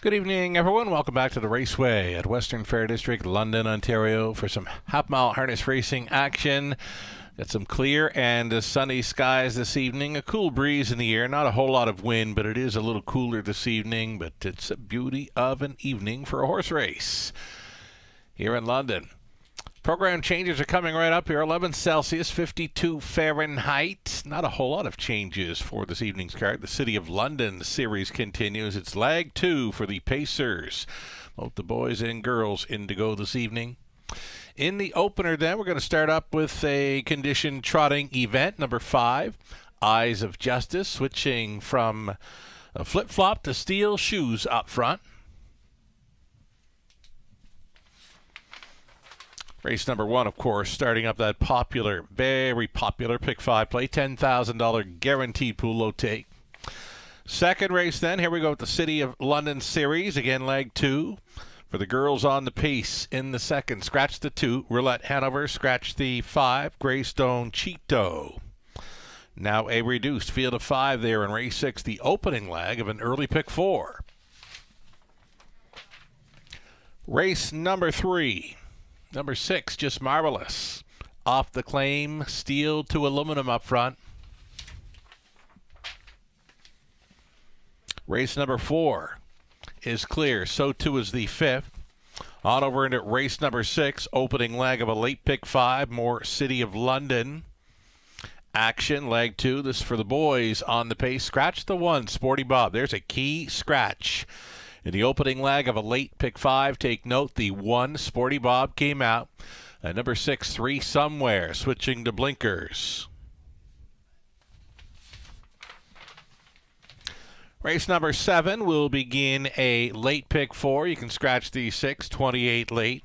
Good evening, everyone. Welcome back to the Raceway at Western Fair District, London, Ontario, for some half-mile harness racing action. Got some clear and sunny skies this evening. A cool breeze in the air. Not a whole lot of wind, but it is a little cooler this evening. But it's a beauty of an evening for a horse race here in London. Program changes are coming right up here. 11 Celsius, 52 Fahrenheit. Not a whole lot of changes for this evening's card. The City of London series continues. It's leg 2 for the Pacers. Both the boys and girls in to go this evening. In the opener, then, we're going to start up with a conditioned trotting event, number 5, Eyes of Justice, switching from a flip-flop to steel shoes up front. Race number 1, of course, starting up that popular, very popular pick 5 play, $10,000 guaranteed pool low take. Second race then, here we go with the City of London series, again leg 2. For the girls on the pace in the second, scratch the 2, Roulette Hanover, scratch the 5, Greystone Cheeto. Now a reduced field of 5 there in race 6, the opening leg of an early pick 4. Race number 3. Number 6, Just Marvelous. Off the claim, steel to aluminum up front. Race number 4 is clear. So too is the 5th. On over into race number 6, opening leg of a late pick 5, more City of London action. Leg 2, this for the boys on the pace. Scratch the 1, Sporty Bob. There's a key scratch. In the opening leg of a late pick 5, take note, the 1, Sporty Bob, came out. Number 6, 3 Somewhere, switching to blinkers. Race number 7 will begin a late pick 4. You can scratch the 6, 28 late.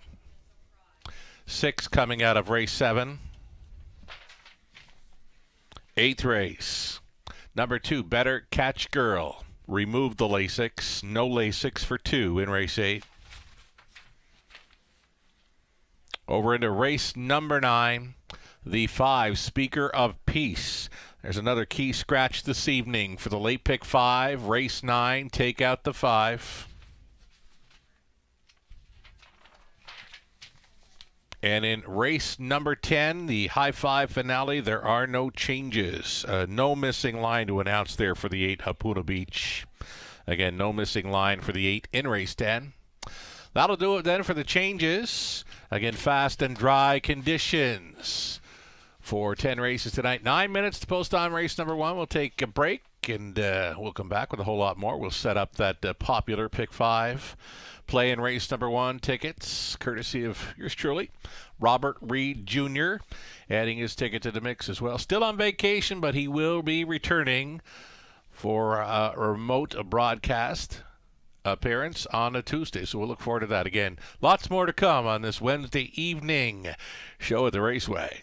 6 coming out of race 7. 8th race. Number 2, Better Catch Girl. Remove the Lasix. No Lasix for 2 in race 8. Over into race number 9. The 5, Speaker of Peace. There's another key scratch this evening for the late pick 5. Race 9, take out the 5. And in race number 10, the high 5 finale, there are no changes. No missing line to announce there for the 8, Hapuna Beach. Again, no missing line for the 8 in race 10. That'll do it then for the changes. Again, fast and dry conditions for 10 races tonight. 9 minutes to post on race number 1. We'll take a break, and we'll come back with a whole lot more. We'll set up that popular pick 5 play in race number 1 tickets, courtesy of yours truly, Robert Reed Jr., adding his ticket to the mix as well. Still on vacation, but he will be returning for a remote broadcast appearance on a Tuesday, so we'll look forward to that again. Lots more to come on this Wednesday evening show at the Raceway.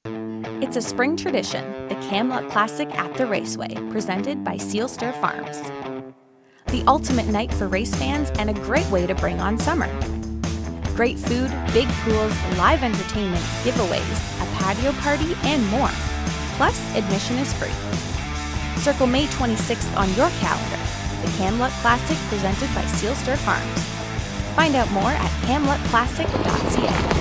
It's a spring tradition, the Camelot Classic at the Raceway, presented by Seal Stir Farms. The ultimate night for race fans and a great way to bring on summer. Great food, big pools, live entertainment, giveaways, a patio party, and more. Plus, admission is free. Circle May 26th on your calendar. The Camelot Classic presented by Seal Stir Farms. Find out more at camelotclassic.ca.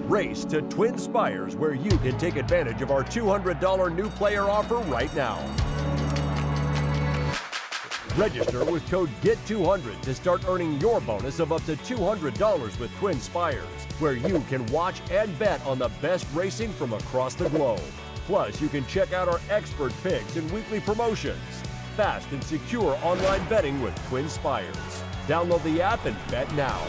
Race to Twin Spires, where you can take advantage of our $200 new player offer right now. Register with code GET200 to start earning your bonus of up to $200 with Twin Spires, where you can watch and bet on the best racing from across the globe. Plus, you can check out our expert picks and weekly promotions. Fast and secure online betting with Twin Spires. Download the app and bet now.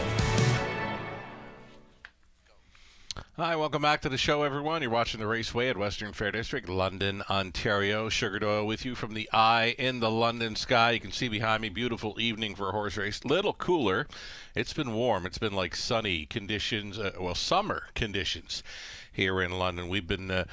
Hi, welcome back to the show, everyone. You're watching the Raceway at Western Fair District, London, Ontario. Sugar Doyle with you from the eye in the London sky. You can see behind me, beautiful evening for a horse race. Little cooler. It's been warm. It's been like sunny conditions, summer conditions here in London. We've been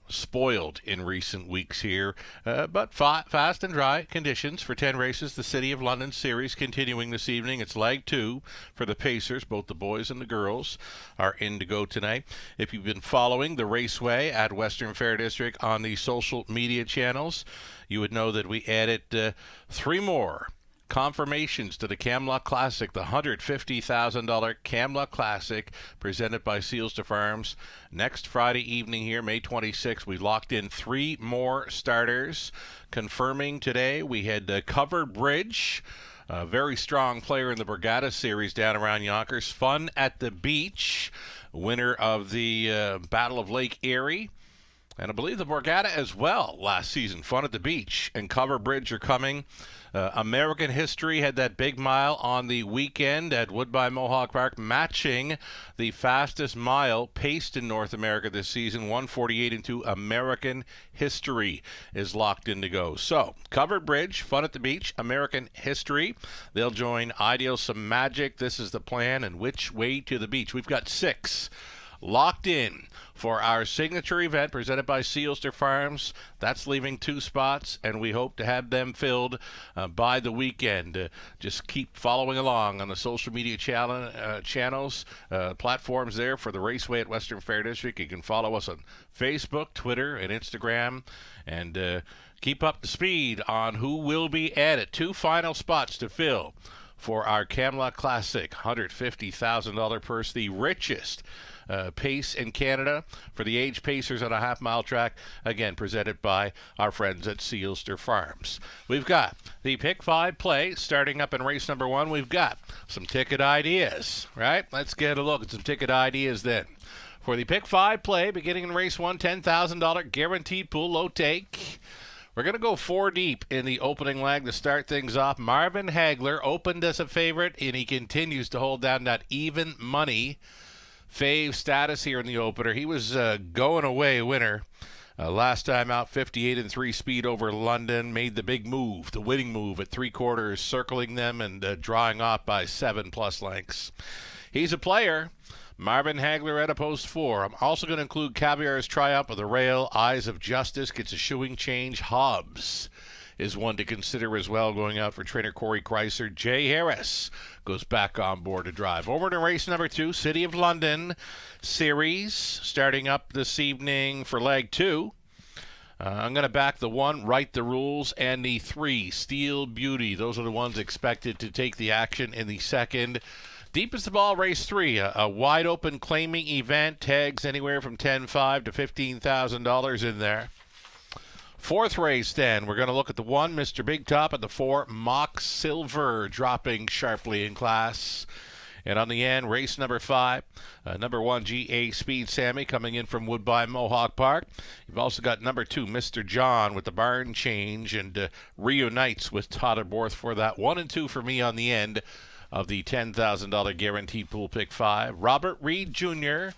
spoiled in recent weeks here, but fast and dry conditions for 10 races. The City of London Series continuing this evening. It's leg 2 for the Pacers. Both the boys and the girls are in to go tonight. If you've been following the Raceway at Western Fair District on the social media channels, you would know that we added 3 more confirmations to the Camluck Classic, the $150,000 Camluck Classic presented by Seals to Farms. Next Friday evening here, May 26th, we locked in 3 more starters. Confirming today, we had Covered Bridge, a very strong player in the Borgata Series down around Yonkers. Fun at the Beach, winner of the Battle of Lake Erie. And I believe the Borgata as well last season. Fun at the Beach and Cover Bridge are coming. American History had that big mile on the weekend at Woodbine Mohawk Park, matching the fastest mile paced in North America this season. 1:48 into American History is locked in to go. So, Covered Bridge, Fun at the Beach, American History. They'll join Ideal Some Magic. This is the plan. And Which Way to the Beach? We've got 6 locked in for our signature event presented by Sealster Farms. That's leaving 2 spots, and we hope to have them filled by the weekend. Just keep following along on the social media channels, platforms there for the Raceway at Western Fair District. You can follow us on Facebook, Twitter, and Instagram, and keep up to speed on who will be added. 2 final spots to fill for our Camluck Classic, $150,000 purse, the richest pace in Canada for the age pacers on a half-mile track, again presented by our friends at Sealster Farms. We've got the Pick 5 play starting up in race number 1. We've got some ticket ideas, right? Let's get a look at some ticket ideas then. For the Pick 5 play, beginning in race 1, $10,000 guaranteed pool, low take. We're going to go 4 deep in the opening leg to start things off. Marvin Hagler opened as a favorite, and he continues to hold down that even money fave status here in the opener. He was going away winner last time out, 58-3 speed over London. Made the big move, the winning move at 3/4, circling them and drawing off by 7+ lengths. He's a player. Marvin Hagler at a post 4. I'm also going to include Caviar's Triumph of the Rail. Eyes of Justice gets a shoeing change. Hobbs is one to consider as well, going out for trainer Corey Kreiser. Jay Harris goes back on board to drive. Over to race number 2, City of London Series, starting up this evening for leg 2. I'm going to back the 1, Write the Rules, and the 3, Steel Beauty. Those are the ones expected to take the action in the second. Deepest of all, race 3, a wide-open claiming event. Tags anywhere from $10,500 to $15,000 in there. 4th race then, we're going to look at the 1, Mr. Big Top, at the 4, Mock Silver, dropping sharply in class. And on the end, race number 5, number 1, GA Speed Sammy, coming in from Woodbine Mohawk Park. You've also got number 2, Mr. John, with the barn change, and reunites with Totterborth for that 1 and 2 for me on the end of the $10,000 guaranteed pool pick 5. Robert Reed Jr.,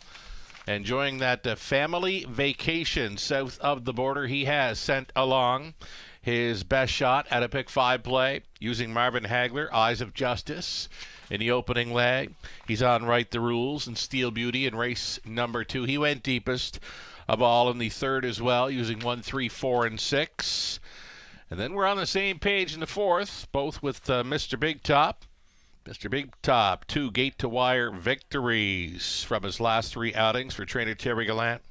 enjoying that family vacation south of the border. He has sent along his best shot at a pick 5 play using Marvin Hagler, Eyes of Justice, in the opening leg. He's on Write the Rules and Steel Beauty in race number 2. He went deepest of all in the 3rd as well, using 1, 3, 4, and 6. And then we're on the same page in the 4th, both with Mr. Big Top. Mr. Big Top, 2 gate-to-wire victories from his last 3 outings for trainer Terry Gallant.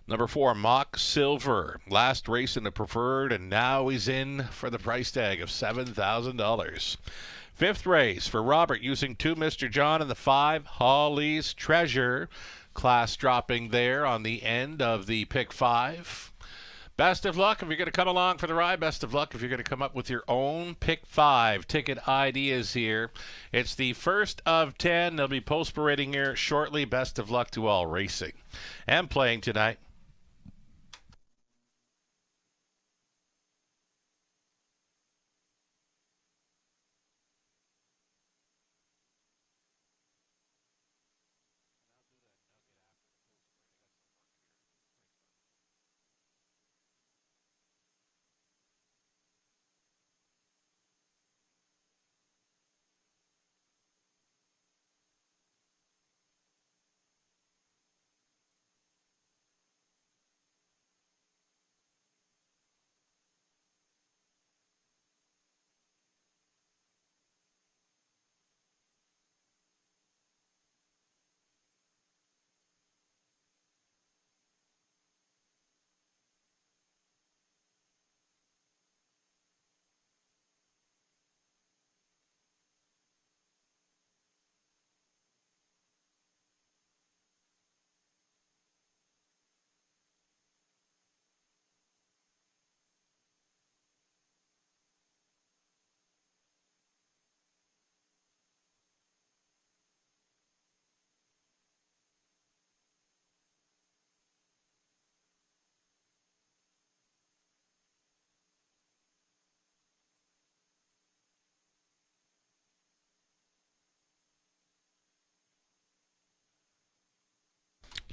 Number 4, Mock Silver, last race in the preferred, and now he's in for the price tag of $7,000. 5th race for Robert, using 2, Mr. John, and the 5, Holly's Treasure. Class dropping there on the end of the pick 5. Best of luck if you're going to come along for the ride. Best of luck if you're going to come up with your own pick 5 ticket ideas here. It's the first of 10. They'll be post parading here shortly. Best of luck to all racing and playing tonight.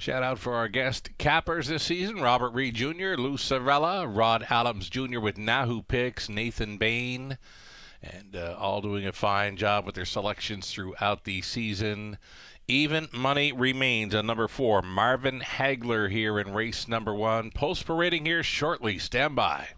Shout out for our guest cappers this season, Robert Reed Jr., Lou Cervella, Rod Allums Jr. with Nahu Picks, Nathan Bain, and all doing a fine job with their selections throughout the season. Even money remains on number 4, Marvin Hagler here in race number 1. Post parading here shortly. Stand by.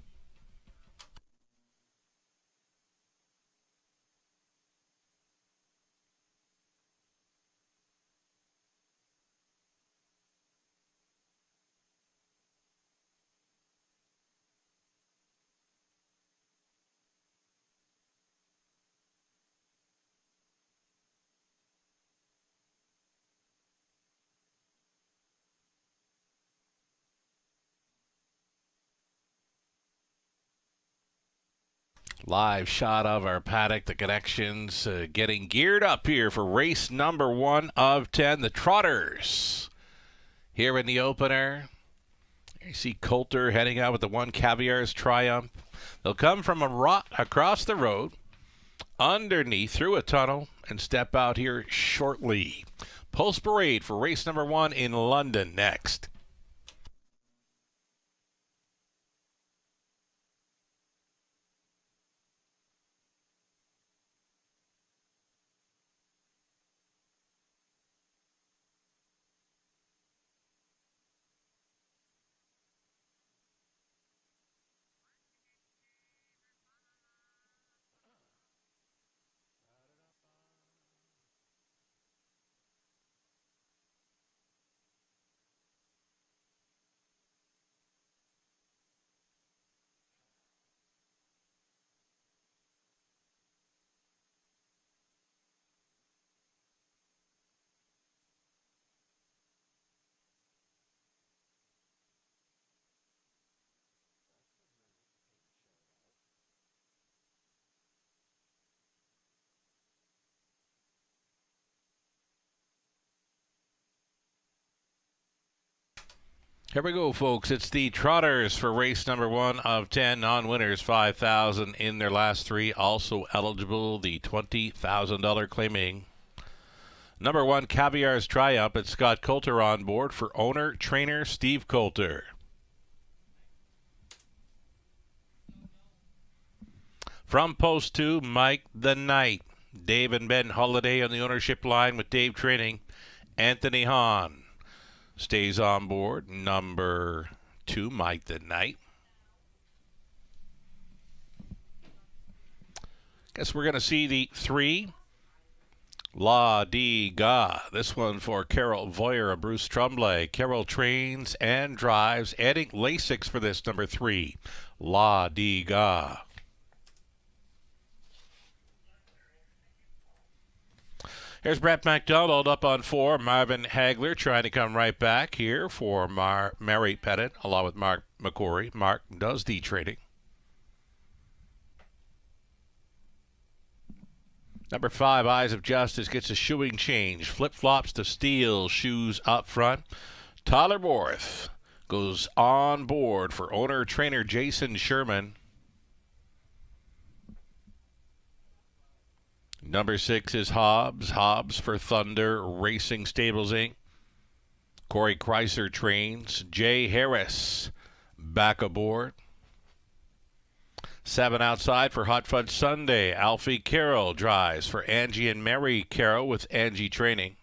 Live shot of our paddock, the connections, getting geared up here for race number 1 of 10, the Trotters. Here in the opener, you see Coulter heading out with the 1 Caviar's Triumph. They'll come from across the road, underneath, through a tunnel, and step out here shortly. Post parade for race number 1 in London next. Here we go, folks. It's the Trotters for race number 1 of 10. Non-winners, $5,000 in their last 3. Also eligible, the $20,000 claiming. Number 1, Caviar's Triumph. It's Scott Coulter on board for owner-trainer Steve Coulter. From post 2, Mike the Knight. Dave and Ben Holiday on the ownership line with Dave training. Anthony Hahn stays on board. Number 2, Mike the Knight. Guess we're going to see the 3, La Di Ga. This one for Carol Voyer of Bruce Tremblay. Carol trains and drives, adding Lasix for this number 3, La Di Ga. Here's Brett McDonald up on 4. Marvin Hagler trying to come right back here for Mary Pettit, along with Mark McCory. Mark does the trading. Number 5, Eyes of Justice, gets a shoeing change. Flip-flops to steel shoes up front. Tyler Borth goes on board for owner-trainer Jason Sherman. Number 6 is Hobbs. Hobbs for Thunder Racing Stables, Inc. Corey Kreiser trains. Jay Harris back aboard. 7 outside for Hot Fudge Sunday. Alfie Carroll drives for Angie and Mary Carroll with Angie Training.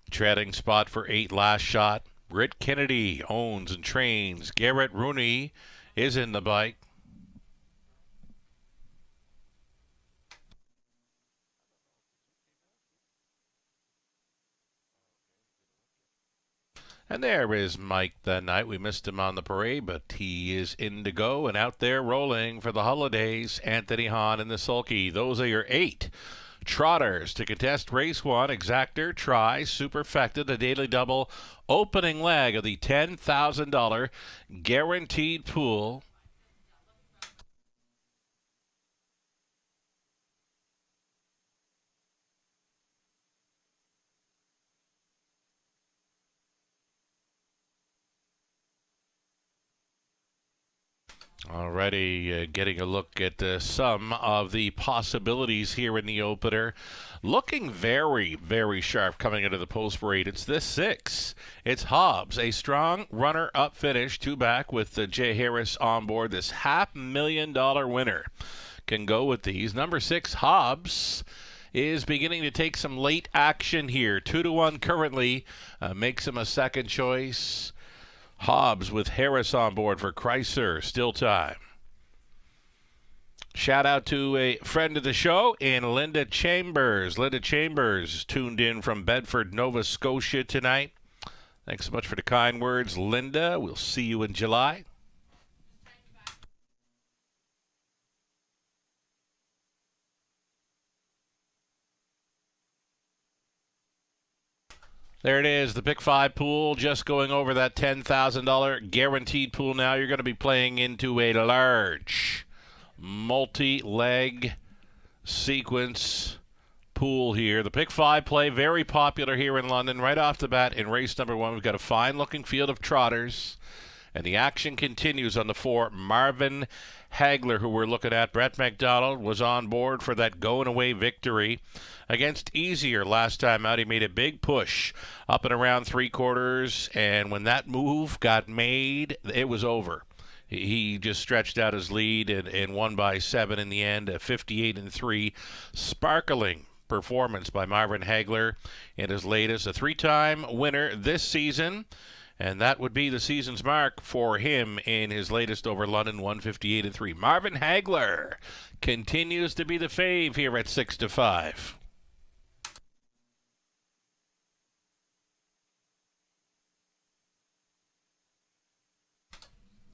Treading spot for 8, Last Shot. Britt Kennedy owns and trains. Garrett Rooney is in the bike. And there is Mike the Knight. We missed him on the parade, but he is in to go and out there rolling for the holidays. Anthony Hahn in the sulky. Those are your 8 Trotters to contest race 1. Exactor, Try, Superfecta, the Daily Double, opening leg of the $10,000 guaranteed pool. Already getting a look at some of the possibilities here in the opener. Looking very, very sharp coming into the post parade. It's this 6. It's Hobbs, a strong runner-up finish, 2 back with Jay Harris on board. This $500,000 winner can go with these. Number 6, Hobbs, is beginning to take some late action here. 2-1 currently. Makes him a second choice. Hobbs with Harris on board for Chrysler. Still time. Shout out to a friend of the show in Linda Chambers. Linda Chambers tuned in from Bedford, Nova Scotia tonight. Thanks so much for the kind words, Linda. We'll see you in July. There it is, the Pick 5 pool, just going over that $10,000 guaranteed pool now. You're going to be playing into a large multi-leg sequence pool here. The Pick 5 play, very popular here in London. Right off the bat in race number 1, we've got a fine-looking field of trotters. And the action continues on the 4, Marvin Hagler, who we're looking at. Brett McDonald was on board for that going-away victory against Easier last time out. He made a big push up and around 3/4, and when that move got made, it was over. He just stretched out his lead and won by 7 in the end, 58-3. Sparkling performance by Marvin Hagler in his latest, a 3-time winner this season. And that would be the season's mark for him in his latest over London, 158-3. Marvin Hagler continues to be the fave here at 6-5.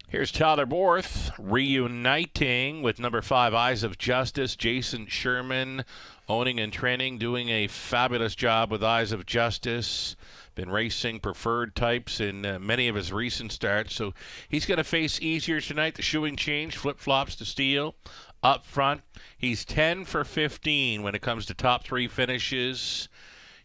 Here's Tyler Borth reuniting with number 5, Eyes of Justice. Jason Sherman owning and training, doing a fabulous job with Eyes of Justice. Been racing preferred types in many of his recent starts. So he's going to face Easier tonight. The shoeing change, flip-flops to steel. Up front, he's 10 for 15 when it comes to top 3 finishes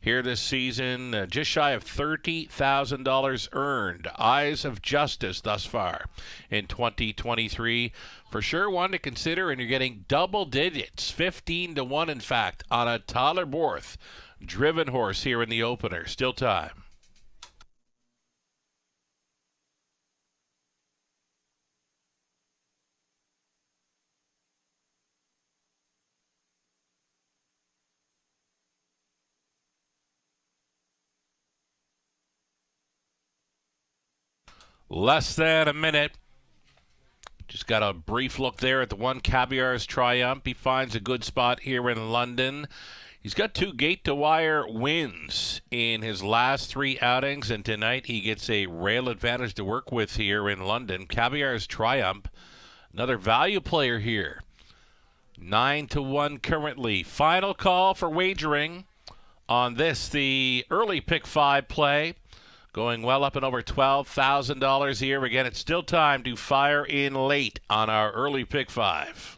here this season. Just shy of $30,000 earned. Eyes of Justice thus far in 2023. For sure one to consider, and you're getting double digits, 15-1 in fact, on a Tyler Borth driven horse here in the opener. Still time. Less than a minute. Just got a brief look there at the 1, Caviar's Triumph. He finds a good spot here in London. He's got 2 gate-to-wire wins in his last 3 outings, and tonight he gets a rail advantage to work with here in London. Caviar's Triumph, another value player here. 9-1 currently. Final call for wagering on this, the early Pick 5 play. Going well up and over $12,000 here. Again, it's still time to fire in late on our early Pick 5.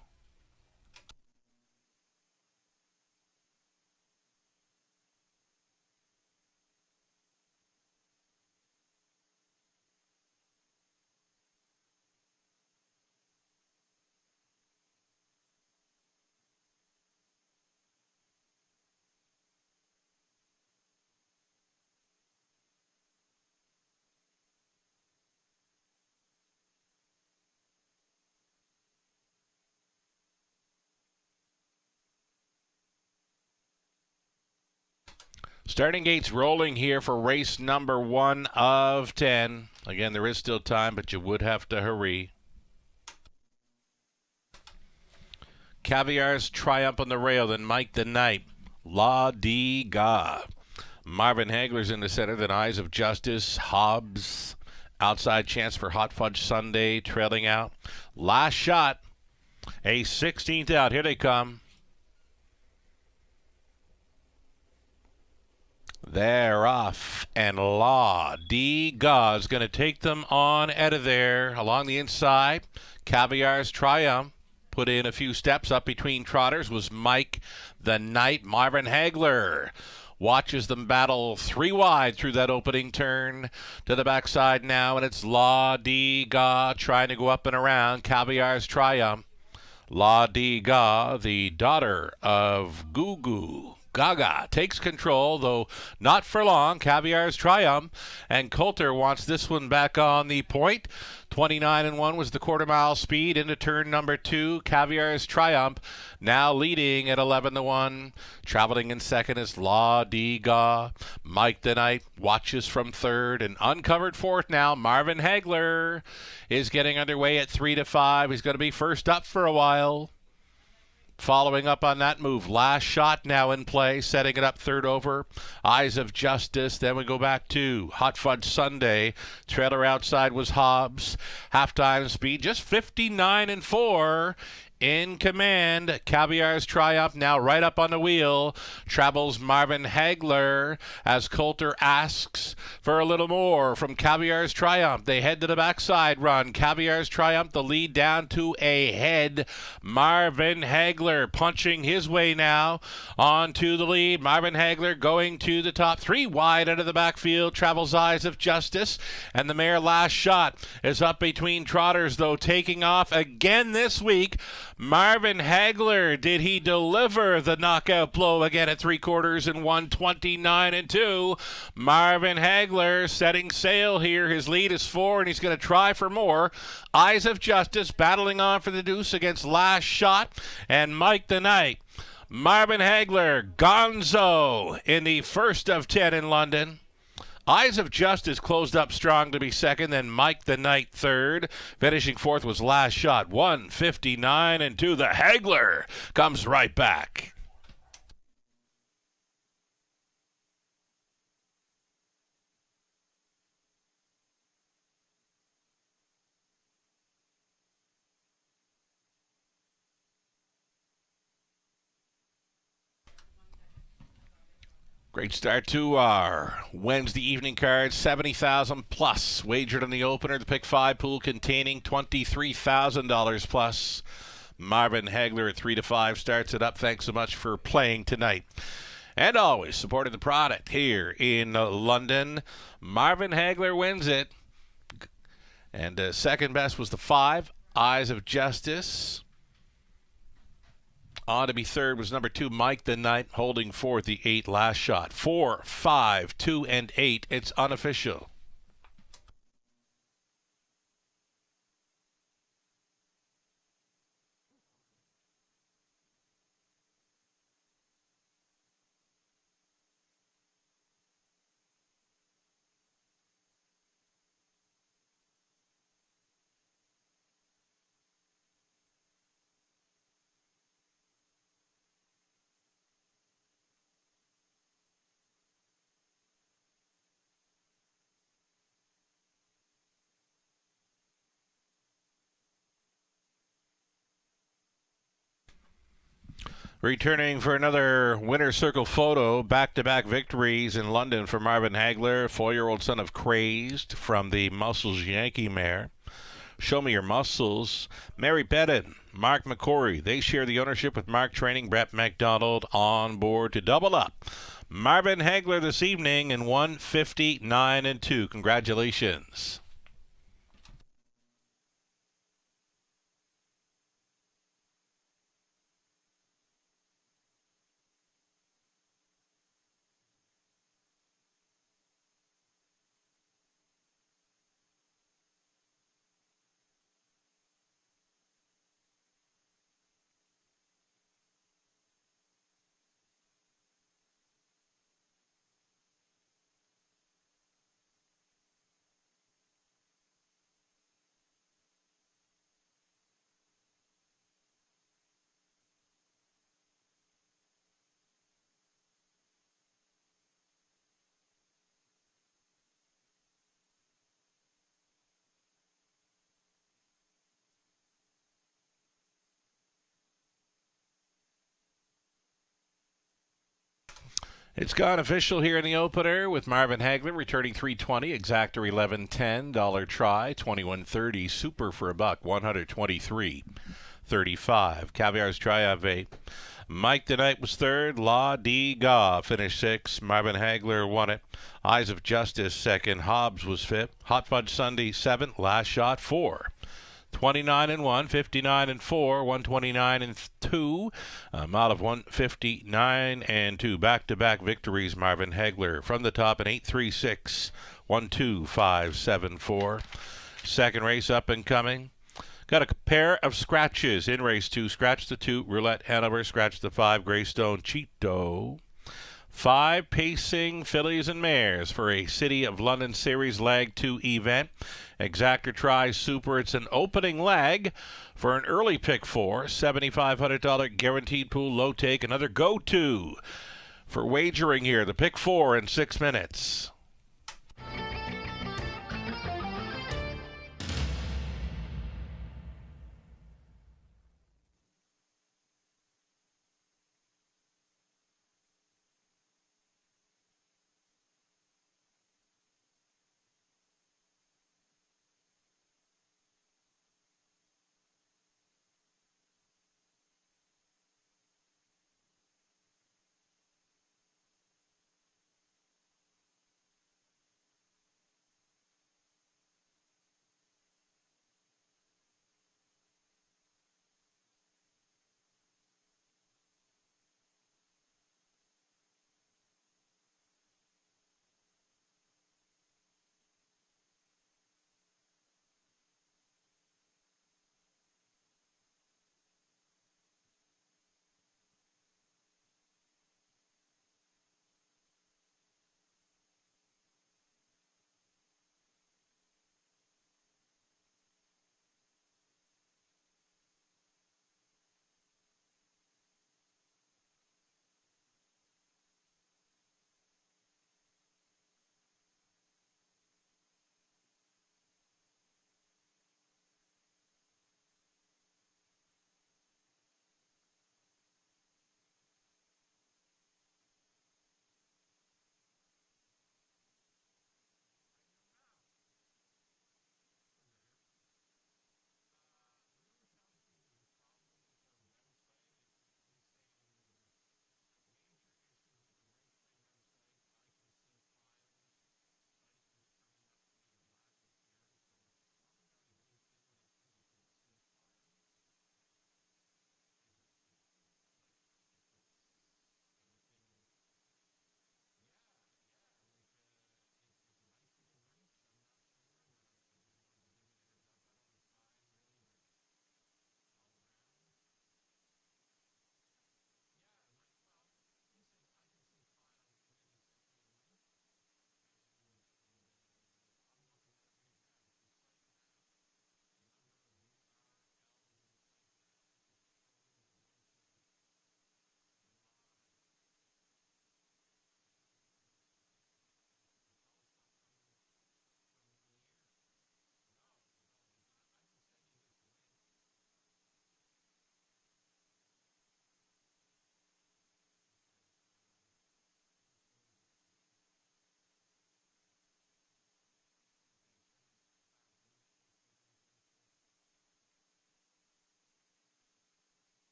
Starting gates rolling here for race number 1 of 10. Again, there is still time, but you would have to hurry. Caviar's Triumph on the rail, then Mike the Knight. La Di Ga. Marvin Hagler's in the center, then Eyes of Justice. Hobbs. Outside chance for Hot Fudge Sunday trailing out. Last shot. A 16th out. Here they come. They're off, and La Di Ga is going to take them on out of there along the inside. Caviar's Triumph put in a few steps up between trotters was Mike the Knight. Marvin Hagler watches them battle 3 wide through that opening turn to the backside now, and it's La Di Ga trying to go up and around. Caviar's Triumph. La Di Ga, the daughter of Gugu Gaga, takes control, though not for long. Caviar's Triumph, and Coulter wants this one back on the point. 29-1 was the quarter-mile speed into turn number 2. Caviar's Triumph now leading at 11-1. Traveling in second is La Di Ga. Mike the Knight watches from third, and uncovered fourth now. Marvin Hagler is getting underway at 3-5. He's going to be first up for a while. Following up on that move, Last Shot now in play, setting it up third over. Eyes of Justice. Then we go back to Hot Fudge Sunday. Trailer outside was Hobbs. Halftime speed just 59-4. In command, Caviar's Triumph now right up on the wheel. Travels Marvin Hagler as Coulter asks for a little more from Caviar's Triumph. They head to the backside run. Caviar's Triumph, the lead down to a head. Marvin Hagler punching his way now onto the lead. Marvin Hagler going to the top. 3 wide out of the backfield. Travels Eyes of Justice. And the mare Last Shot is up between trotters, though, taking off again this week. Marvin Hagler, did he deliver the knockout blow again at 3/4 and 129-2? Marvin Hagler setting sail here. His lead is 4, and he's going to try for more. Eyes of Justice battling on for the deuce against Last Shot and Mike the Knight. Marvin Hagler, Gonzo in the first of 10 in London. Eyes of Justice closed up strong to be second, then Mike the Knight third. Finishing fourth was Last Shot, 159-2. The Hagler comes right back. Great start to our Wednesday evening card. 70,000 plus wagered on the opener. The pick 5 pool containing $23,000 plus. Marvin Hagler at 3-5 starts it up. Thanks so much for playing tonight. And always supporting the product here in London. Marvin Hagler wins it. And second best was the 5, Eyes of Justice. On to be third was number 2, Mike the Knight, holding fourth, the 8, Last Shot. 4, 5, 2, and 8. It's unofficial. Returning for another winner's circle photo, back-to-back victories in London for Marvin Hagler, 4-year-old son of Crazed from the Muscles Yankee mare. Show Me Your Muscles. Mary Pettit, Mark McCory, they share the ownership with Mark Training. Brett McDonald on board to double up. Marvin Hagler this evening in 159-2. Congratulations. It's gone official here in the opener with Marvin Hagler returning 320, exactor 1110, dollar try 2130, super for a buck 123.35. Caviar's Triave. Mike Tonight was third. La Di Ga finished sixth. Marvin Hagler won it. Eyes of Justice second. Hobbs was fifth. Hot Fudge Sunday seventh. Last Shot 4. 29 and 1, 59 and 4, 129 and 2, out of 159 and 2. Back-to-back victories, Marvin Hagler from the top in 8-3-6, 1-2-5-7-4. Second race up and coming. Got a pair of scratches in race 2. Scratch the 2, Roulette Hanover. Scratch the 5, Greystone Cheeto. 5 pacing fillies and mares for a City of London Series Lag 2 event. Exactor Try Super. It's an opening leg for an early pick 4. $7,500 guaranteed pool low take. Another go-to for wagering here. The pick 4 in 6 minutes.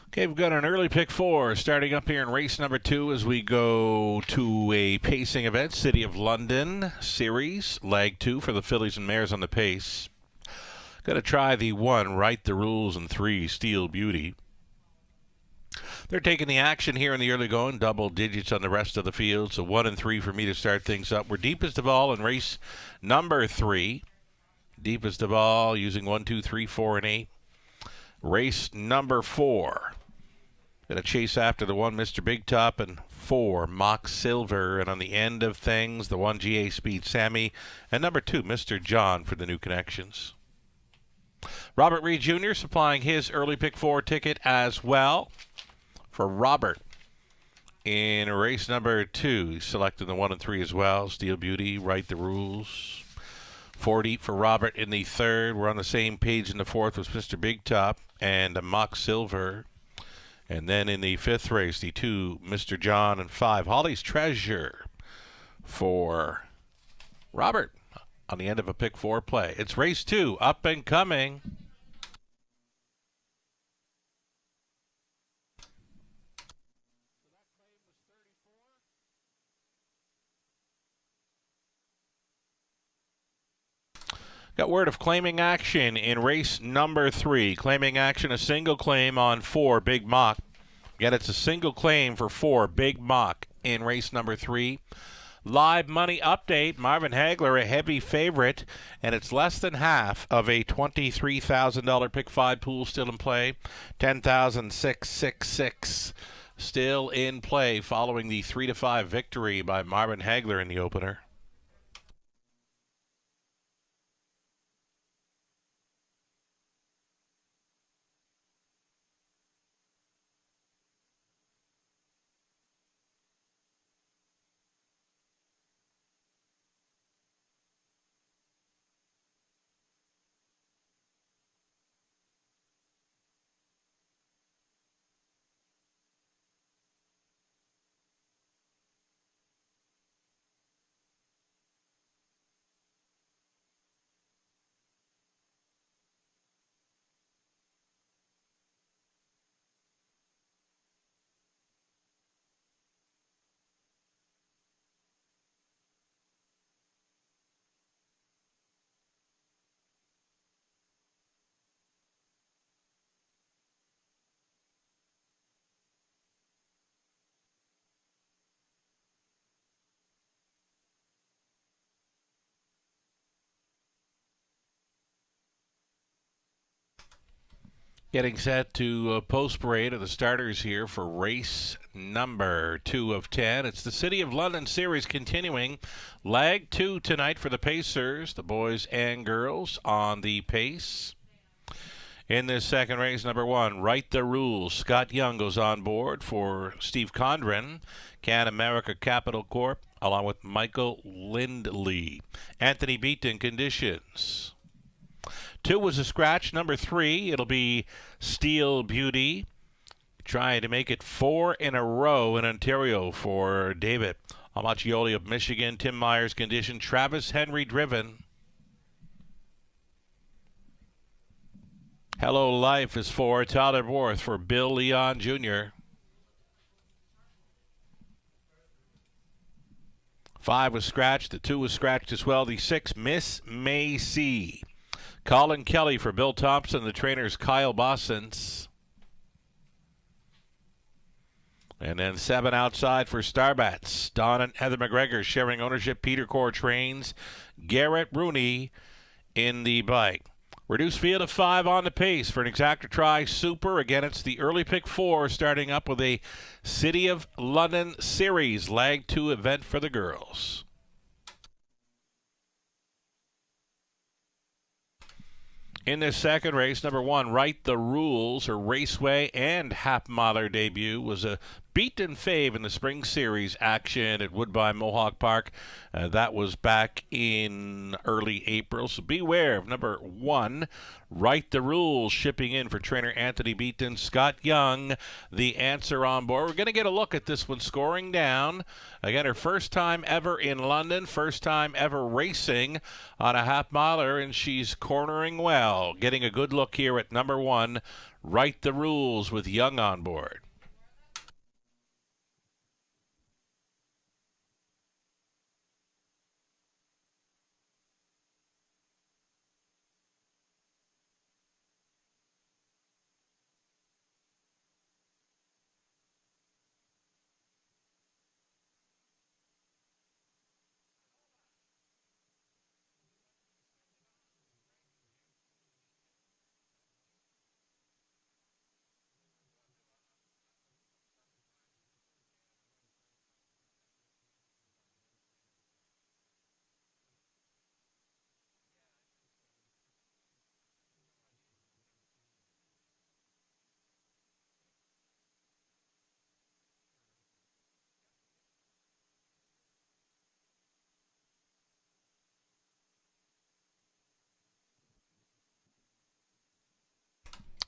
Okay, we've got an early pick 4 starting up here in race number 2 as we go to a pacing event, City of London Series, leg 2 for the fillies and mares on the pace. Going to try the 1, Right the Rules, and 3, Steel Beauty. They're taking the action here in the early going, double digits on the rest of the field, so 1 and 3 for me to start things up. We're deepest of all in race number 3. Deepest of all using 1, 2, 3, 4, and 8. Race number 4. Going to chase after the 1, Mr. Big Top, and 4, Mock Silver. And on the end of things, the 1, GA Speed Sammy, and number 2, Mr. John for the new connections. Robert Reed Jr. supplying his early pick 4 ticket as well. For Robert, in race number 2, he's selected the 1 and 3 as well. Steel Beauty, Right the Rules. 40 for Robert in the 3rd. We're on the same page in the 4th with Mr. Big Top and a Mock Silver. And then in the 5th race, the 2, Mr. John, and 5, Holly's Treasure for Robert on the end of a pick 4 play. It's race 2, up and coming. Got word of claiming action in race number 3. Claiming action, a single claim on 4, Big Mock. Yet it's a single claim for 4, Big Mock in race number 3. Live money update, Marvin Hagler a heavy favorite, and it's less than half of a $23,000 pick 5 pool still in play. $10,666 still in play following the 3-5 victory by Marvin Hagler in the opener. Getting set to post parade of the starters here for race number 2 of 10. It's the City of London Series continuing. Leg 2 tonight for the Pacers, the boys and girls on the pace. In this second race, number 1, Right the Rules. Scott Young goes on board for Steve Condren, Can America Capital Corp, along with Michael Lindley. Anthony Beaton conditions. 2 was a scratch. Number 3, it'll be Steel Beauty. Trying to make it 4 in a row in Ontario for David Amacchioli of Michigan. Tim Myers condition. Travis Henry driven. Hello Life is for Tyler Worth for Bill Leon Jr. 5 was scratched. The 2 was scratched as well. The 6, Miss Macy. Colin Kelly for Bill Thompson, the trainers Kyle Bossens. And then 7 outside for Starbats. Don and Heather McGregor sharing ownership. Peter Core trains. Garrett Rooney in the bike. Reduced field of 5 on the pace for an exacta try super. Again, it's the early pick 4 starting up with a City of London Series leg 2 event for the girls. In this second race, number 1, Right the Rules, her Raceway and Half Miler debut was a beaten Fave in the Spring Series action at Woodbine Mohawk Park. That was back in early April. So beware of number 1, Right the Rules, shipping in for trainer Anthony Beaton. Scott Young, the answer on board. We're going to get a look at this one scoring down. Again, her first time ever in London, first time ever racing on a half miler, and she's cornering well. Getting a good look here at number 1, Right the Rules, with Young on board.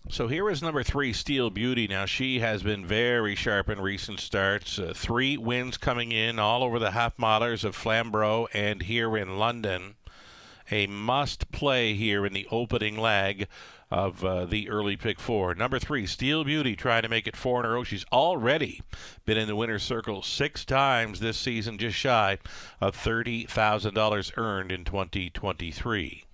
So here is number 3, Steel Beauty. Now, she has been very sharp in recent starts. 3 wins coming in all over the half-milers of Flamborough and here in London. A must-play here in the opening leg of the early pick 4. Number 3, Steel Beauty, trying to make it 4 in a row. She's already been in the winner's circle 6 times this season, just shy of $30,000 earned in 2023.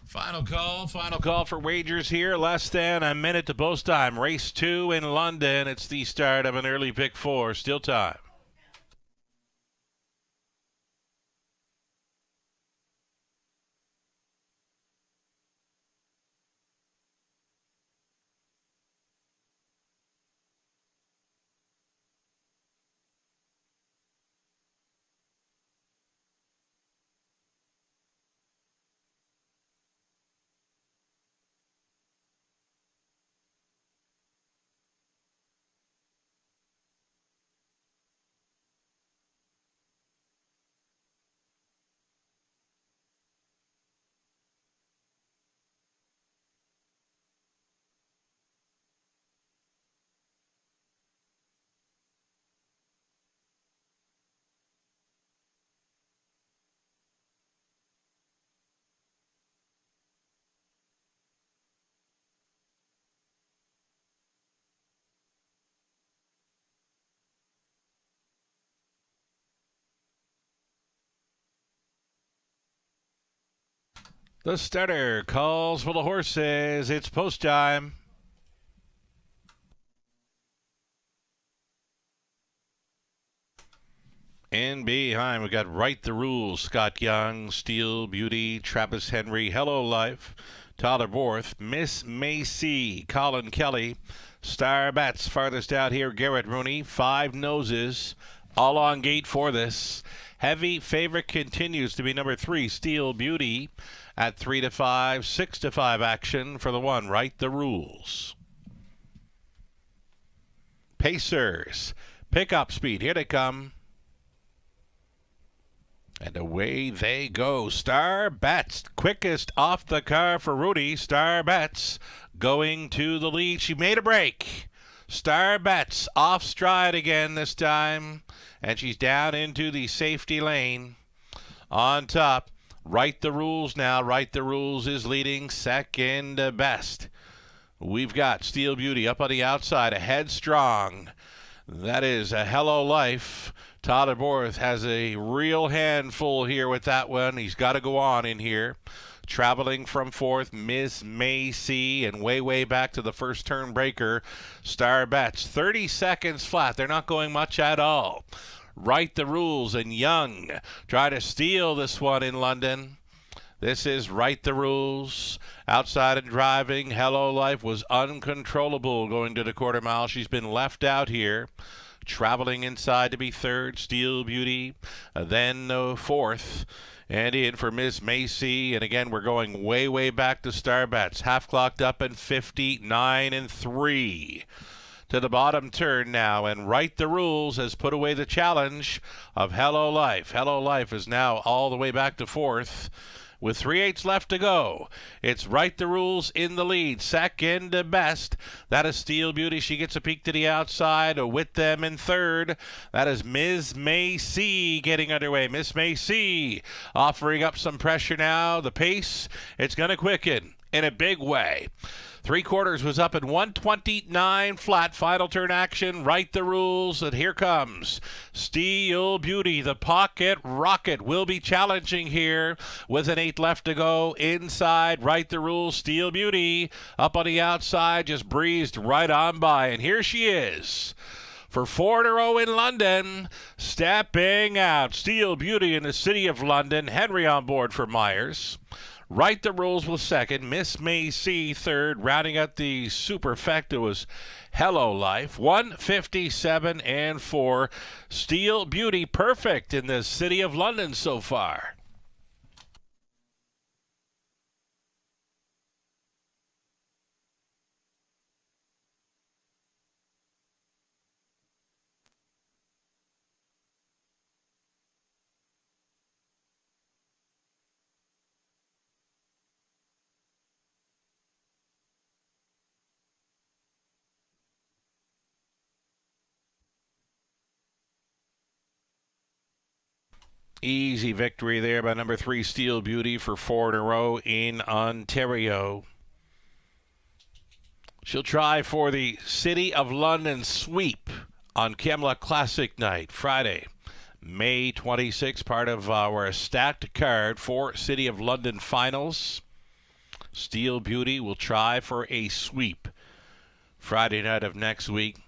Final call for wagers here. Less than a minute to post time. Race 2 in London. It's the start of an early pick 4. Still time. The starter calls for the horses. It's post time. And behind, we got Right the Rules, Scott Young, Steel Beauty, Travis Henry, Hello Life, Tyler Borth, Miss Macy, Colin Kelly, Star Bats farthest out here, Garrett Rooney, Five Noses, all on gate for this. Heavy favorite continues to be number 3, Steel Beauty, at 3-5, 6-5 action for the one, Right the Rules. Pacers, pickup speed, here they come. And away they go. Star Bats, quickest off the car for Rudy. Star Bats going to the lead. She made a break. Star Bats off stride again this time. And she's down into the safety lane. On top, Right the Rules now. Right the Rules is leading second best. We've got Steel Beauty up on the outside, a headstrong. That is a Hello Life. Tyler Borth has a real handful here with that one. He's got to go on in here. Traveling from fourth, Miss Macy, and way back to the first turn breaker, Star Bats. 30 seconds flat. They're not going much at all. Right the Rules and Young try to steal this one in London. This is Right the Rules. Outside and driving, Hello Life was uncontrollable going to the quarter mile. She's been left out here. Traveling inside to be third, Steel Beauty, then fourth, and in for Miss Macy. And again, we're going way back to Star Bats. Half clocked up in 59-3. To the bottom turn now, and Right the Rules has put away the challenge of Hello Life. Hello Life is now all the way back to fourth. With 3/8 left to go, it's Right the Rules in the lead. Second best, that is Steel Beauty. She gets a peek to the outside with them in third. That is Miss Macy getting underway. Miss Macy offering up some pressure now. The pace, it's going to quicken in a big way. 3/4 was up at 129 flat. Final turn action, Right the Rules, and here comes Steel Beauty. The pocket rocket will be challenging here with an 8 left to go. Inside, Right the Rules, Steel Beauty up on the outside, just breezed right on by, and here she is. For 4 in a row in London, stepping out, Steel Beauty in the city of London. Henry on board for Myers. Right the Rules was second. Miss Macy third. Rounding out the superfecta was Hello Life. 157-4. Steel Beauty perfect in the city of London so far. Easy victory there by number 3 Steel Beauty for 4 in a row in Ontario. She'll try for the City of London sweep on Camelot Classic Night, Friday, May 26, part of our stacked card for City of London finals. Steel Beauty will try for a sweep Friday night of next week.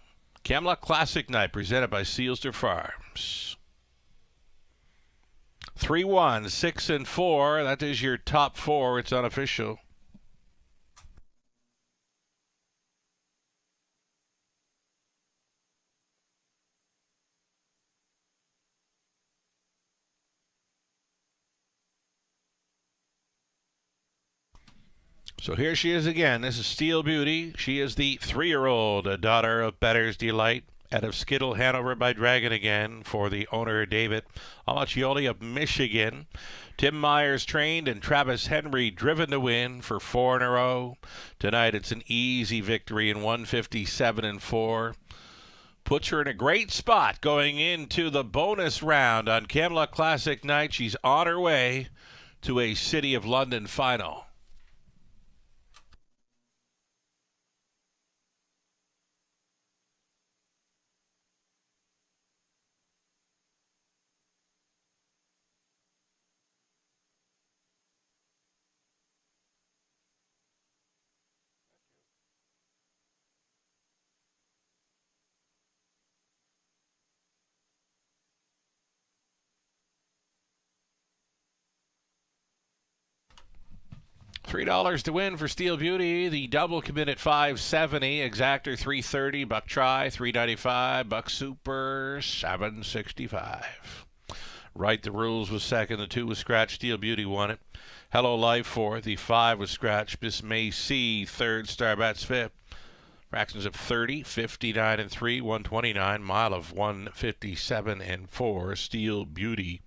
Camelot Classic Night presented by Sealster Farms. 3-1, 6-4. That is your top 4. It's unofficial. So here she is again. This is Steel Beauty. She is the 3-year-old daughter of Better's Delight out of Skittle, Hanover by Dragon again for the owner, David Amaccioli of Michigan. Tim Myers trained and Travis Henry driven to win for 4 in a row. Tonight it's an easy victory in 157-4. Puts her in a great spot going into the bonus round on Camelot Classic Night. She's on her way to a City of London final. $3 to win for Steel Beauty. The double commit at $5.70. Exactor $3.30. Buck Try $3.95. Buck Super $7.65. Right the Rules was second. The 2 was scratch. Steel Beauty won it. Hello Life fourth. The 5 was scratch. Miss May C third. Starbats fifth. Fractions of 30, 59 and 3, 129. Mile of 157 and 4. Steel Beauty.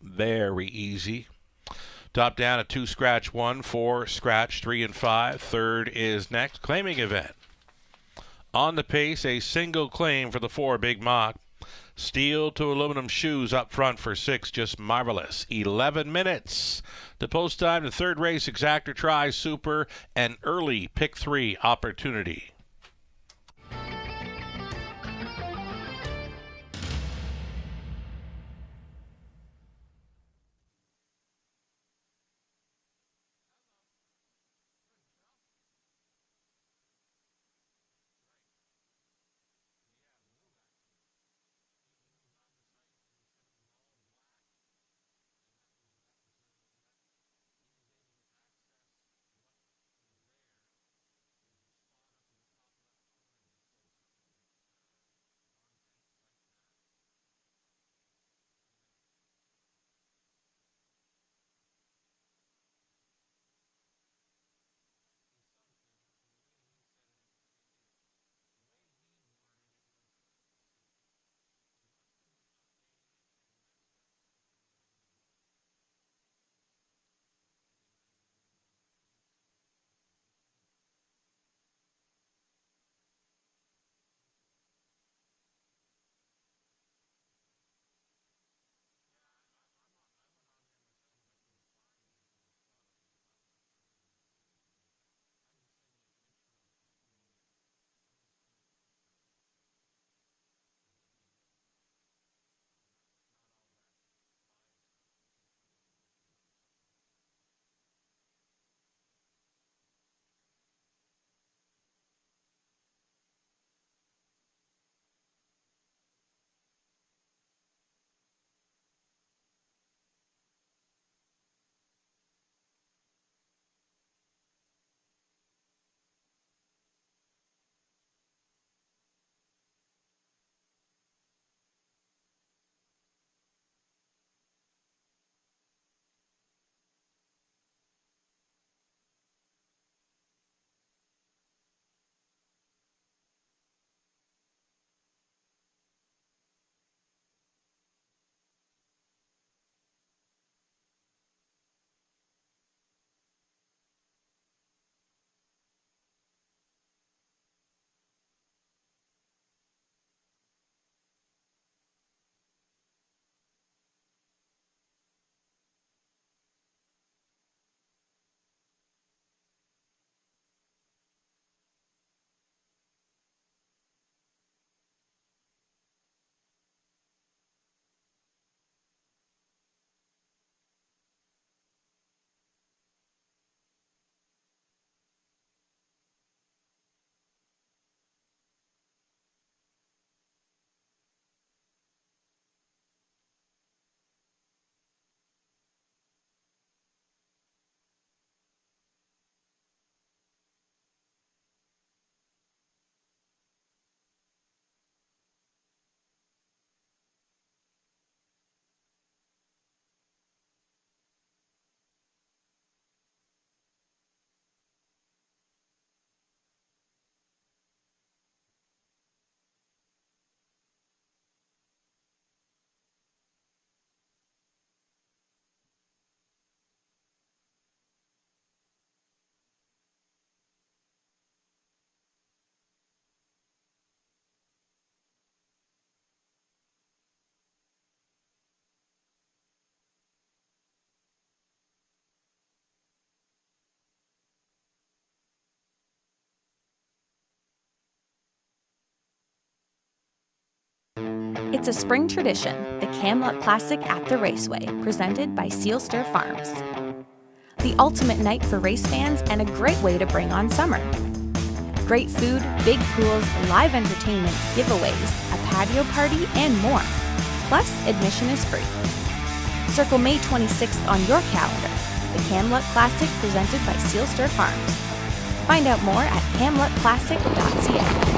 Very easy. Top down a 2 scratch 1, 4 scratch 3 and 5. Third is next. Claiming event. On the pace, a single claim for the 4 Big Mock. Steel to aluminum shoes up front for 6, just marvelous. 11 minutes. The post time, the third race, Exactor Try Super, an early pick 3 opportunity. It's a spring tradition, the Camelot Classic at the Raceway, presented by Seal Stir Farms. The ultimate night for race fans and a great way to bring on summer. Great food, big pools, live entertainment, giveaways, a patio party, and more. Plus, admission is free. Circle May 26th on your calendar. The Camluck Classic presented by Seal Stir Farms. Find out more at camluckclassic.ca.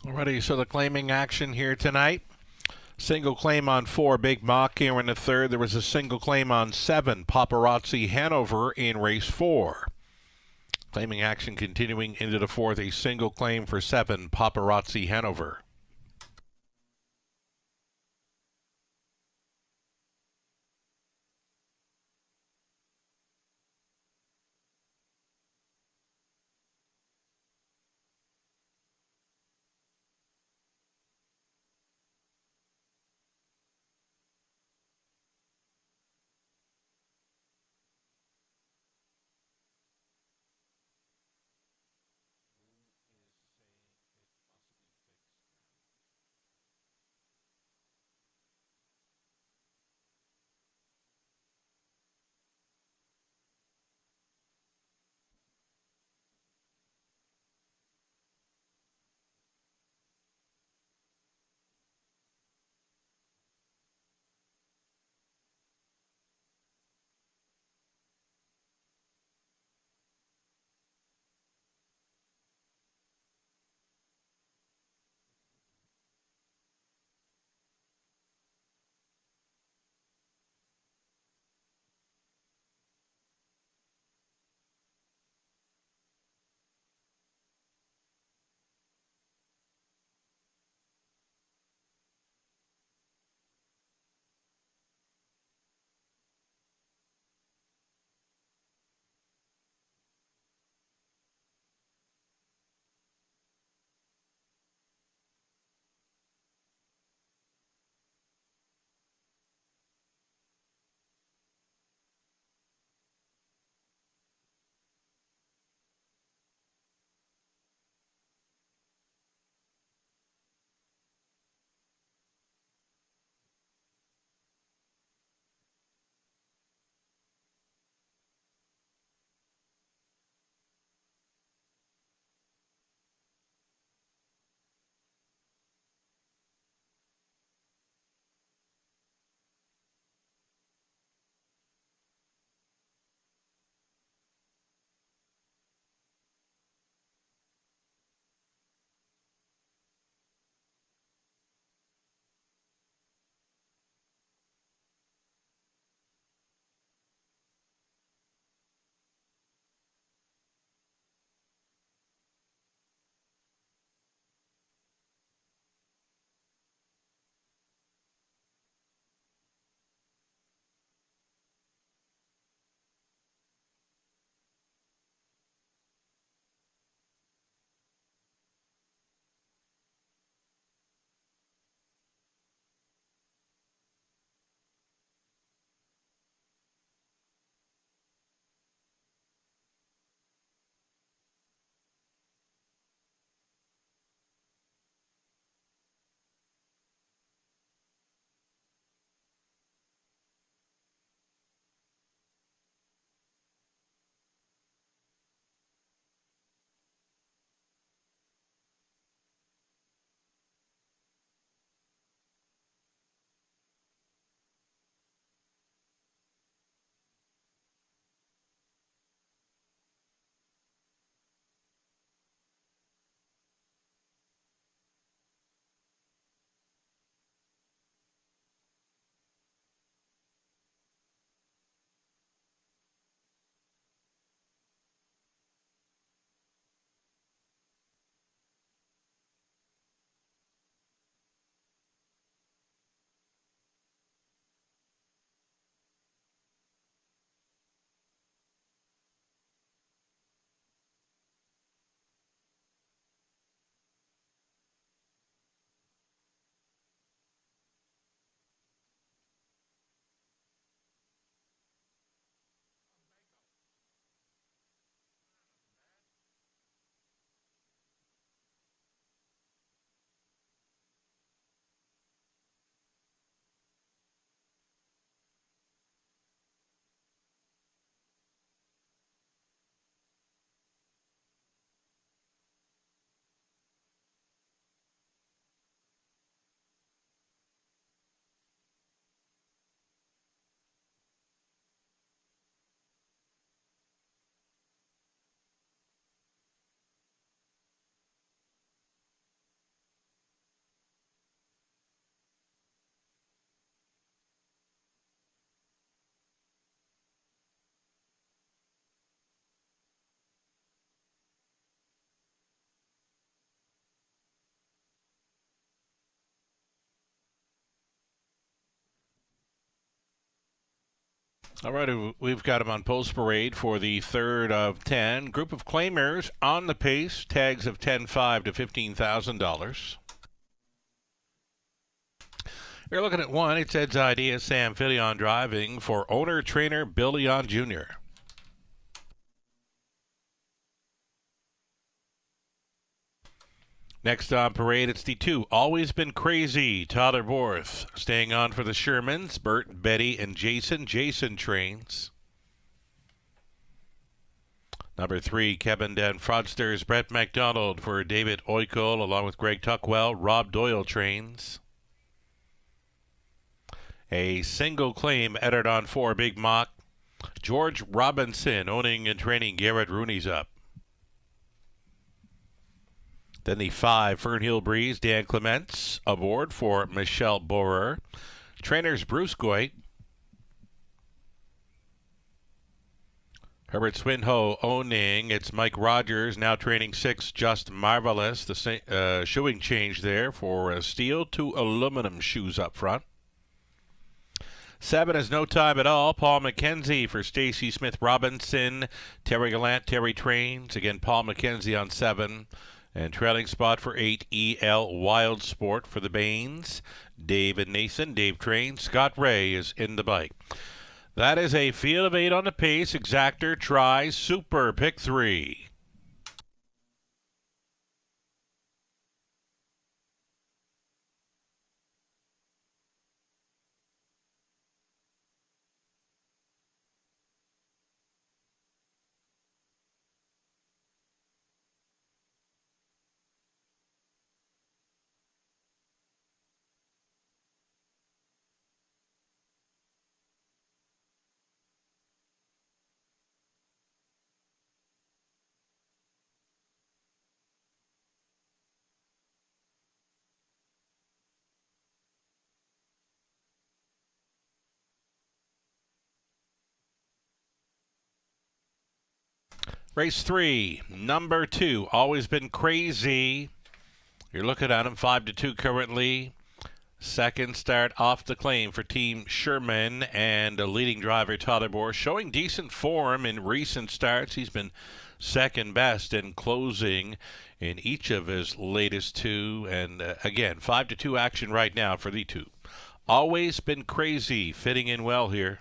Alrighty, so the claiming action here tonight. Single claim on 4, Big Mock here in the third. There was a single claim on 7, Paparazzi Hanover in race 4. Claiming action continuing into the fourth, a single claim for 7, Paparazzi Hanover. All right, we've got him on Post Parade for the third of 10. Group of claimers on the pace, tags of $10,500 to $15,000. You're looking at one. It's Ed's Idea, Sam Filion driving for owner-trainer Bill Leon Jr. Next on parade, it's the 2. Always Been Crazy, Tyler Borth. Staying on for the Shermans, Bert, Betty, and Jason. Jason trains. Number 3, Kevin Den Fraudsters, Brett McDonald for David Oikol, along with Greg Tuckwell. Rob Doyle trains. A single claim entered on 4, Big Mock. George Robinson owning and training Garrett Rooney's up. Then the 5, Fernhill Breeze, Dan Clements, aboard for Michelle Borer. Trainers Bruce Goit. Herbert Swinho owning. It's Mike Rogers, now training 6, Just Marvelous. The shoeing change there for steel to aluminum shoes up front. 7 is No Time at All. Paul McKenzie for Stacy Smith Robinson. Terry Gallant, Terry trains. Again, Paul McKenzie on 7. And trailing spot for 8, E.L. Wild Sport for the Baines. David Nason, Dave trains. Scott Ray is in the bike. That is a field of 8 on the pace. Exactor, Try, Super, pick 3. Race 3, number 2, Always Been Crazy. You're looking at him, 5-2 currently. Second start off the claim for Team Sherman, and a leading driver, Tyler Borth, showing decent form in recent starts. He's been second best in closing in each of his latest 2. And again, 5-2 action right now for the 2. Always Been Crazy, fitting in well here.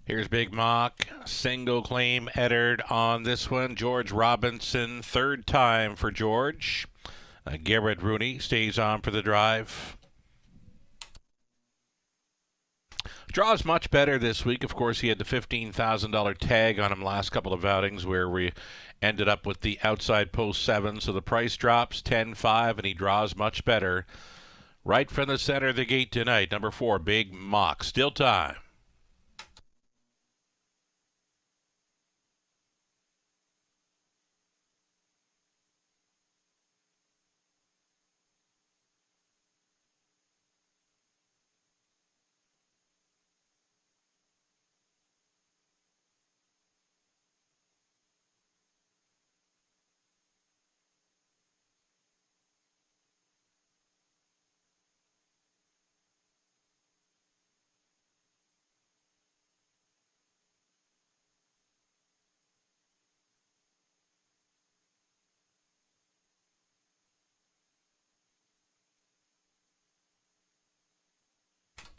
Here's Big Mock. Single claim entered on this one. George Robinson, third time for George. Garrett Rooney stays on for the drive. Draws much better this week. Of course, he had the $15,000 tag on him last couple of outings where we ended up with the outside post 7. So the price drops 10-5, and he draws much better. Right from the center of the gate tonight, number 4, Big Mock. Still time.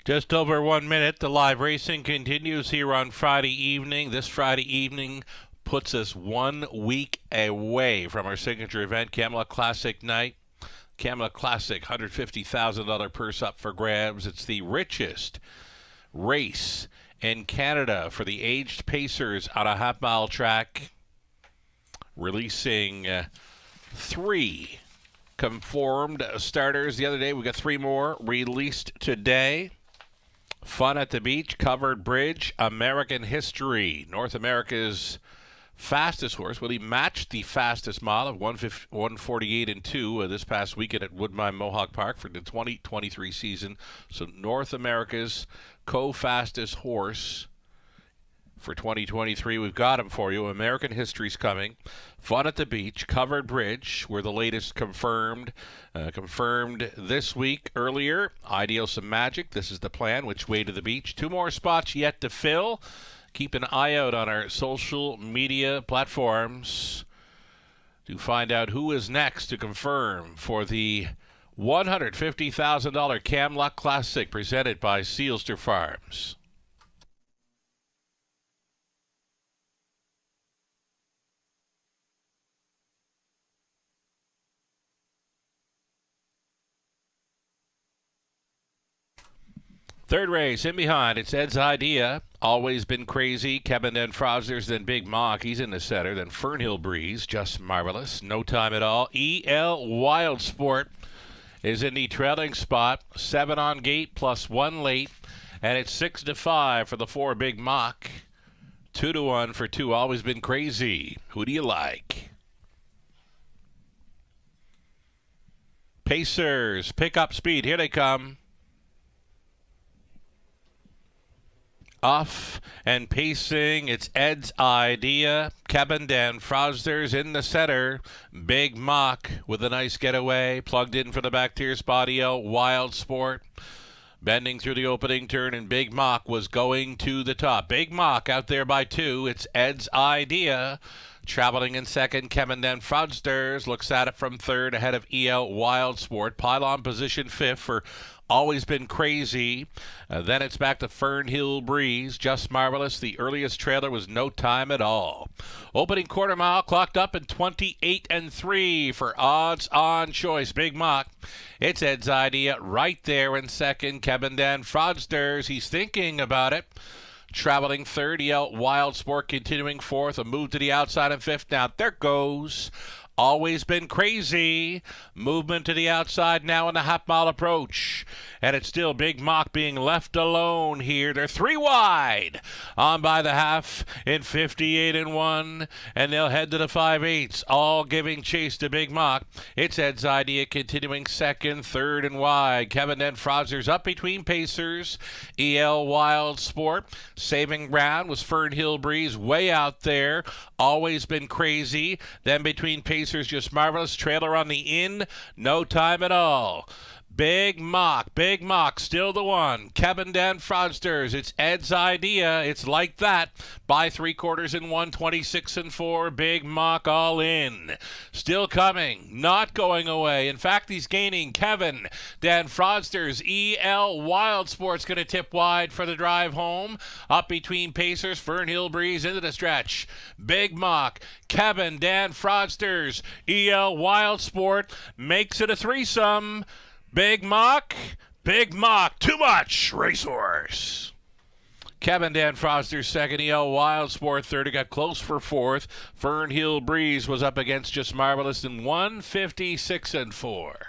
Just over 1 minute. The live racing continues here on Friday evening. This Friday evening puts us 1 week away from our signature event, Camelot Classic Night. Camla Classic, $150,000 purse up for grabs. It's the richest race in Canada for the aged pacers on a half-mile track, releasing 3 conformed starters the other day. We got 3 more released today. Fun at the Beach, Covered Bridge, American History, North America's fastest horse. Well, he matched the fastest mile of 148 and 2 this past weekend at Woodbine Mohawk Park for the 2023 season. So North America's co-fastest horse for 2023. We've got him for you. American History's coming. Fun at the Beach, Covered Bridge, were the latest confirmed. Confirmed this week earlier. Ideal Some Magic. This is the plan. Which Way to the Beach? 2 more spots yet to fill. Keep an eye out on our social media platforms to find out who is next to confirm for the $150,000 Camla Classic presented by Sealster Farms. Third race in behind, it's Ed's Idea. Always Been Crazy. Kevin then Frozers, then Big Mock. He's in the center. Then Fernhill Breeze, Just Marvelous. No Time at All. EL Wild Sport is in the trailing spot. 7 on gate plus 1 late. And it's 6-5 for the 4 Big Mock. 2-1 for 2. Always Been Crazy. Who do you like? Pacers, pick up speed. Here they come. Off and pacing, it's Ed's Idea. Kevin Dan Frozers in the center. Big Mock with a nice getaway. Plugged in for the back tier spot. Wild Sport. Bending through the opening turn, and Big Mock was going to the top. Big Mock out there by 2. It's Ed's Idea. Traveling in second, Kevin Dan Frozers looks at it from third ahead of EL Wild Sport. Pylon position 5th for Always Been Crazy. Then it's back to Fernhill Breeze. Just Marvelous. The earliest trailer was No Time at All. Opening quarter mile clocked up in 28 and 3 for Odds On Choice. Big Mock. It's Ed's Idea right there in second. Kevin Dan Frozers. He's thinking about it. Traveling third, Wild Sport continuing fourth. A move to the outside in fifth. Now there goes Always Been Crazy. Movement to the outside now in the half-mile approach. And it's still Big Mock being left alone here. They're 3 wide. On by the half in 58 and 1. And they'll head to the 5/8, all giving chase to Big Mock. It's Ed's Idea continuing second, third and wide. Kevin and Frozers up between pacers. EL Wild Sport. Saving ground was Fernhill Breeze way out there. Always Been Crazy. Then between pacers, Just Marvelous. Trailer on the in. No Time at All. Big Mock, still the one. Kevin Dan Frozers, it's Ed's Idea. It's like that. By 3/4 in 1, 26 and 4. Big Mock all in. Still coming, not going away. In fact, he's gaining. Kevin Dan Frozers, EL Wild Sport's going to tip wide for the drive home. Up between pacers, Fernhill Breeze into the stretch. Big Mock, Kevin Dan Frozers, EL Wild Sport makes it a threesome. Big Mock, too much racehorse. Kevin Dan Frozers second, EL Wild Sport third. It got close for fourth. Fernhill Breeze was up against Just Marvelous in 156 and 4.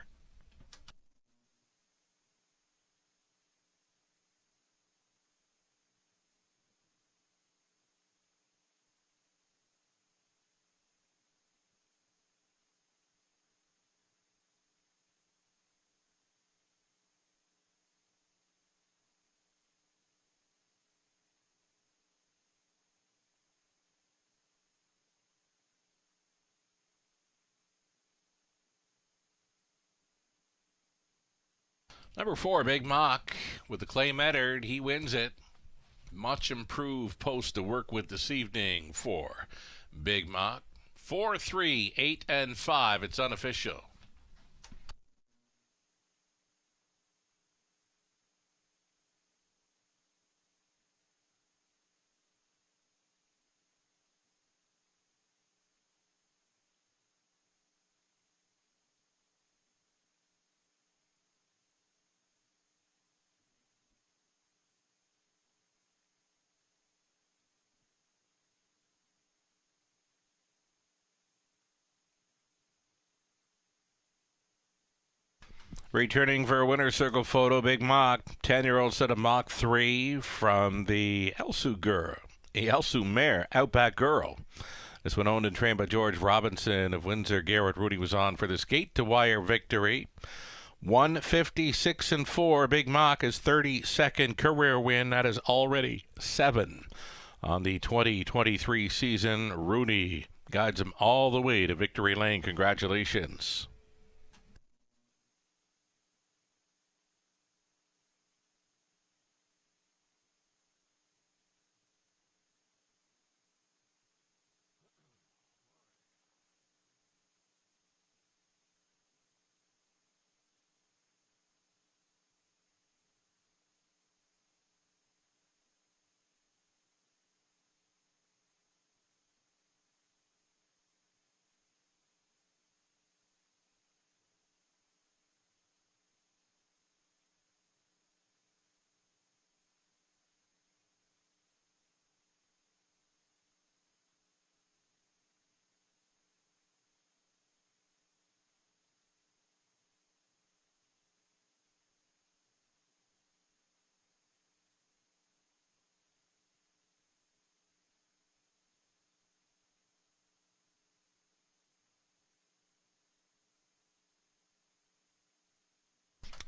Number 4, Big Mock, with the claim entered, he wins it. Much improved post to work with this evening for Big Mock. 4, 3, 8, and 5. It's unofficial. Returning for a winner's circle photo, Big Mach. 10-year-old set of Mach 3 from the Elsu Mare Outback Girl. This one owned and trained by George Robinson of Windsor. Garrett Rudy was on for this gate-to-wire victory. 156-4. Big Mach, his 32nd career win. That is already 7 on the 2023 season. Rudy guides him all the way to victory lane. Congratulations.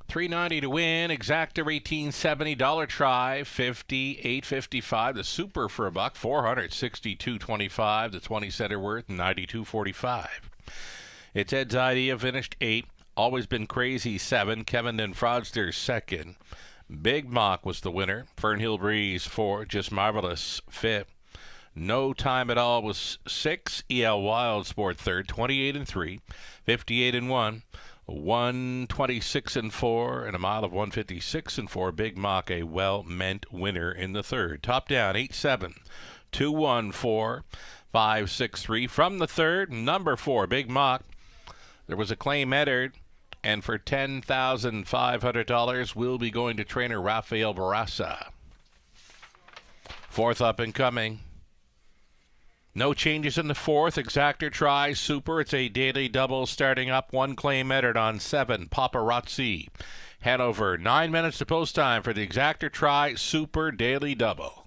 $390 to win. Exacta $18.70. Dollar Try $58.55. The Super for $1. $462.25. The 20 center worth $92.45. It's Ed's Idea finished 8. Always Been Crazy 7. Kevin and Fraudster 2nd. Big Mach was the winner. Fernhill Breeze 4. Just Marvelous 5th. No Time at All was 6. EL Wild Sport 3rd. 28-3. 58-1. 126-4 and a mile of 156-4. Big Mach, a well-meant winner in the 3rd. Top down 8-7, 2-1-4, 5-6-3 from the 3rd. Number 4, Big Mach. There was a claim entered, and for $10,500 will be going to trainer Rafael Barraza. 4th up and coming. No changes in the 4th. Exacta Try Super. It's a daily double starting up. 1 claim entered on 7. Paparazzi. Hanover. 9 minutes to post time for the Exacta Try Super daily double.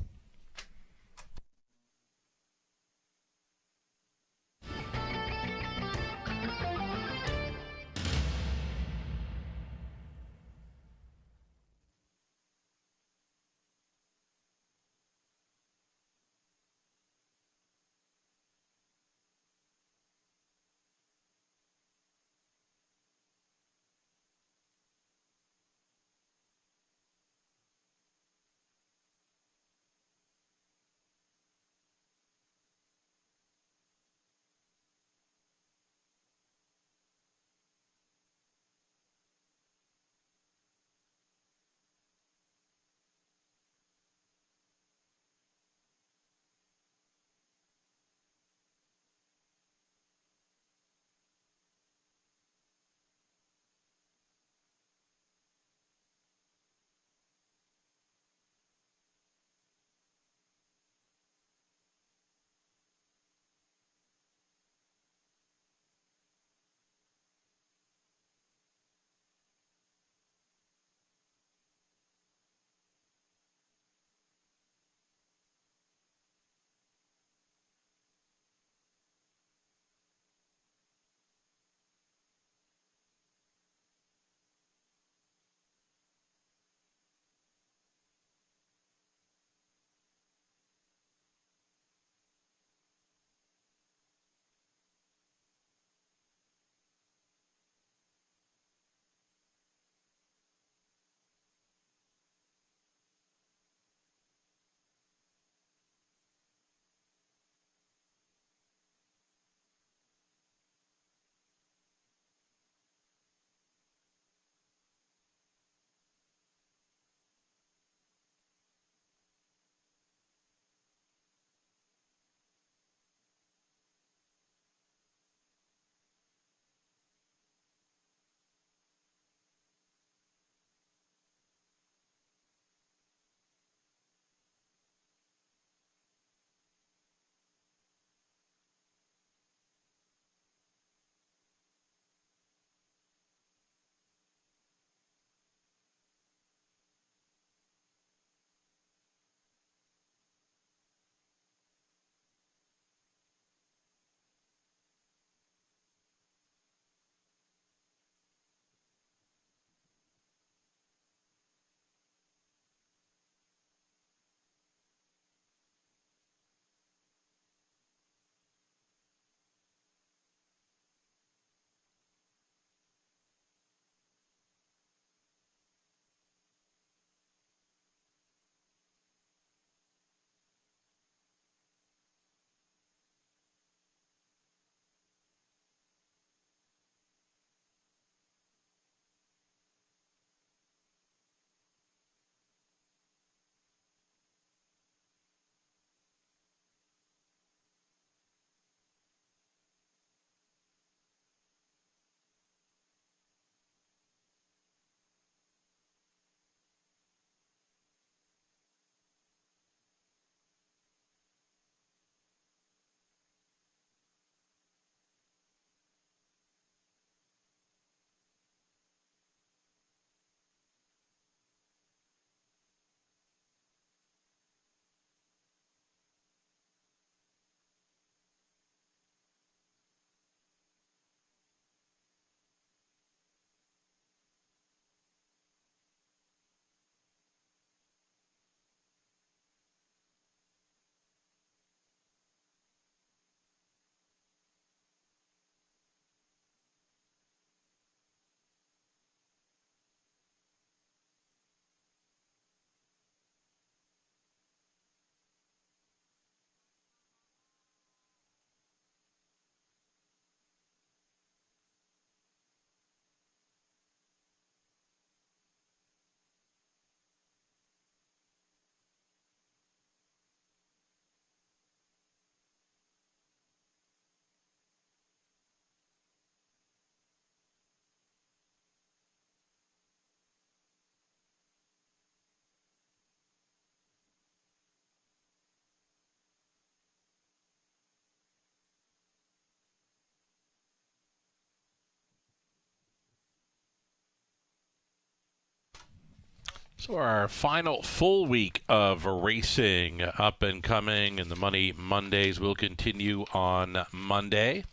So our final full week of racing up and coming, and the Money Mondays will continue on Monday.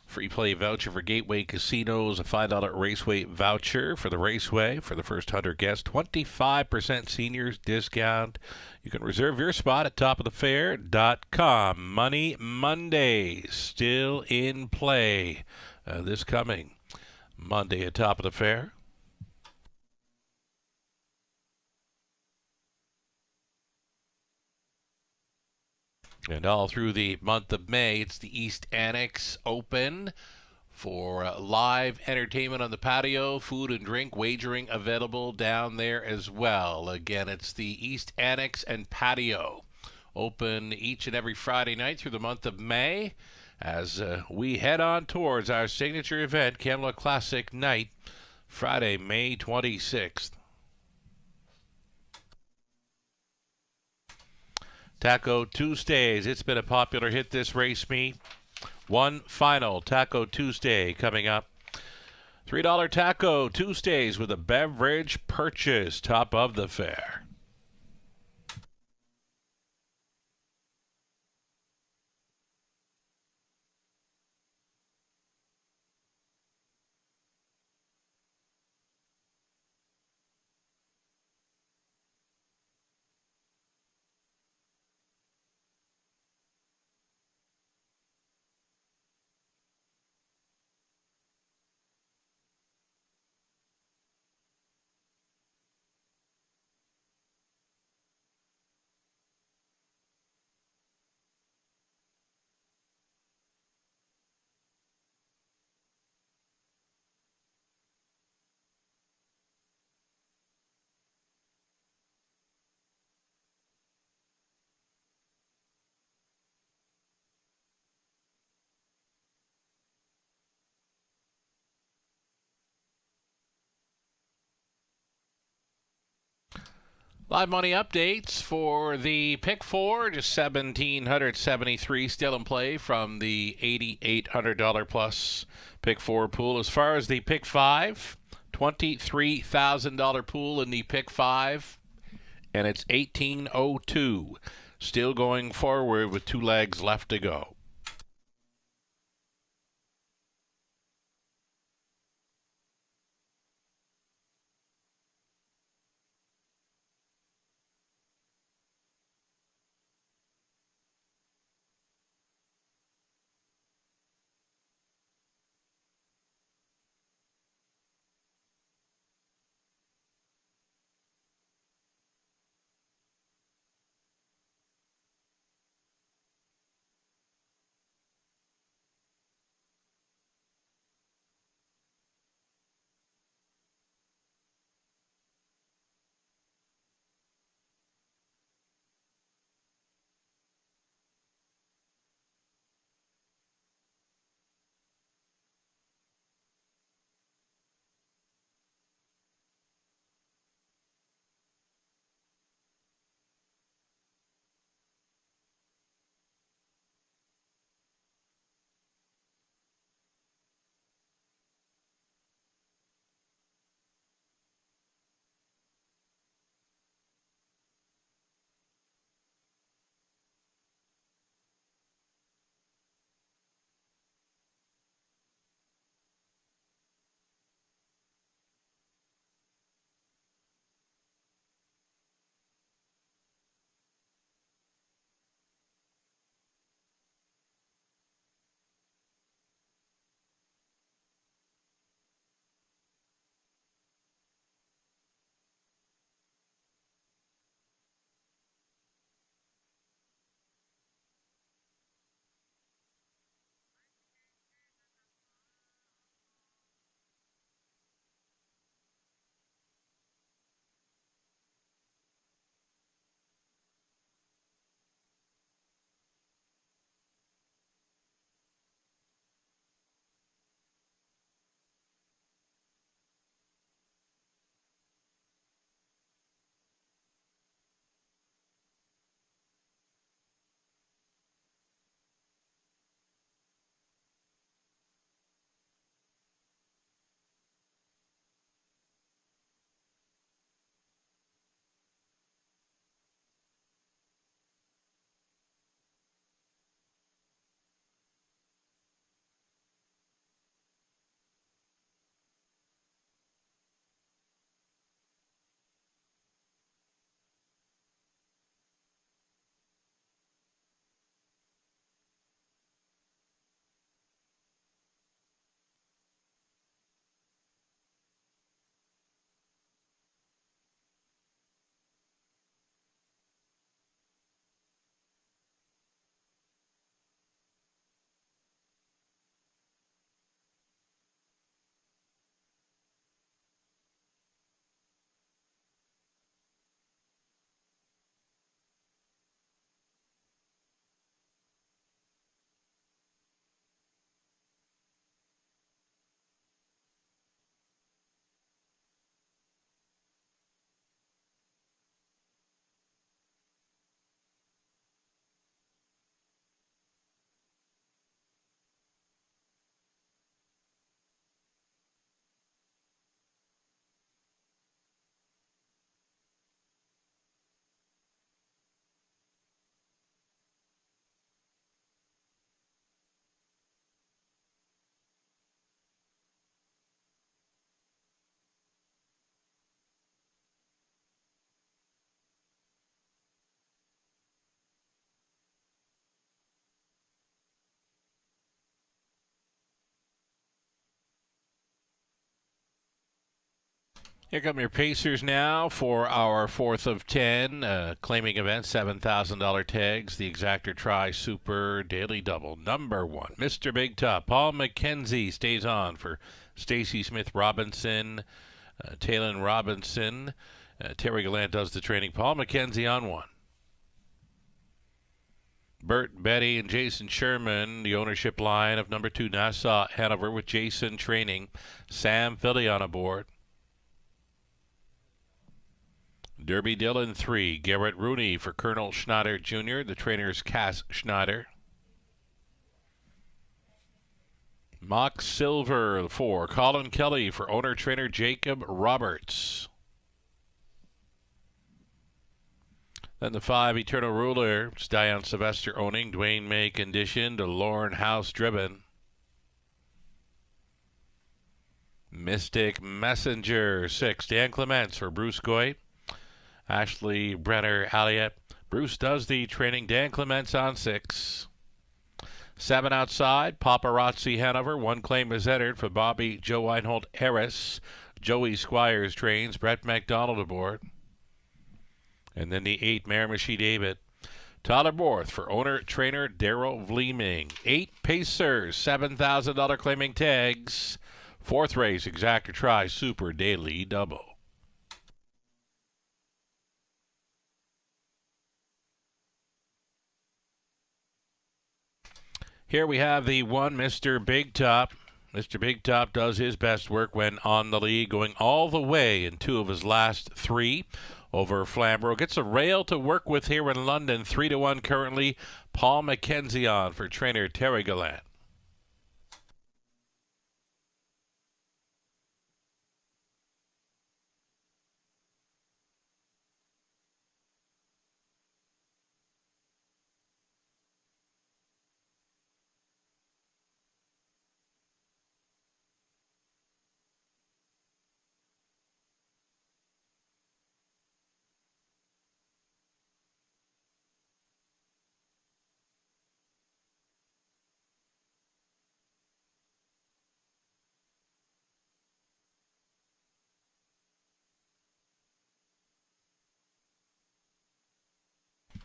Free play voucher for Gateway Casinos, a $5 Raceway voucher for the Raceway for the first 100 guests, 25% seniors discount. You can reserve your spot at topofthefair.com. Money Mondays still in play this coming Monday at Top of the Fair. And all through the month of May, it's the East Annex Open for live entertainment on the patio, food and drink, wagering available down there as well. Again, it's the East Annex and Patio open each and every Friday night through the month of May as we head on towards our signature event, Camelot Classic Night, Friday, May 26th. Taco Tuesdays. It's been a popular hit this race meet. One final Taco Tuesday coming up. $3 Taco Tuesdays with a beverage purchase. Top of the fair. Live money updates for the pick four, just $1,773 still in play from the $8,800 plus pick four pool. As far as the pick five, $23,000 pool in the pick five, and it's 1802. Still going forward with 2 legs left to go. Here come your Pacers now for our fourth of 10 claiming event. $7,000 tags. The Exactor Tri Super Daily Double. Number 1, Mr. Big Top. Paul McKenzie stays on for Stacy Smith Robinson, Taylon Robinson. Terry Gallant does the training. Paul McKenzie on 1. Bert, Betty, and Jason Sherman, the ownership line of number 2, Nassau Hanover, with Jason training. Sam Philly on aboard. Derby Dillon 3, Garrett Rooney for Colonel Schneider Jr., the trainer's Cass Schneider. Mock Silver 4, Colin Kelly for owner-trainer Jacob Roberts. Then the 5, Eternal Ruler, it's Diane Sylvester owning, Dwayne May conditioned, Lauren House driven. Mystic Messenger 6, Dan Clements for Bruce Goy, Ashley Brenner Alliot. Bruce does the training. Dan Clements on 6. 7 outside, Paparazzi Hanover. 1 claim is entered for Bobby Joe Einhold Harris. Joey Squires trains. Brett McDonald aboard. And then the 8, Miramichi David. Tyler Borth for owner-trainer Daryl Vleeming. 8 Pacers, $7,000 claiming tags. 4th race, Exactor Tri Super Daily Double. Here we have the 1, Mr. Big Top. Mr. Big Top does his best work when on the lead, going all the way in 2 of his last 3 over Flamborough. Gets a rail to work with here in London, 3-1 currently. Paul McKenzie on for trainer Terry Gallant.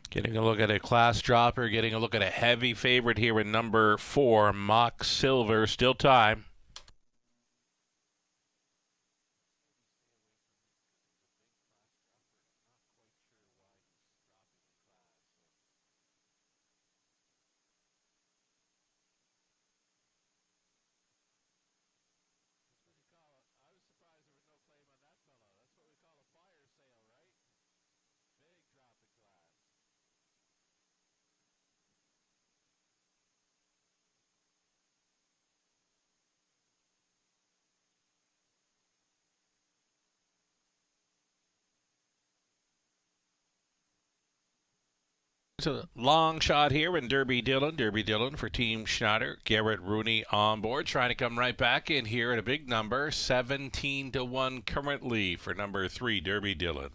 Getting a look at a class dropper, getting a look at a heavy favorite here in number 4, Mock Silver. Still time. It's a long shot here in Derby Dillon. Derby Dillon for Team Schneider. Garrett Rooney on board, trying to come right back in here at a big number. 17-1 currently for number 3, Derby Dillon.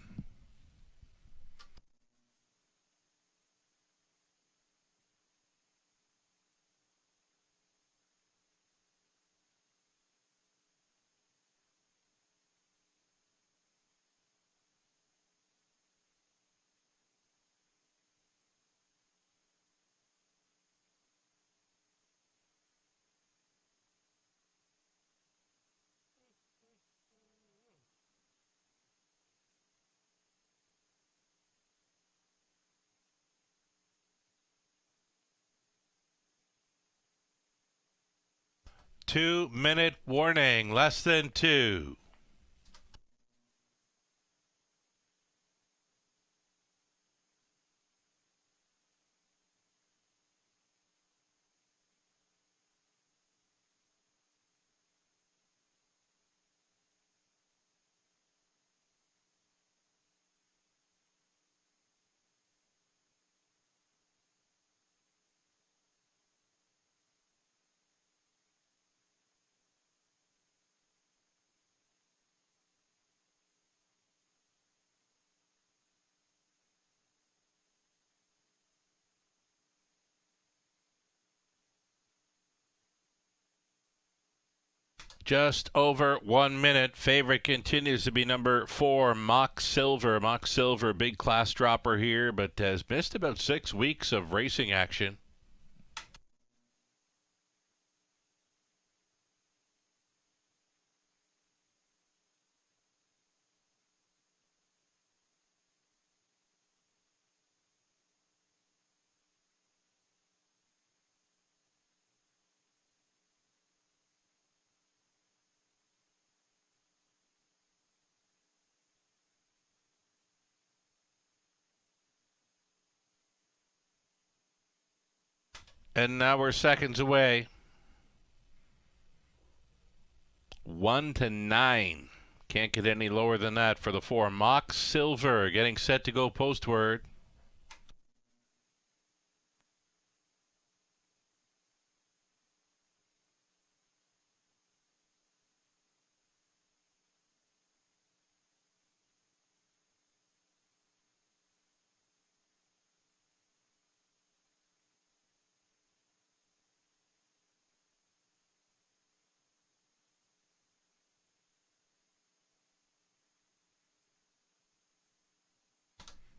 Two-minute warning, less than 2. Just over 1 minute. Favorite continues to be number 4, Mock Silver. Mock Silver, big class dropper here, but has missed about 6 weeks of racing action. And now we're seconds away. 1-9. Can't get any lower than that for the 4. Mock Silver getting set to go postward.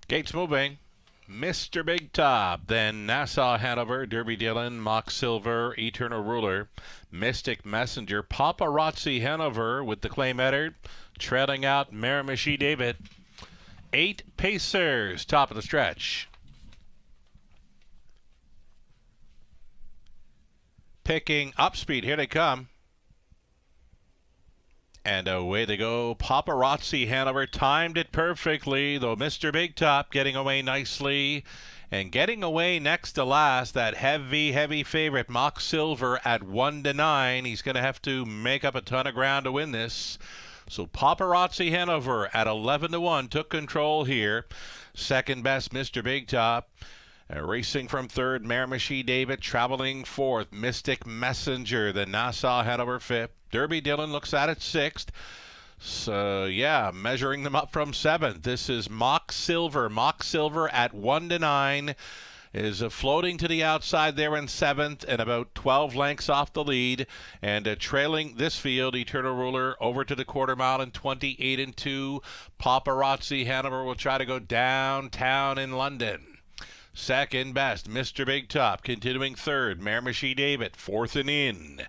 Gates moving. Mr. Big Top, then Nassau Hanover, Derby Dillon, Mock Silver, Eternal Ruler, Mystic Messenger, Paparazzi Hanover with the claim header, trailing out Miramichi David. 8 Pacers, top of the stretch. Picking up speed, here they come. And away they go. Paparazzi Hanover timed it perfectly, though Mr. Big Top getting away nicely. And getting away next to last, that heavy favorite, Mock Silver at 1-9. He's going to have to make up a ton of ground to win this. So Paparazzi Hanover at 11-1 took control here. Second best, Mr. Big Top. Racing from third, Miramichi David. Traveling fourth, Mystic Messenger. The Nassau Hanover fifth. Derby Dillon looks at it sixth. So, yeah, measuring them up from seventh. This is Mock Silver. Mock Silver at 1-9 is floating to the outside there in seventh and about 12 lengths off the lead. And trailing this field, Eternal Ruler over to the quarter mile in 28-2. Paparazzi Hanover will try to go downtown in London. Second best, Mr. Big Top. Continuing third, Miramichi David. Fourth and in.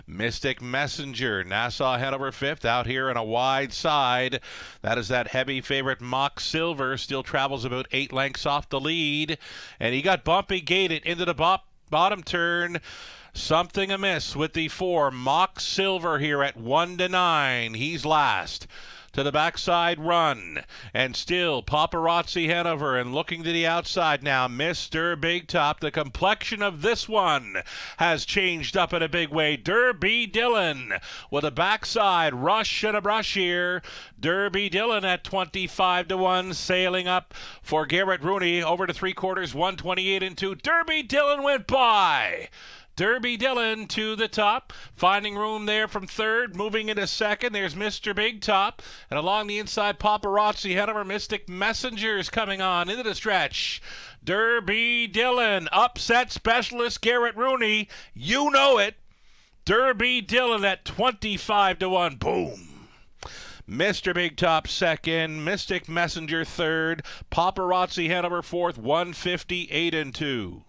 Mystic Messenger. Nassau Hanover fifth. Out here on a wide side. That is that heavy favorite, Mock Silver. Still travels about 8 lengths off the lead. And he got bumpy gated into the bottom turn. Something amiss with the 4, Mock Silver here at 1-9. He's last. To the backside run, and still Paparazzi Hanover, and looking to the outside now, Mr. Big Top. The complexion of this one has changed up in a big way. Derby Dillon with a backside rush and a brush here. Derby Dillon at 25-1, sailing up for Garrett Rooney over to 3/4, 128-2. Derby Dillon went by. Derby Dillon to the top, finding room there from third, moving into second. There's Mr. Big Top, and along the inside, Paparazzi Hanover. Mystic Messengers coming on into the stretch. Derby Dillon, upset specialist Garrett Rooney. You know it. Derby Dillon at 25-1. Boom. Mr. Big Top second, Mystic Messenger third, Paparazzi Hanover fourth, 158-2.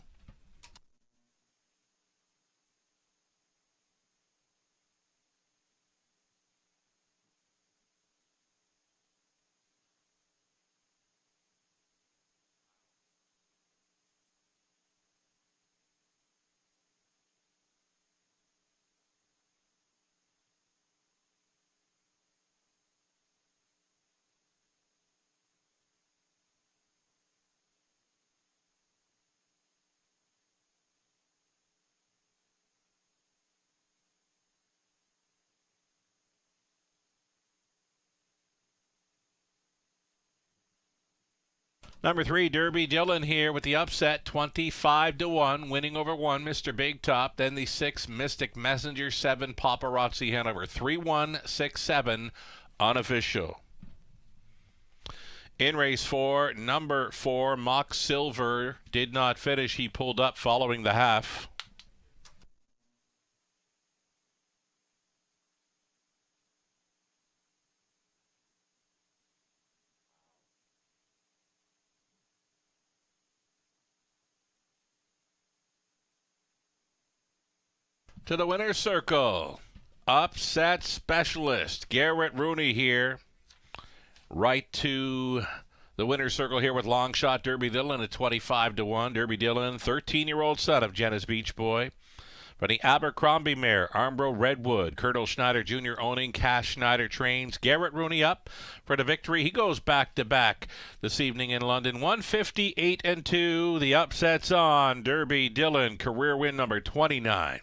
Number 3, Derby Dillon here with the upset, 25-1, winning over 1, Mr. Big Top. Then the 6, Mystic Messenger, 7, Paparazzi Hanover, 3-1, 6-7, unofficial. In race 4, number 4, Mock Silver did not finish. He pulled up following the half. To the winner's circle. Upset specialist Garrett Rooney here. Right to the winner's circle here with long shot Derby Dillon at 25-1. Derby Dillon, 13-year-old son of Jenna's Beach Boy. From the Abercrombie mare, Armbro Redwood, Colonel Schneider Jr. owning, Cash Schneider trains. Garrett Rooney up for the victory. He goes back-to-back this evening in London. 158-2. The upset's on. Derby Dillon, career win number 29.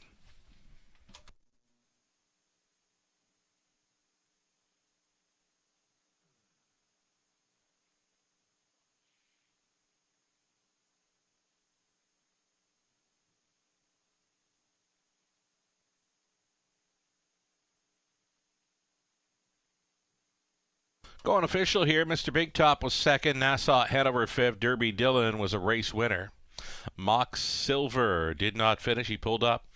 Going official here, Mr. Big Top was second, Nassau Hanover fifth, Derby Dillon was a race winner. Mox Silver did not finish, he pulled up.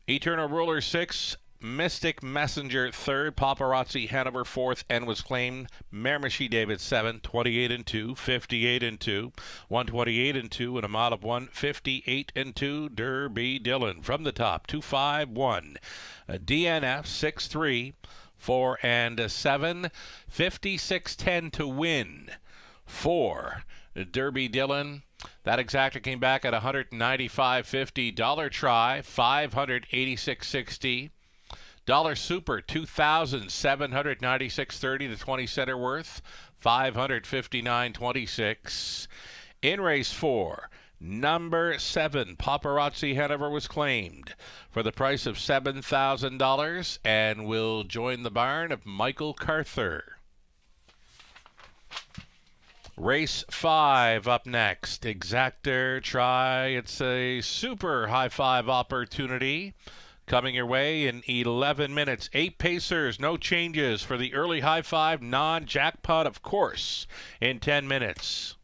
Eternal Ruler 6, Mystic Messenger 3rd, Paparazzi Hanover 4th, and was claimed. Miramichi David 7, 28-2, 58-2, 128-2, and a mile of 158-2. Derby Dillon from the top, 251. DNF 6-3. 4 and 7, 56-10 to win for Derby Dillon. That exacta came back at $195.50. Dollar Try, $586.60. Dollar Super, $2,796.30. The 20 center worth, $559.26. In race 4. Number 7, Paparazzi Hanover was claimed for the price of $7,000 and will join the barn of Michael Carther. Race 5 up next. Exactor Try. It's a super high five opportunity coming your way in 11 minutes. 8 pacers, no changes for the early high five non-jackpot, of course, in 10 minutes.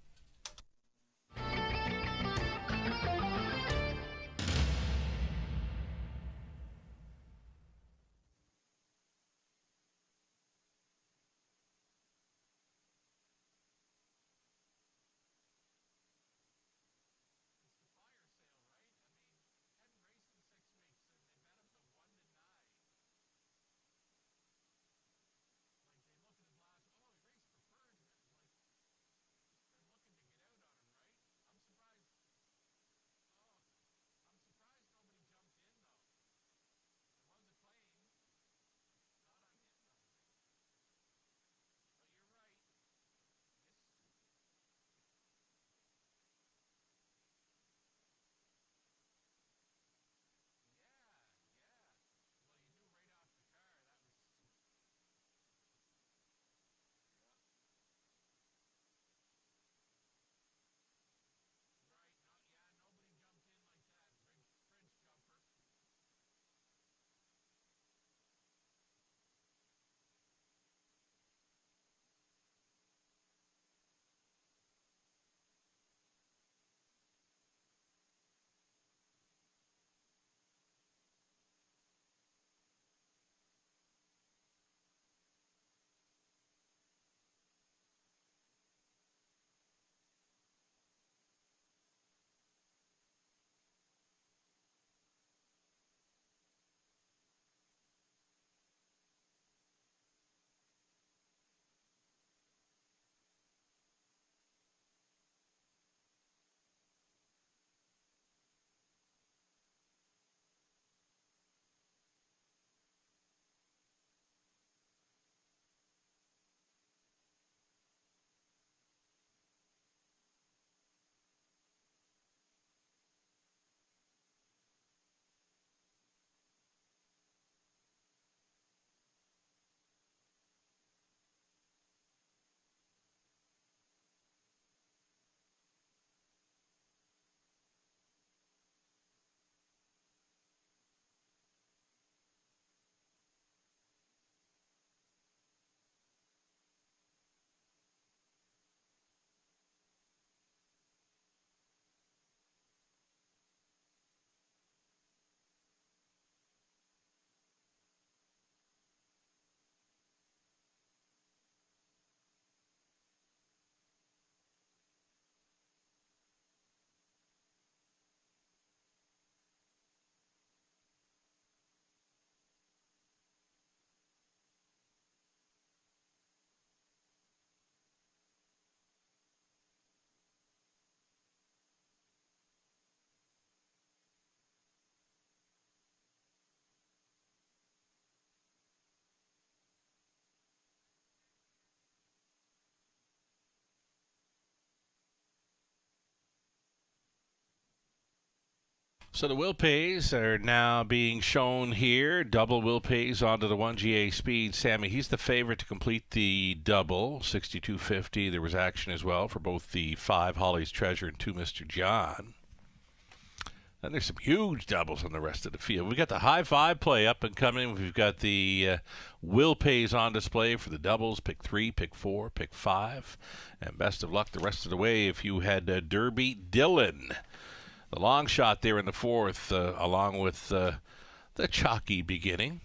So the will pays are now being shown here. Double will pays onto the 1GA speed. Sammy, he's the favorite to complete the double, 62.50. There was action as well for both the 5 Holly's Treasure and 2 Mr. John. And there's some huge doubles on the rest of the field. We've got the high 5 play up and coming. We've got the will pays on display for the doubles. Pick 3, pick 4, pick 5. And best of luck the rest of the way if you had Derby Dillon. The long shot there in the 4th, along with the chalky beginning.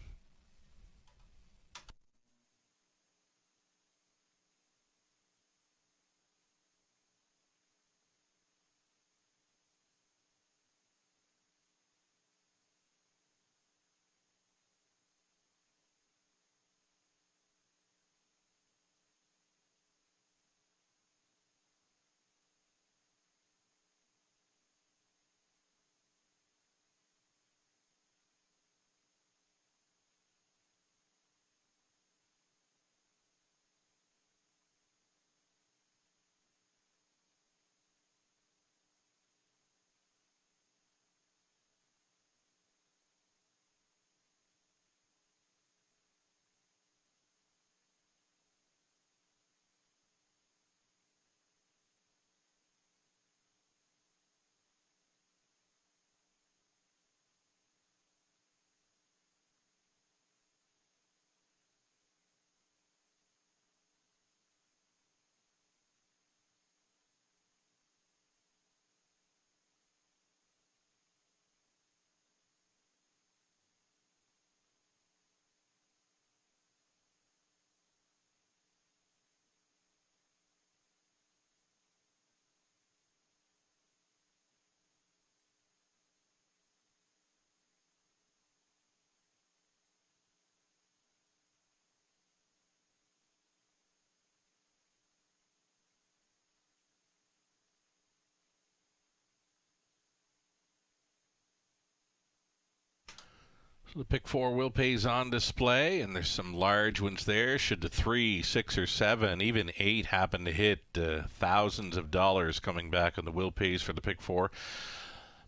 So the pick 4 will pays on display, and there's some large ones there. Should the 3, 6, or 7, even 8 happen to hit, thousands of dollars coming back on the will pays for the pick 4.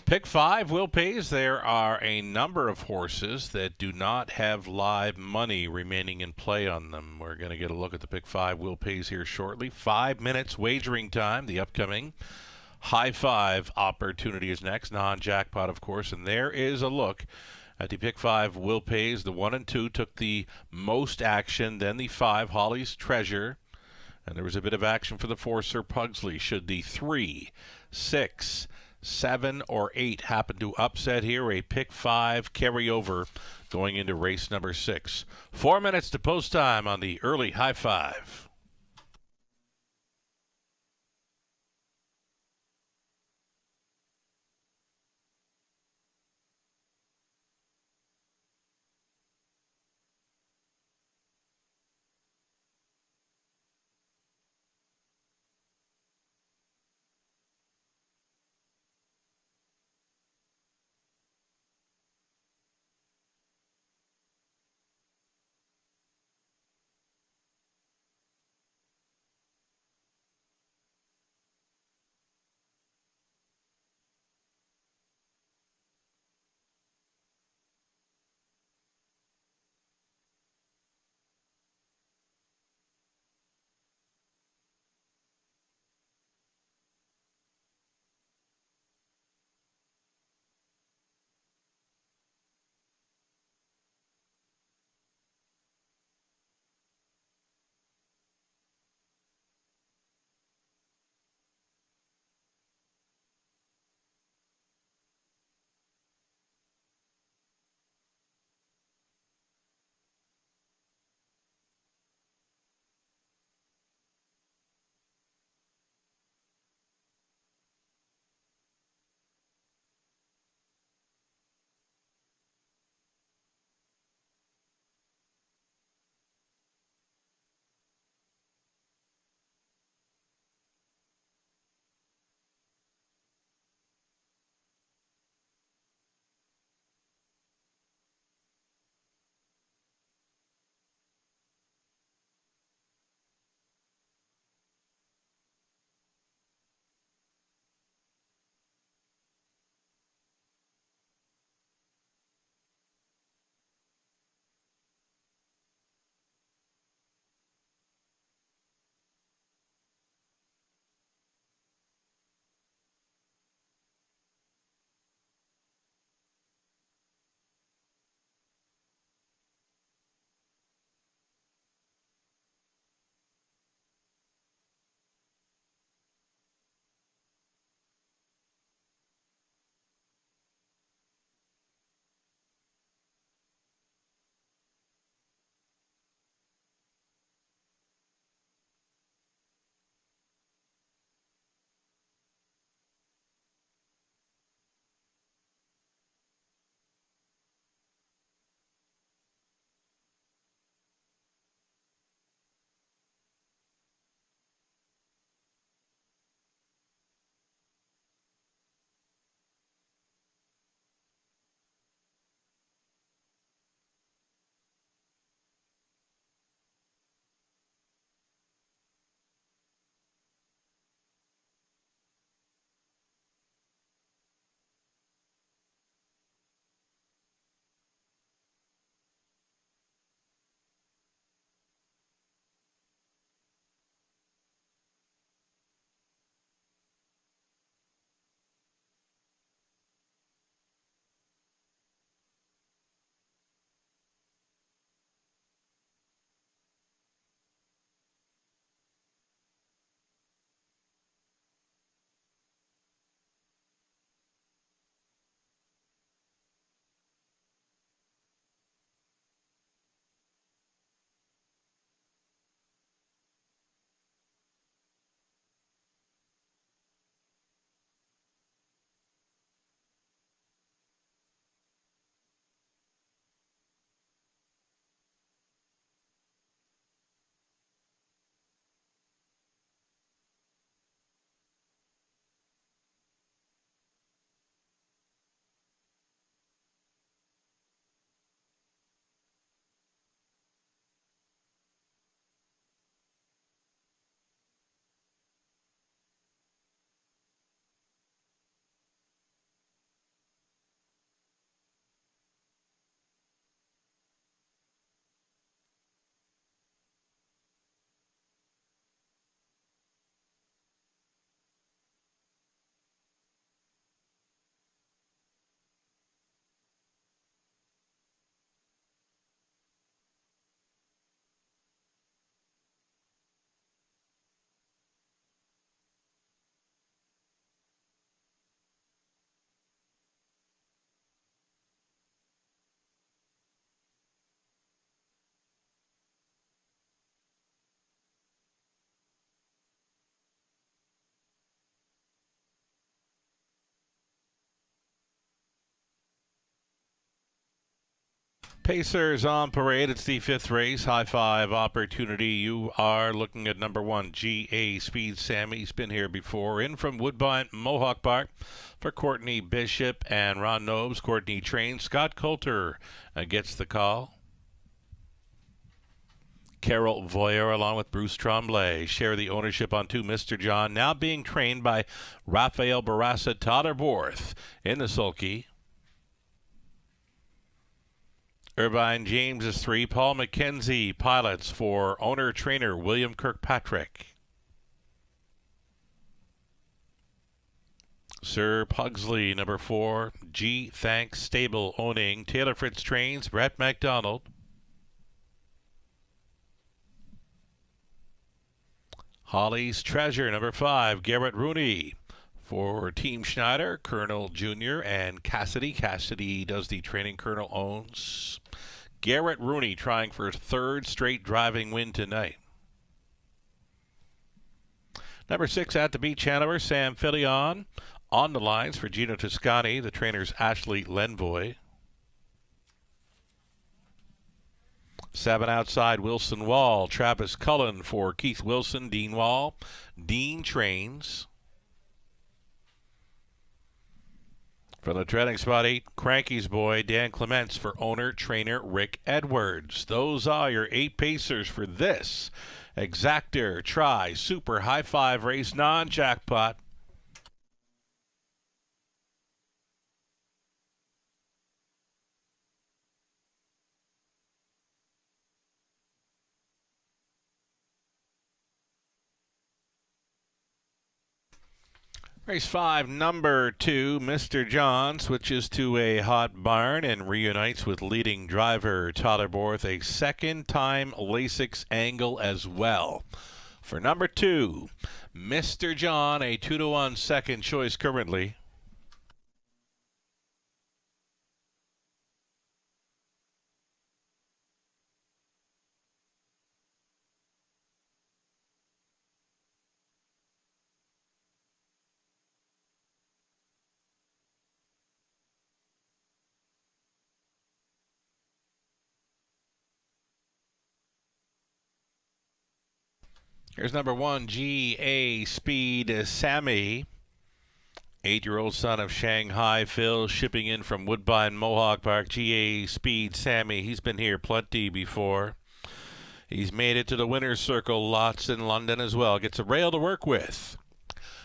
Pick 5 will pays. There are a number of horses that do not have live money remaining in play on them. We're going to get a look at the pick 5 will pays here shortly. 5 minutes wagering time. The upcoming high 5 opportunity is next. Non-jackpot, of course. And there is a look at the pick 5 will pays. The 1 and 2 took the most action. Then the 5 Holly's Treasure. And there was a bit of action for the 4 Sir Pugsley. Should the 3, 6, 7, or 8 happen to upset here, a pick 5 carryover going into race number 6. 4 minutes to post time on the early high 5. Pacers on parade. It's the fifth race, High Five Opportunity. You are looking at number 1, GA Speed Sammy. He's been here before. In from Woodbine, Mohawk Park for Courtney Bishop and Ron Nobes. Courtney trains. Scott Coulter gets the call. Carol Voyer along with Bruce Tremblay share the ownership on 2, Mr. John, now being trained by Rafael Barassa Totterborth in the sulky. Irvine James is 3. Paul McKenzie pilots for owner-trainer William Kirkpatrick. Sir Pugsley, number 4. G. Thanks Stable owning. Taylor Fritz trains. Brett McDonald. Holly's Treasure, number 5. Garrett Rooney. For Team Schneider, Colonel Jr. and Cassidy. Cassidy does the training. Colonel owns. Garrett Rooney trying for his 3rd straight driving win tonight. Number 6 at the beach, Hanover, Sam Filion. On the lines for Gino Toscani, the trainer's Ashley Lenvoy. 7 outside, Wilson Wall. Travis Cullen for Keith Wilson, Dean Wall. Dean trains. For the treading spot, 8, Cranky's Boy, Dan Clements for owner-trainer Rick Edwards. Those are your 8 pacers for this Exactor Tri Super High Five race non-jackpot. Race 5, number 2, Mr. John switches to a hot barn and reunites with leading driver Totterborth, a second-time Lasix angle as well. For number 2, Mr. John, a 2-to-1 second choice currently. Here's number 1, GA Speed Sammy. 8-year-old son of Shanghai Phil, shipping in from Woodbine, Mohawk Park. GA Speed Sammy, he's been here plenty before. He's made it to the winner's circle lots in London as well. Gets a rail to work with.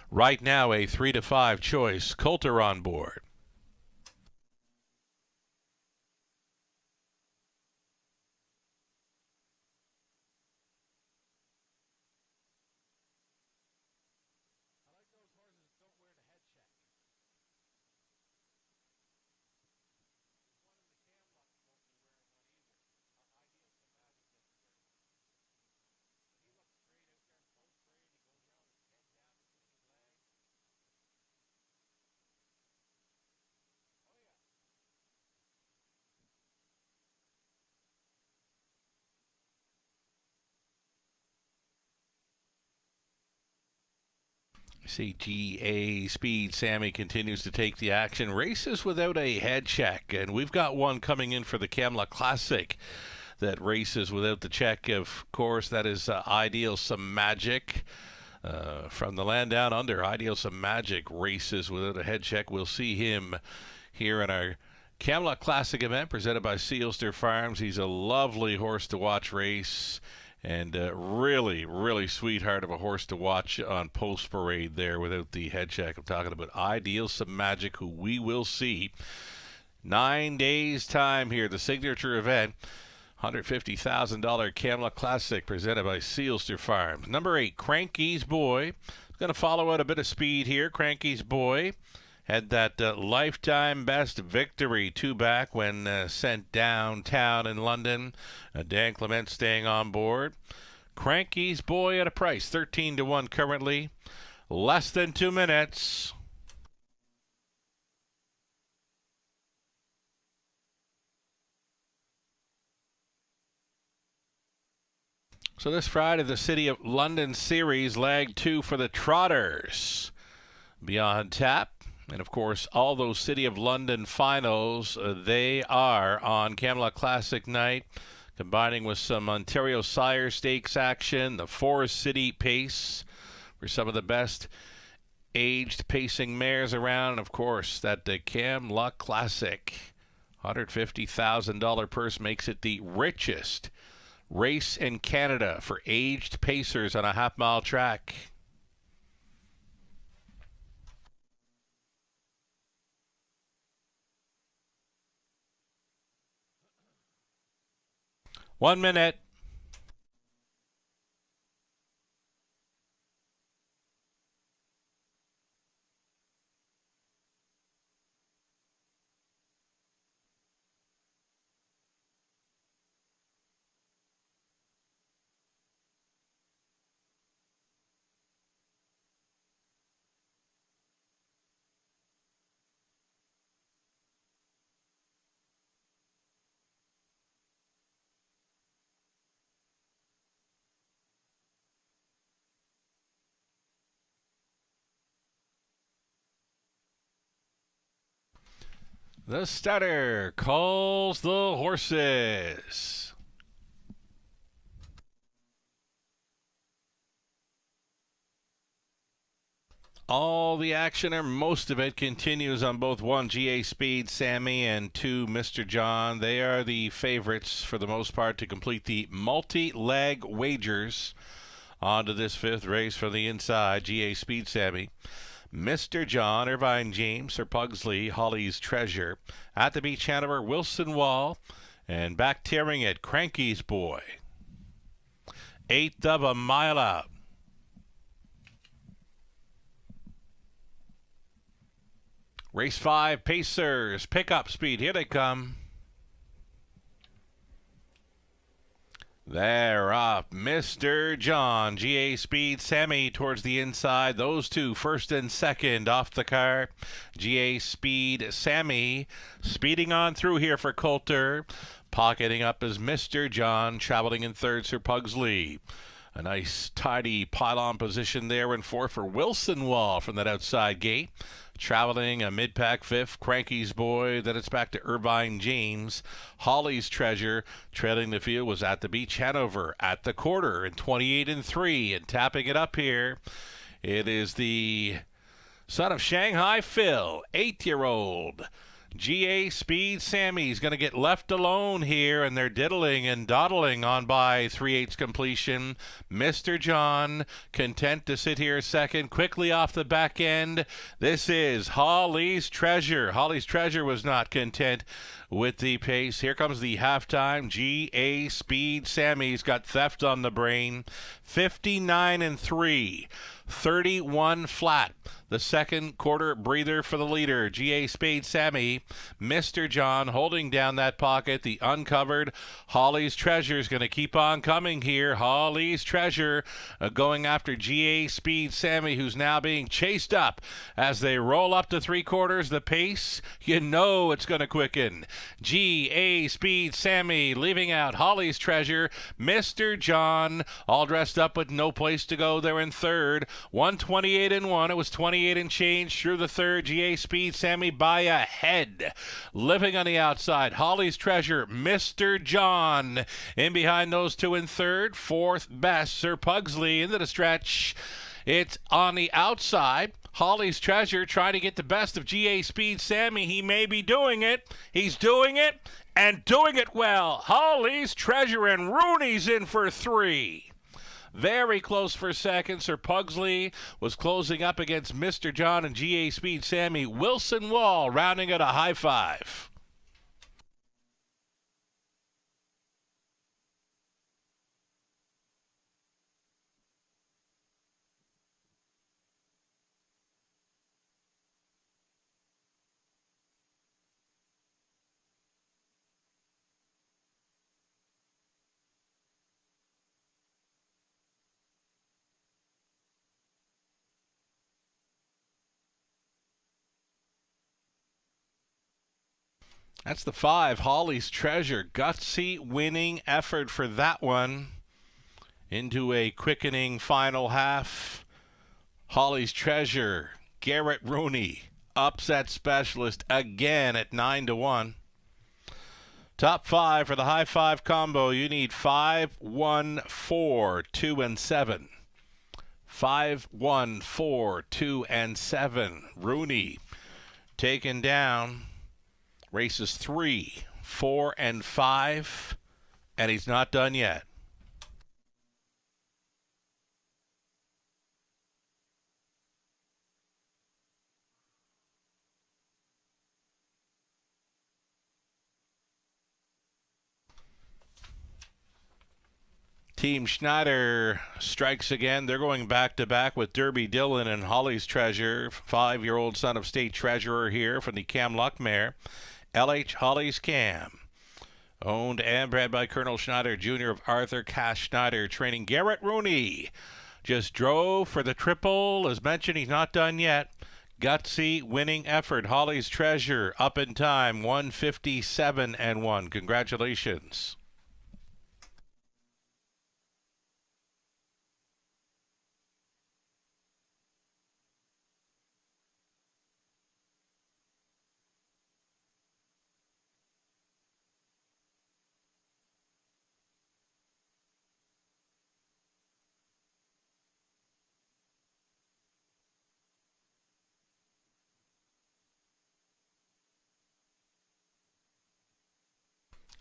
Right now, a 3-to-5 choice. Coulter on board. CGA Speed Sammy continues to take the action. Races without a head check, and we've got one coming in for the Camluck Classic that races without the check. Of course, that is Ideal Some Magic from the land down under. Ideal Some Magic races without a head check. We'll see him here in our Camluck Classic event presented by Sealster Farms. He's a lovely horse to watch race. And really, really sweetheart of a horse to watch on post parade there without the head check. I'm talking about Ideal Some Magic, who we will see 9 days time here. The signature event, $150,000 Camluck Classic presented by Sealster Farms. Number 8, Cranky's Boy. Going to follow out a bit of speed here. Cranky's Boy had that lifetime best victory 2 back when sent downtown in London. Dan Clement staying on board. Cranky's Boy at a price, 13-to-1 currently. Less than 2 minutes. So this Friday, the City of London Series, leg 2 for the Trotters. Beyond Tap. And, of course, all those City of London finals, they are on Camelot Classic night, combining with some Ontario Sire Stakes action, the Forest City Pace for some of the best aged pacing mares around. And, of course, that Camelot Classic $150,000 purse makes it the richest race in Canada for aged pacers on a half-mile track. One minute. The starter calls the horses. All the action, or most of it, continues on both 1 GA Speed Sammy and 2 Mr. John. They are the favorites for the most part to complete the multi-leg wagers onto this fifth race for the inside. GA Speed Sammy, Mr. John, Irvine James, Sir Pugsley, Holly's Treasure, At the Beach Hanover, Wilson Wall, and back tearing it, Cranky's Boy. 1/8 of a mile out. Race 5, Pacers, pickup speed, here they come. They're off. Mr. John, GA Speed Sammy towards the inside. Those two, first and second, off the car. GA Speed Sammy speeding on through here for Coulter. Pocketing up is Mr. John, traveling in third, Sir Pugsley. A nice, tidy pylon position there in fourth for Wilson Wall from that outside gate. Traveling a mid-pack fifth, Cranky's Boy. Then it's back to Irvine James. Holly's Treasure trailing the field was At the Beach Hanover at the quarter in 28-3. And tapping it up here, it is the son of Shanghai Phil, 8-year-old. GA Speed Sammy's going to get left alone here, and they're diddling and dawdling on by 3/8 completion. Mr. John content to sit here second, quickly off the back end. This is Holly's Treasure. Holly's Treasure was not content with the pace. Here comes the halftime. GA Speed Sammy's got theft on the brain. 59-3. 31 flat. The second quarter breather for the leader, GA Speed Sammy. Mr. John holding down that pocket. The uncovered Holly's Treasure is going to keep on coming here. Holly's Treasure going after GA Speed Sammy, who's now being chased up as they roll up to three quarters. The pace, you know it's going to quicken. GA Speed Sammy leaving out Holly's Treasure. Mr. John all dressed up with no place to go there in third. 128-1. It was 28 and change through the third. GA Speed Sammy by a head. Living on the outside, Holly's Treasure, Mr. John in behind those two in third. Fourth best, Sir Pugsley into the stretch. It's on the outside. Holly's Treasure trying to get the best of GA Speed Sammy. He may be doing it. He's doing it and doing it well. Holly's Treasure and Rooney's in for three. Very close for second. Sir Pugsley was closing up against Mr. John and GA Speed Sammy. Wilson Wall rounding at a high five. That's the 5, Holly's Treasure. Gutsy winning effort for that one. Into a quickening final half. Holly's Treasure, Garrett Rooney upset specialist again at 9-1. Top 5 for the high five combo. You need 5, 1, 4, 2, and 7. 5, 1, 4, 2, and 7. Rooney taken down. Races 3, 4, and 5. And he's not done yet. Team Schneider strikes again. They're going back-to-back with Derby Dillon and Holly's Treasure. 5-year-old son of state treasurer here from the Cam Luck mare. LH Holly's Cam. Owned and bred by Colonel Schneider Jr. of Arthur Cash Schneider. Training Garrett Rooney. Just drove for the triple. As mentioned, he's not done yet. Gutsy winning effort. Holly's Treasure up in time. 1:57-1. Congratulations.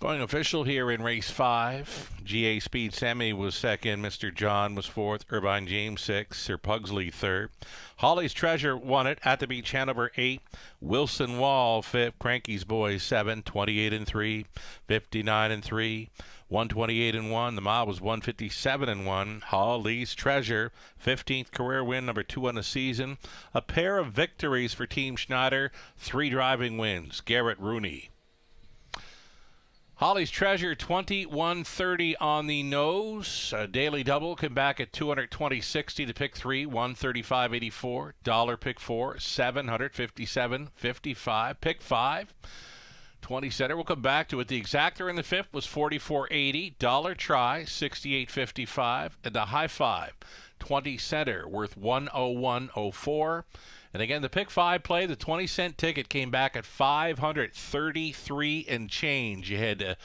Going official here in race 5. GA Speed Semi was second. Mr. John was fourth. Irvine James 6th. Sir Pugsley third. Holly's Treasure won it. At the Beach Hanover 8. Wilson Wall 5th. Cranky's Boys 7. 28-3. 59-3. 128-1. The mile was 157-1. Holly's Treasure, 15th career win, number 2 on the season. A pair of victories for Team Schneider. 3 driving wins. Garrett Rooney. Holly's Treasure, 21.30 on the nose. A daily double came back at 220.60 to pick 3, 135.84. Dollar pick 4, 757.55. Pick 5, 20 center. We'll come back to it. The exactor in the 5th was 44.80. Dollar try, 68.55. And the high 5, 20 center, worth 101.04. And again, the pick 5 play, the 20-cent ticket came back at 533 and change. You had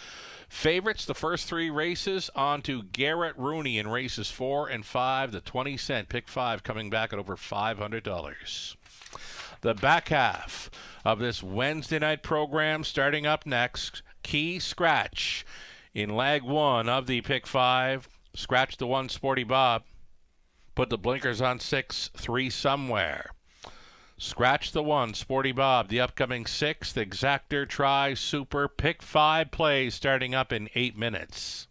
favorites the first 3 races on to Garrett Rooney in races 4 and 5. The 20-cent pick 5 coming back at over $500. The back half of this Wednesday night program starting up next. Key Scratch in leg 1 of the pick 5. Scratch the 1, Sporty Bob. Put the blinkers on 6, 3 somewhere. Scratch the 1, Sporty Bob. The upcoming 6th, Exactor, Try, Super, Pick 5 plays starting up in 8 minutes.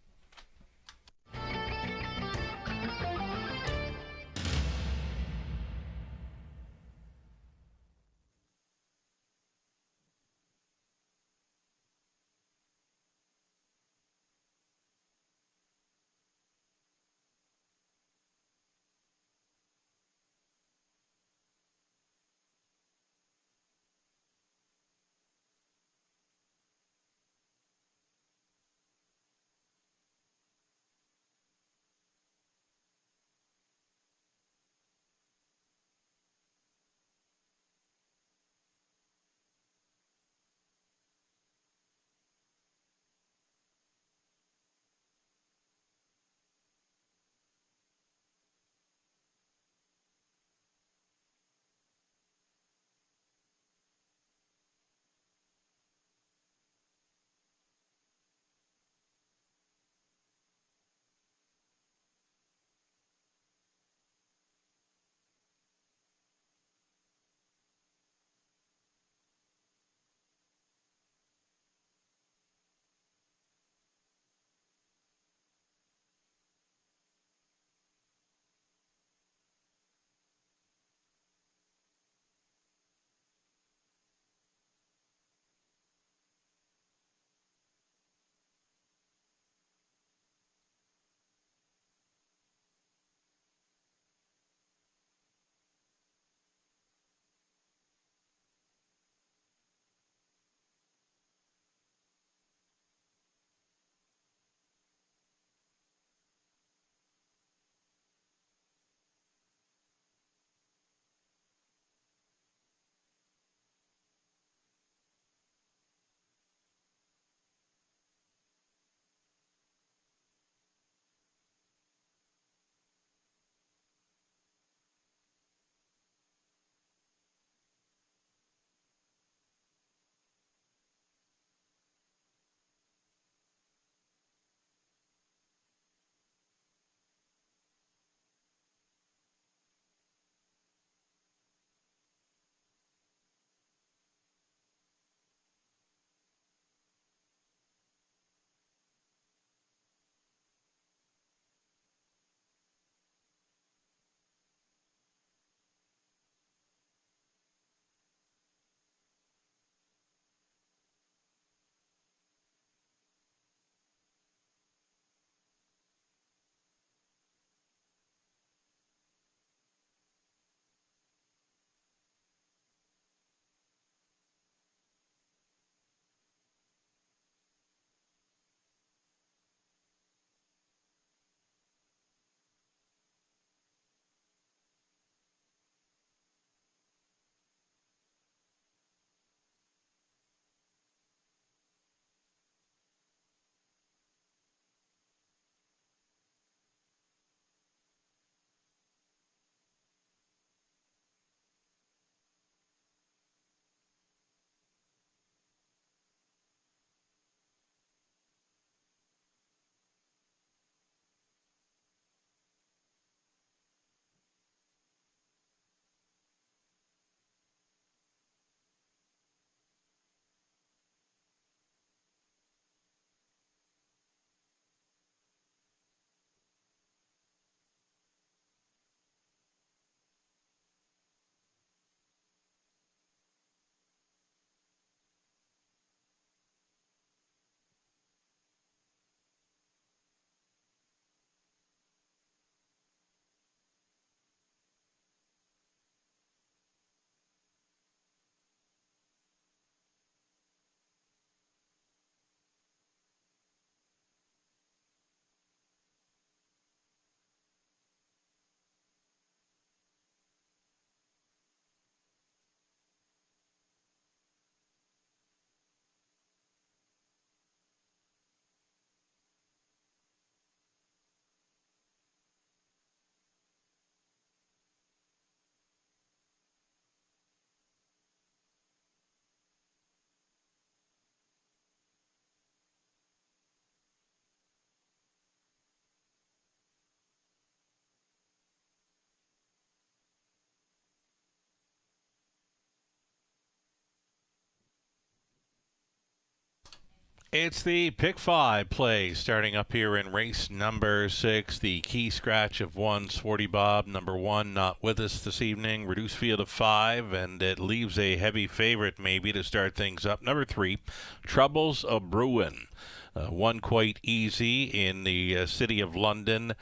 It's the pick 5 play starting up here in race number 6. The key scratch of 1, Sporty Bob. Number 1 not with us this evening. Reduced field of 5, and it leaves a heavy favorite maybe to start things up. Number 3, Troubles of Bruin. One quite easy in the City of London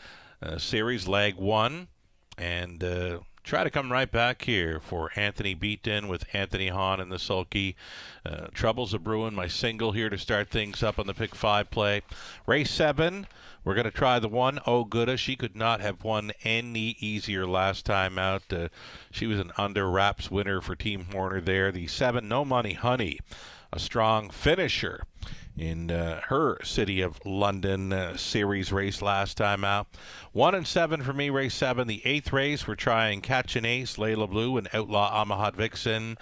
series, leg 1. And try to come right back here for Anthony Beaton with Anthony Hahn and the sulky. Troubles of Bruin, my single here to start things up on the pick 5 play. Race 7, we're going to try the 1, Oh Gooda. She could not have won any easier last time out. She was an under wraps winner for Team Horner there. The 7, No Money Honey, a strong finisher in her City of London series race last time out. 1 and 7 for me, race 7. The 8th race, we're trying Catch an Ace, Layla Blue, and Outlaw Amahat Vixen.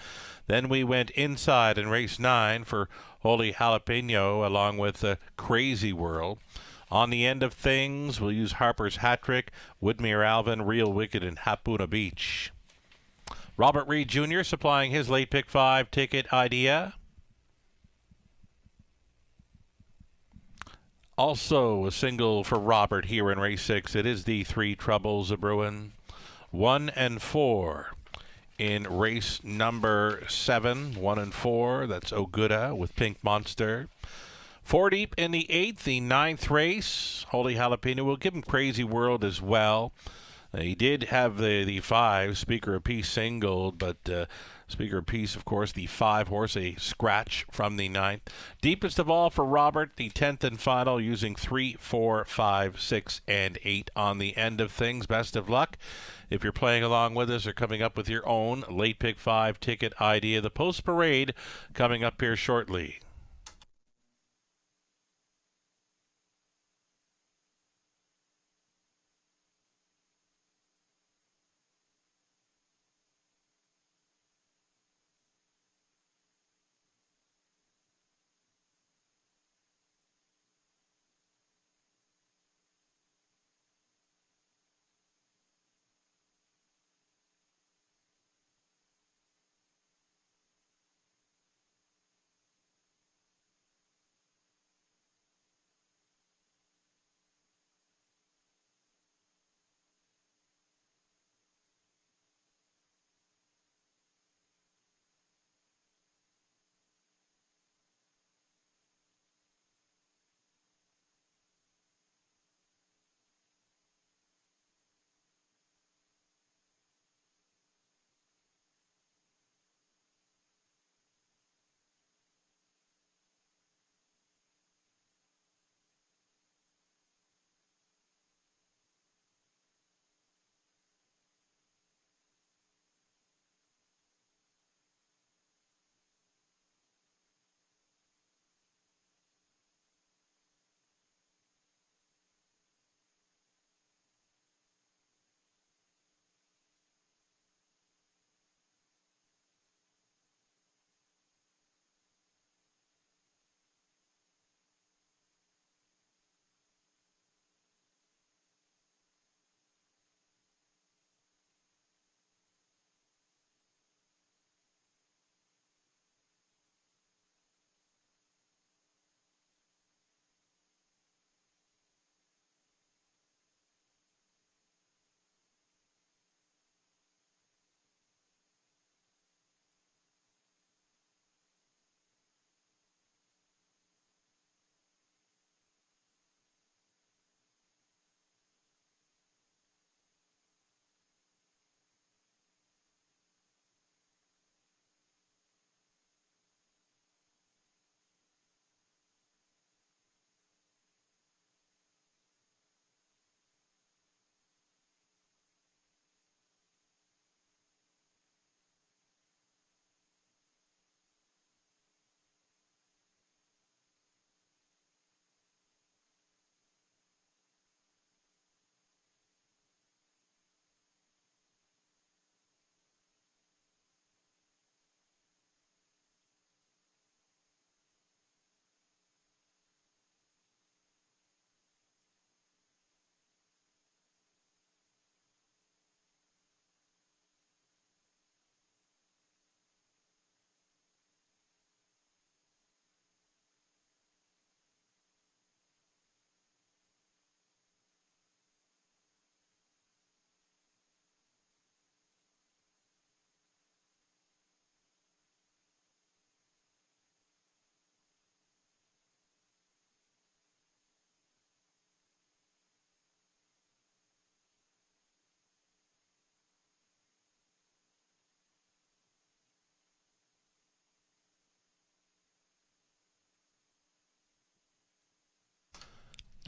Then we went inside in race 9 for Holy Jalapeno along with Crazy World. On the end of things, we'll use Harper's Hat Trick, Woodmere Alvin, Real Wicked, and Hapuna Beach. Robert Reed Jr. supplying his late pick 5 ticket idea. Also a single for Robert here in race 6. It is the 3, Troubles of Bruin. 1 and 4 in race number 7. 1 and 4. That's Oguda with Pink Monster. 4 deep in the 8th, the 9th race. Holy Jalapeno. We'll give him Crazy World as well. He did have the 5, Speaker of Peace singled, but Speaker of Peace, of course, the 5 horse, a scratch from the 9th. Deepest of all for Robert, the 10th and final, using 3, 4, 5, 6, and 8 on the end of things. Best of luck. If you're playing along with us or coming up with your own late pick 5 ticket idea, the post parade coming up here shortly.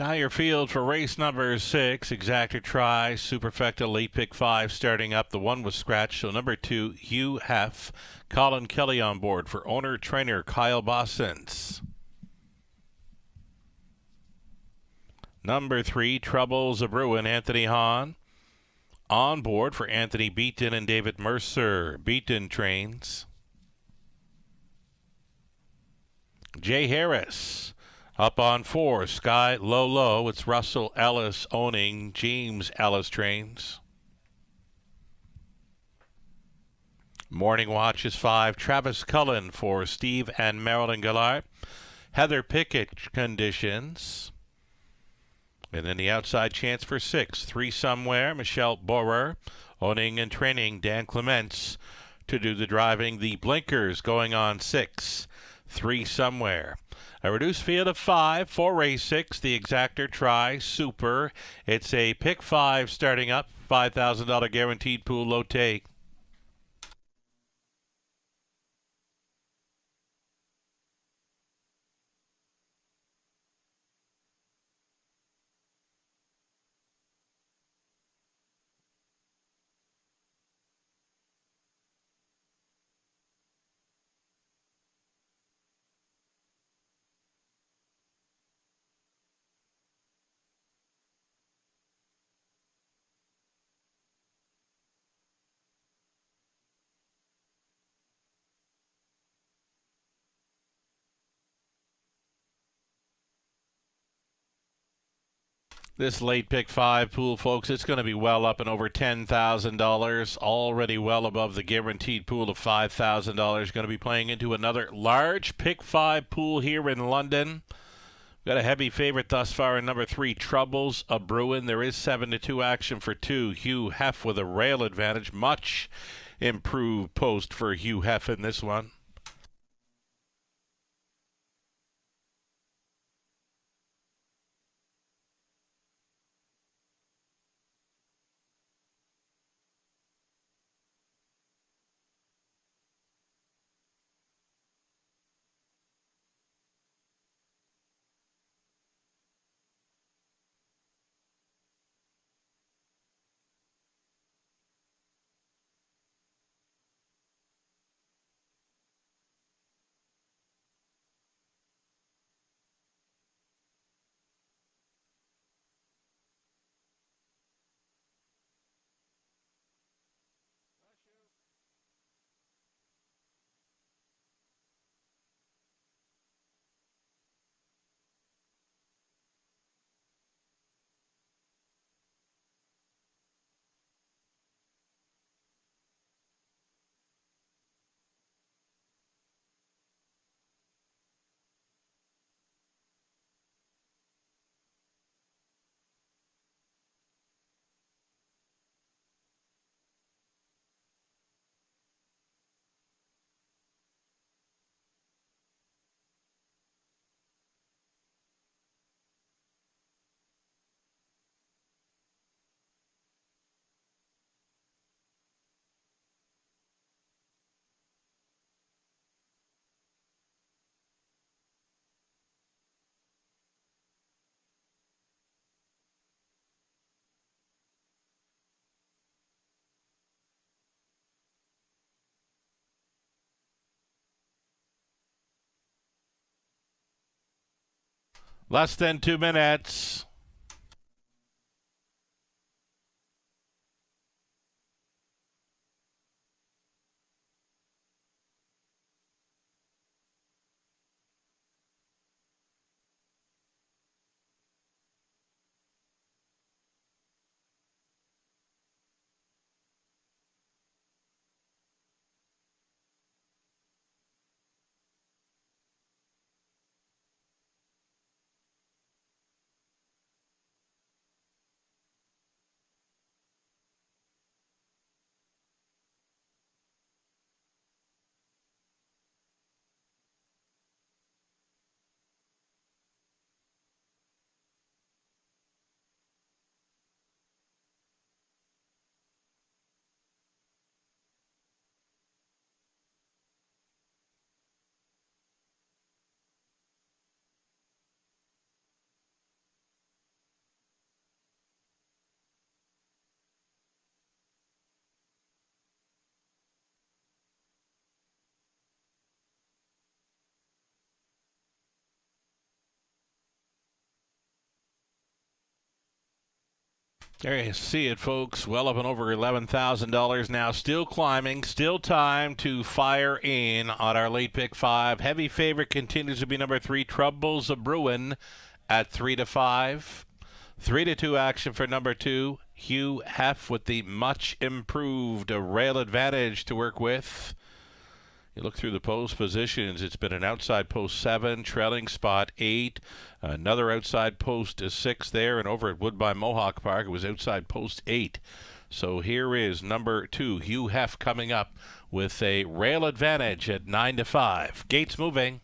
Now your field for race number 6, Exactor Try, Superfecta, late pick 5 starting up. The 1 was scratched, so number 2, Hugh Heff. Colin Kelly on board for owner-trainer Kyle Bossens. Number 3, Troubles a Brewin, Anthony Hahn. On board for Anthony Beaton and David Mercer. Beaton trains. Jay Harris. Up on 4, Sky Low Low. It's Russell Ellis owning. James Ellis trains. Morning Watch is 5, Travis Cullen for Steve and Marilyn Gillard. Heather Pickett conditions. And then the outside chance for 6, 3 Somewhere, Michelle Borer. Owning and training Dan Clements to do the driving. The blinkers going on 6, 3 Somewhere. A reduced field of 5 for race 6, the Exactor Try Super. It's a pick 5 starting up, $5,000 guaranteed pool, low take. This late pick 5 pool, folks, it's going to be well up and over $10,000, already well above the guaranteed pool of $5,000. Going to be playing into another large pick 5 pool here in London. Got a heavy favorite thus far in number 3, Troubles a Brewin. There is 7-2 action for 2. Hugh Heff with a rail advantage. Much improved post for Hugh Heff in this one. Less than 2 minutes. There you see it, folks. Well up and over $11,000 now. Still climbing. Still time to fire in on our late pick 5. Heavy favorite continues to be number 3, Troubles A Brewin' at 3-5. 3-2 action for number 2, Hugh Heff, with the much improved rail advantage to work with. You look through the post positions, it's been an outside post 7, trailing spot 8, another outside post 6 there, and over at Woodbine Mohawk Park, it was outside post 8. So here is number 2, Hugh Heff, coming up with a rail advantage at 9-5. Gates moving.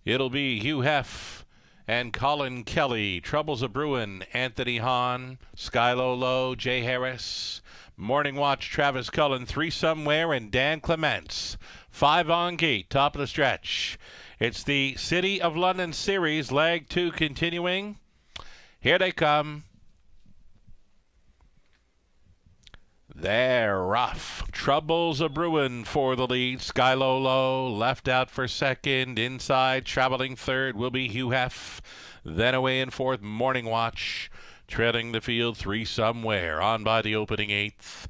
It'll be Hugh Heff and Colin Kelly, Troubles A Brewin', Anthony Hahn, Skylo Low, Jay Harris, Morning Watch, Travis Cullen, 3 Somewhere, and Dan Clements. 5 on gate, top of the stretch. It's the City of London Series, leg 2 continuing. Here they come. They're rough. Troubles A Brewin' for the lead. Skylo Low left out for second. Inside, traveling third will be Hugh Heff. Then away in fourth, Morning Watch. Trailing the field, 3 Somewhere. On by the opening 8th.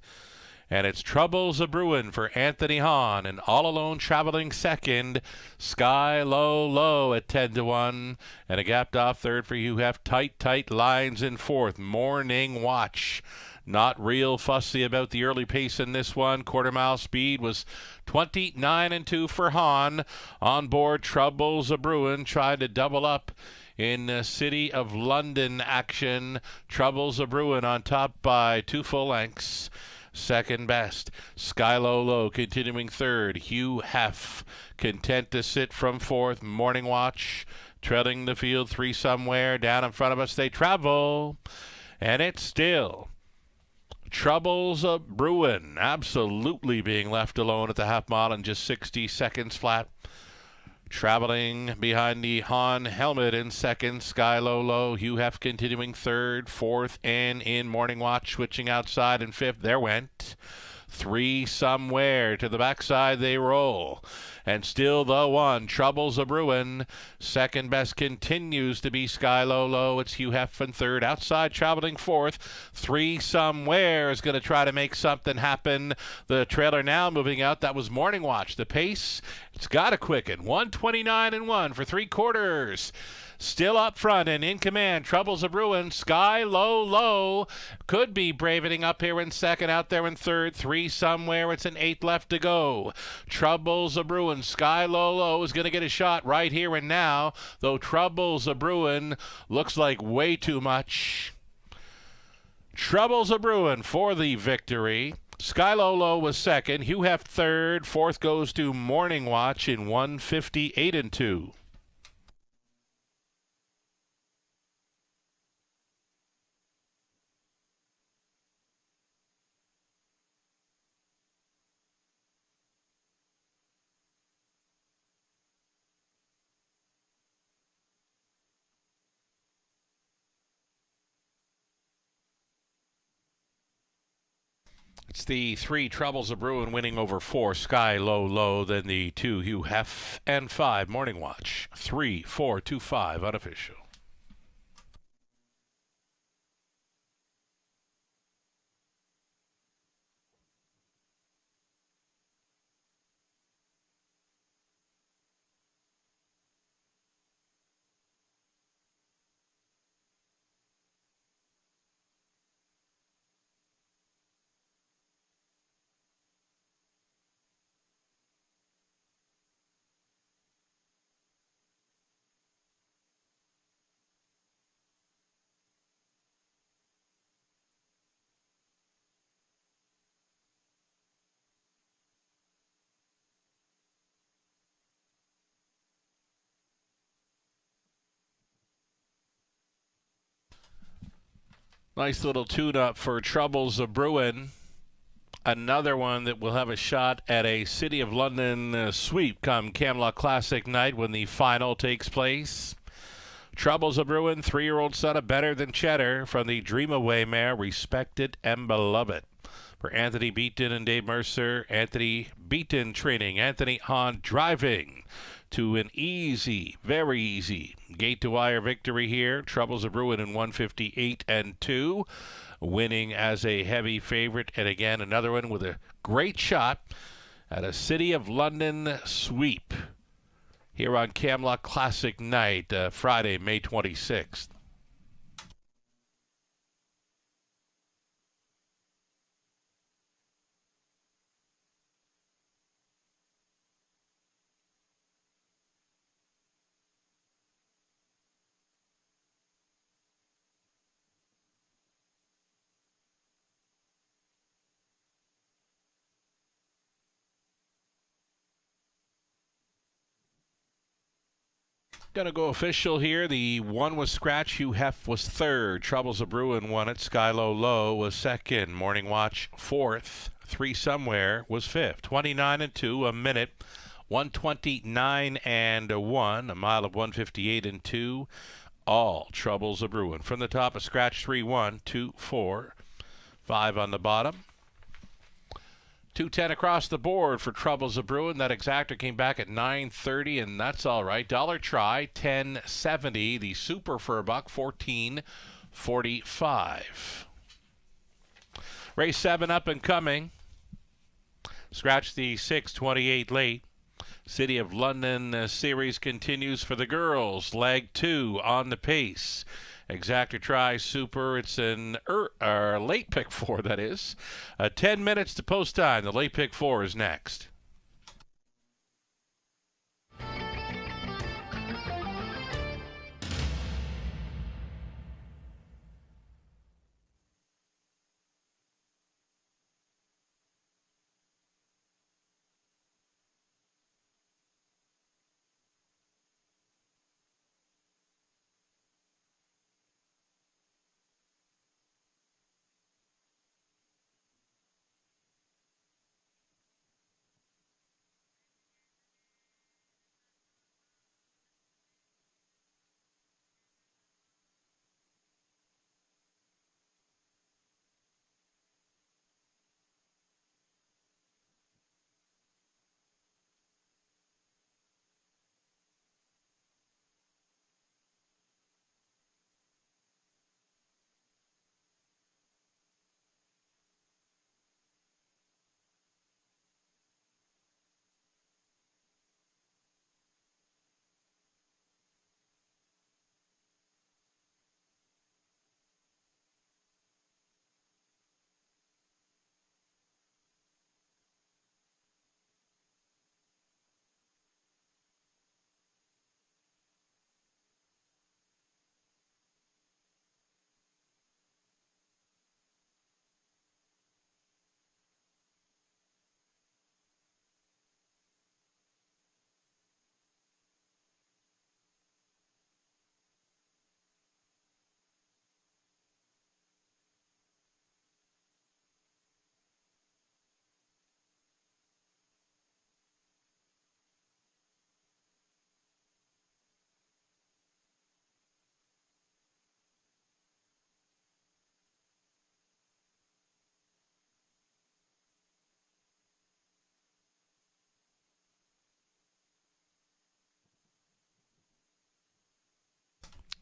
And it's Troubles A Brewin' for Anthony Hahn. And all alone traveling second, Skylo Low at 10-1. And a gapped off third for Hugh Heff. Tight lines in fourth. Morning Watch. Not real fussy about the early pace in this one. Quarter-mile speed was 29-2 for Hahn. On board, Troubles A Brewin', tried to double up in City of London action. Troubles A Brewin' on top by 2 full lengths. Second best, Skylo Low continuing third. Hugh Heff content to sit from fourth. Morning Watch trailing the field, 3 Somewhere. Down in front of us they travel. And it's still Troubles A Brewin', absolutely being left alone at the half mile in just 60 seconds flat. Traveling behind the Hahn helmet in second, Skylo Low. Hugh Heff continuing third, fourth, and in Morning Watch switching outside in fifth. There went 3 Somewhere. To the backside they roll. And still the one, Troubles A Brewin'. Second best continues to be Skylo Low. It's Hugh Heff in third. Outside traveling fourth. 3 Somewhere is going to try to make something happen. The trailer now moving out. That was Morning Watch. The pace, it's got to quicken. 1:29.1 for 3/4. Still up front and in command, Troubles A Brewin'. Skylo Low could be bravening up here in second, out there in third. 3 Somewhere, it's an 8 left to go. Troubles A Brewin'. Skylo Low is going to get a shot right here and now, though Troubles A Brewin' looks like way too much. Troubles A Brewin' for the victory. Skylo Low was second. Hugh Heff third. Fourth goes to Morning Watch in 1:58.2. It's the 3 Troubles A Brewin' winning over 4 Skylo Low, then the 2 Hugh Heff, and 5 Morning Watch. 3-4-2-5 unofficial. Nice little tune-up for Troubles A Brewin'. Another one that will have a shot at a City of London sweep come Camelot Classic night when the final takes place. Troubles A Brewin', 3-year-old son of Better Than Cheddar from the Dream Away mare, Respected and Beloved. For Anthony Beaton and Dave Mercer, Anthony Beaton training, Anthony Hahn driving. to an easy, very easy gate to wire victory here. Troubles of Bruin in 158-2, winning as a heavy favorite. And again, another one with a great shot at a City of London sweep here on Camelot Classic Night, Friday, May 26th. Going to go official here. The one was scratch. Hugh Heff was third. Troubles of Bruin won it. Skylo Low was second. Morning Watch fourth. Three Somewhere was fifth. 29-2, a minute. 129-1, a mile of 158-2. All Troubles of Bruin. From the top, a scratch 3-1, 2-4, 5 on the bottom. 210 across the board for Troubles of Bruin. That exactor came back at 930, and that's all right. Dollar try, 1070. The super for a buck, 1445. Race 7 up and coming. Scratch the 628 late. City of London series continues for the girls. Leg 2 on the pace. Exactor try super. It's an late pick 4, that is. 10 minutes to post time. The late pick 4 is next.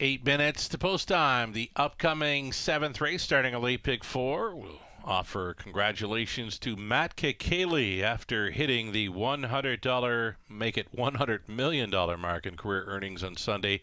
Eight minutes to post time. The upcoming 7th race, starting a late pick 4, will offer congratulations to Matt Kikali after hitting the $100, make it $100 million mark in career earnings on Sunday.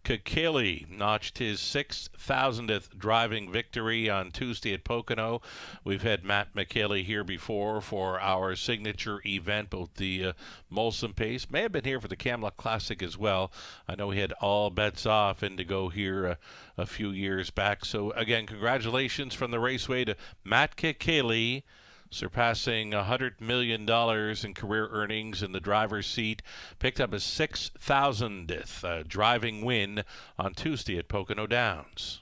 Kikali notched his 6,000th driving victory on Tuesday at Pocono. We've had Matt McKaylee here before for our signature event, both the Molson Pace. May have been here for the Camelot Classic as well. I know he had all bets off Indigo here a few years back. So again, congratulations from the Raceway to Matt Kikali, surpassing $100 million in career earnings in the driver's seat. Picked up his 6,000th driving win on Tuesday at Pocono Downs.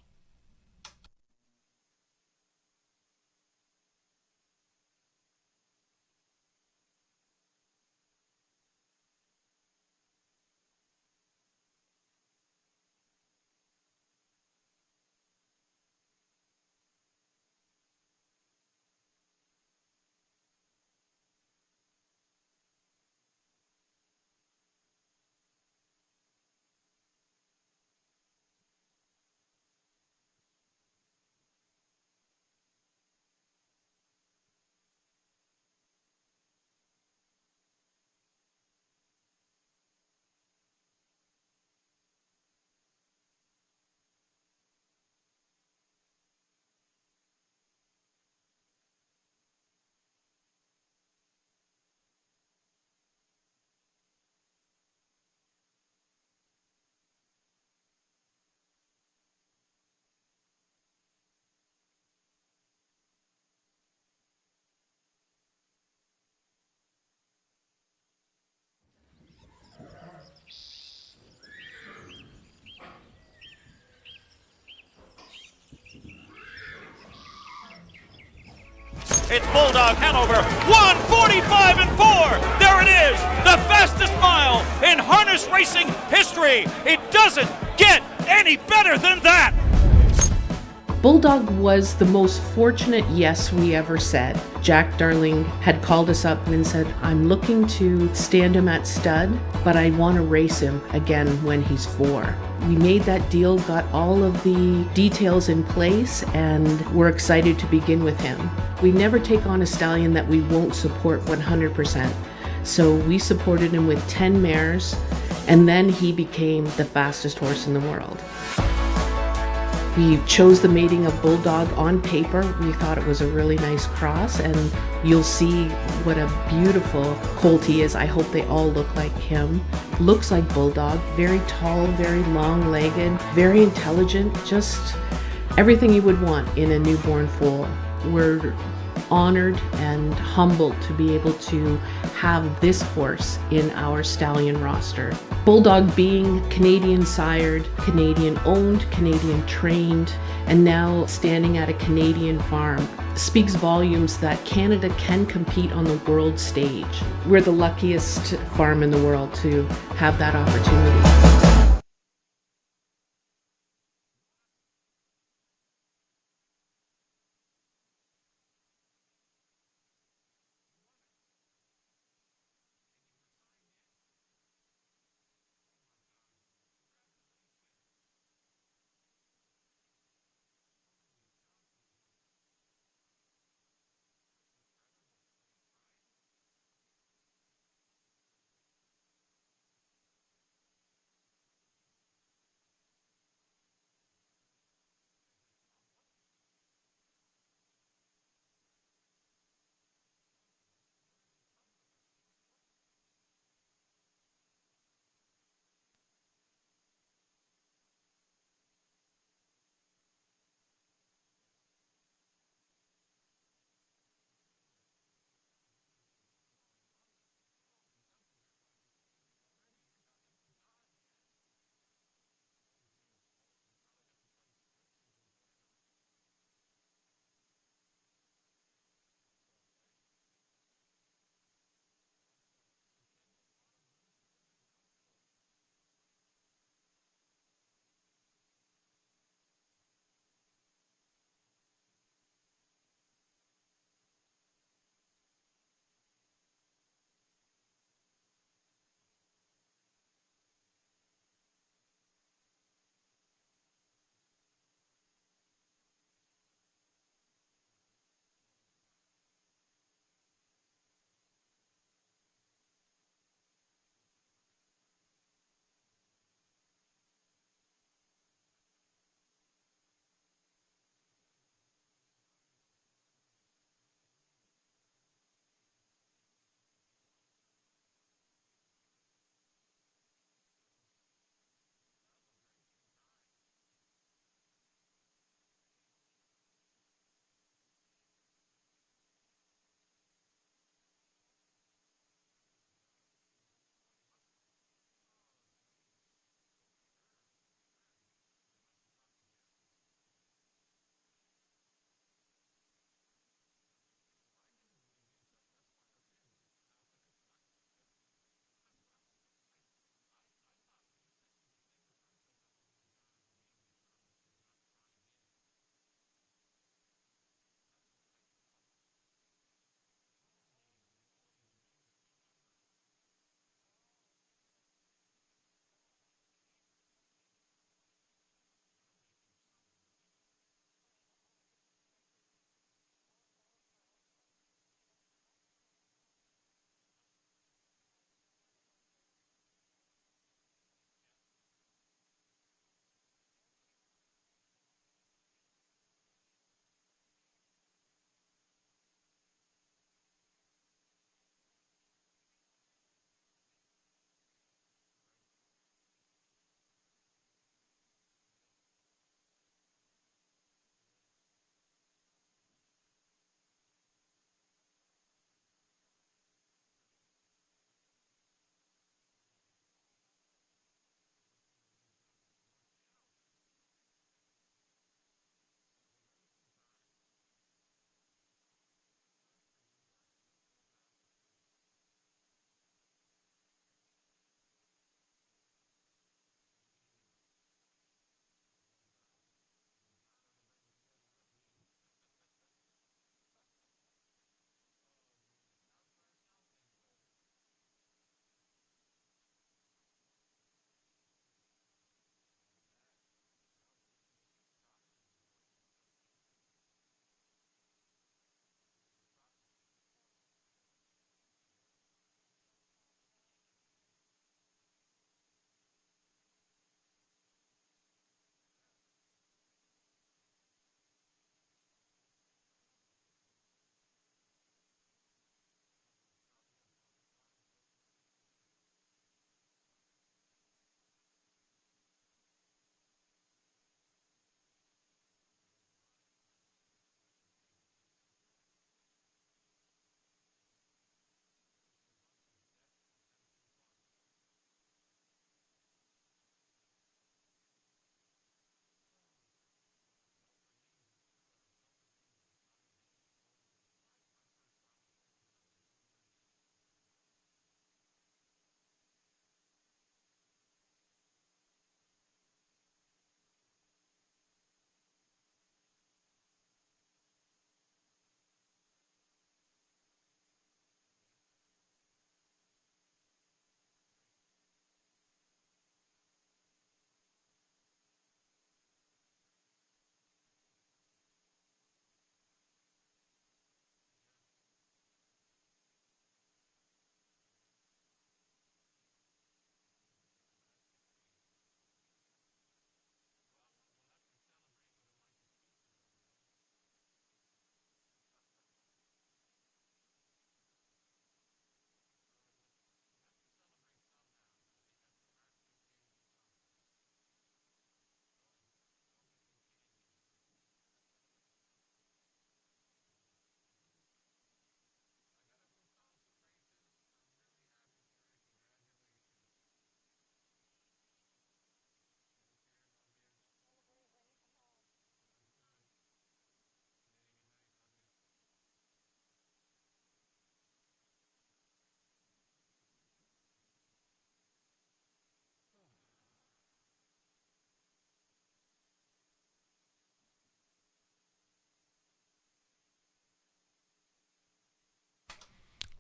It's Bulldog Hanover, 1:45 and 4. There it is, the fastest mile in harness racing history. It doesn't get any better than that. Bulldog was the most fortunate yes we ever said. Jack Darling had called us up and said, I'm looking to stand him at stud, but I want to race him again when he's 4. We made that deal, got all of the details in place, and we're excited to begin with him. We never take on a stallion that we won't support 100%. So we supported him with 10 mares, and then he became the fastest horse in the world. We chose the mating of Bulldog on paper. We thought it was a really nice cross, and you'll see what a beautiful colt he is. I hope they all look like him. Looks like Bulldog, very tall, very long-legged, very intelligent, just everything you would want in a newborn foal. We're honored and humbled to be able to have this horse in our stallion roster. Bulldog being Canadian sired, Canadian owned, Canadian trained, and now standing at a Canadian farm speaks volumes that Canada can compete on the world stage. We're the luckiest farm in the world to have that opportunity.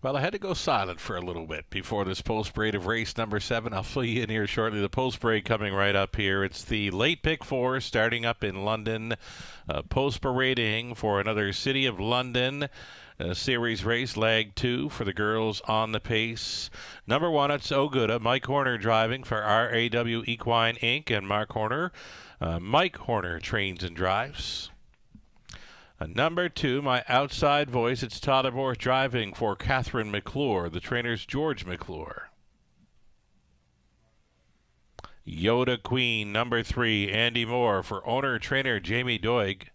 Well, I had to go silent for a little bit before this post parade of race number 7. I'll fill you in here shortly. The post parade coming right up here. It's the late pick 4 starting up in London. Post parading for another City of London series race, leg 2 for the girls on the pace. Number 1, it's Oguda. Mike Horner driving for RAW Equine Inc. and Mark Horner. Mike Horner trains and drives. Number 2, my outside voice, it's Tyler Borth driving for Catherine McClure. The trainer's George McClure. Yoda Queen, number 3, Andy Moore for owner-trainer Jamie Doig.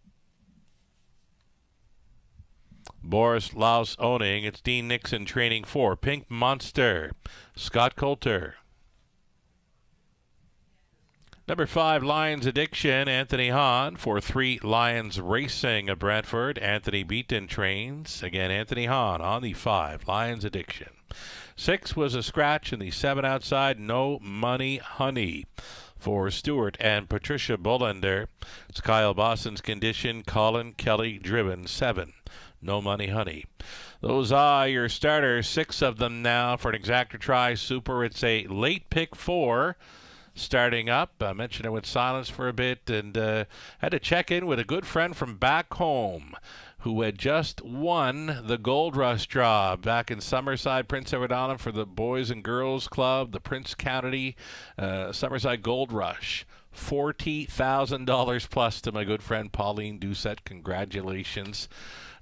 Boris Laus owning, it's Dean Nixon training for Pink Monster, Scott Coulter. Number 5, Lions Addiction, Anthony Hahn for 3 Lions Racing of Brantford. Anthony Beaton trains. Again, Anthony Hahn on the 5, Lions Addiction. 6 was a scratch in the 7 outside, No Money Honey for Stuart and Patricia Bullender. It's Kyle Boston's condition, Colin Kelly driven. 7, No Money Honey. Those are your starters, 6 of them now for an exactor try super. It's a late pick 4. Starting up, I mentioned it with silence for a bit and had to check in with a good friend from back home who had just won the Gold Rush draw back in Summerside, Prince Edward Island for the Boys and Girls Club, the Prince County Summerside Gold Rush. $40,000 plus to my good friend Pauline Doucette. Congratulations.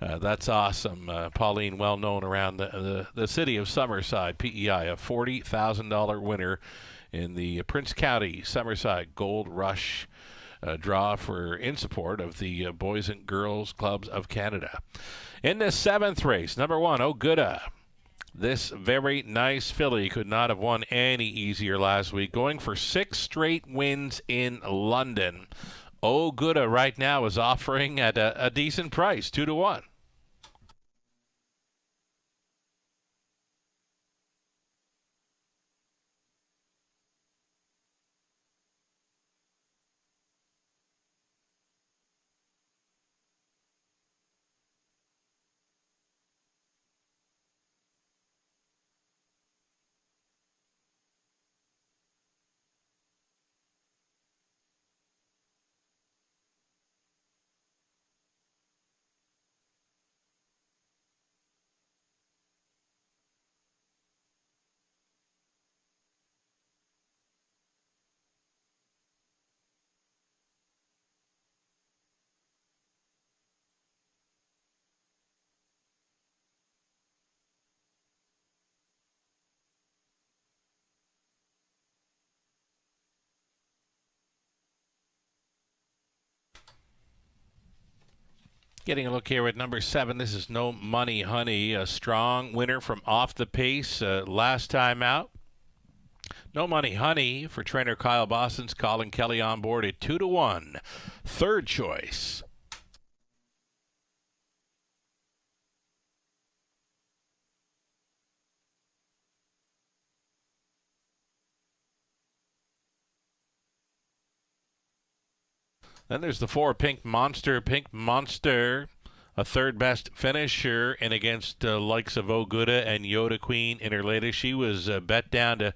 That's awesome. Pauline, well known around the city of Summerside, PEI, a $40,000 winner in the Prince County Summerside Gold Rush draw in support of the Boys and Girls Clubs of Canada. In the 7th race, number 1, Oguda. This very nice filly could not have won any easier last week, going for 6 straight wins in London. Oguda right now is offering at a decent price, 2-1. Getting a look here at number 7. This is No Money Honey, a strong winner from off the pace last time out. No Money Honey for trainer Kyle Boston's Colin Kelly on board at 2-1. Third choice. Then there's the 4, Pink Monster. Pink Monster, a third best finisher, and against likes of Oguda and Yoda Queen in her latest. She was bet down to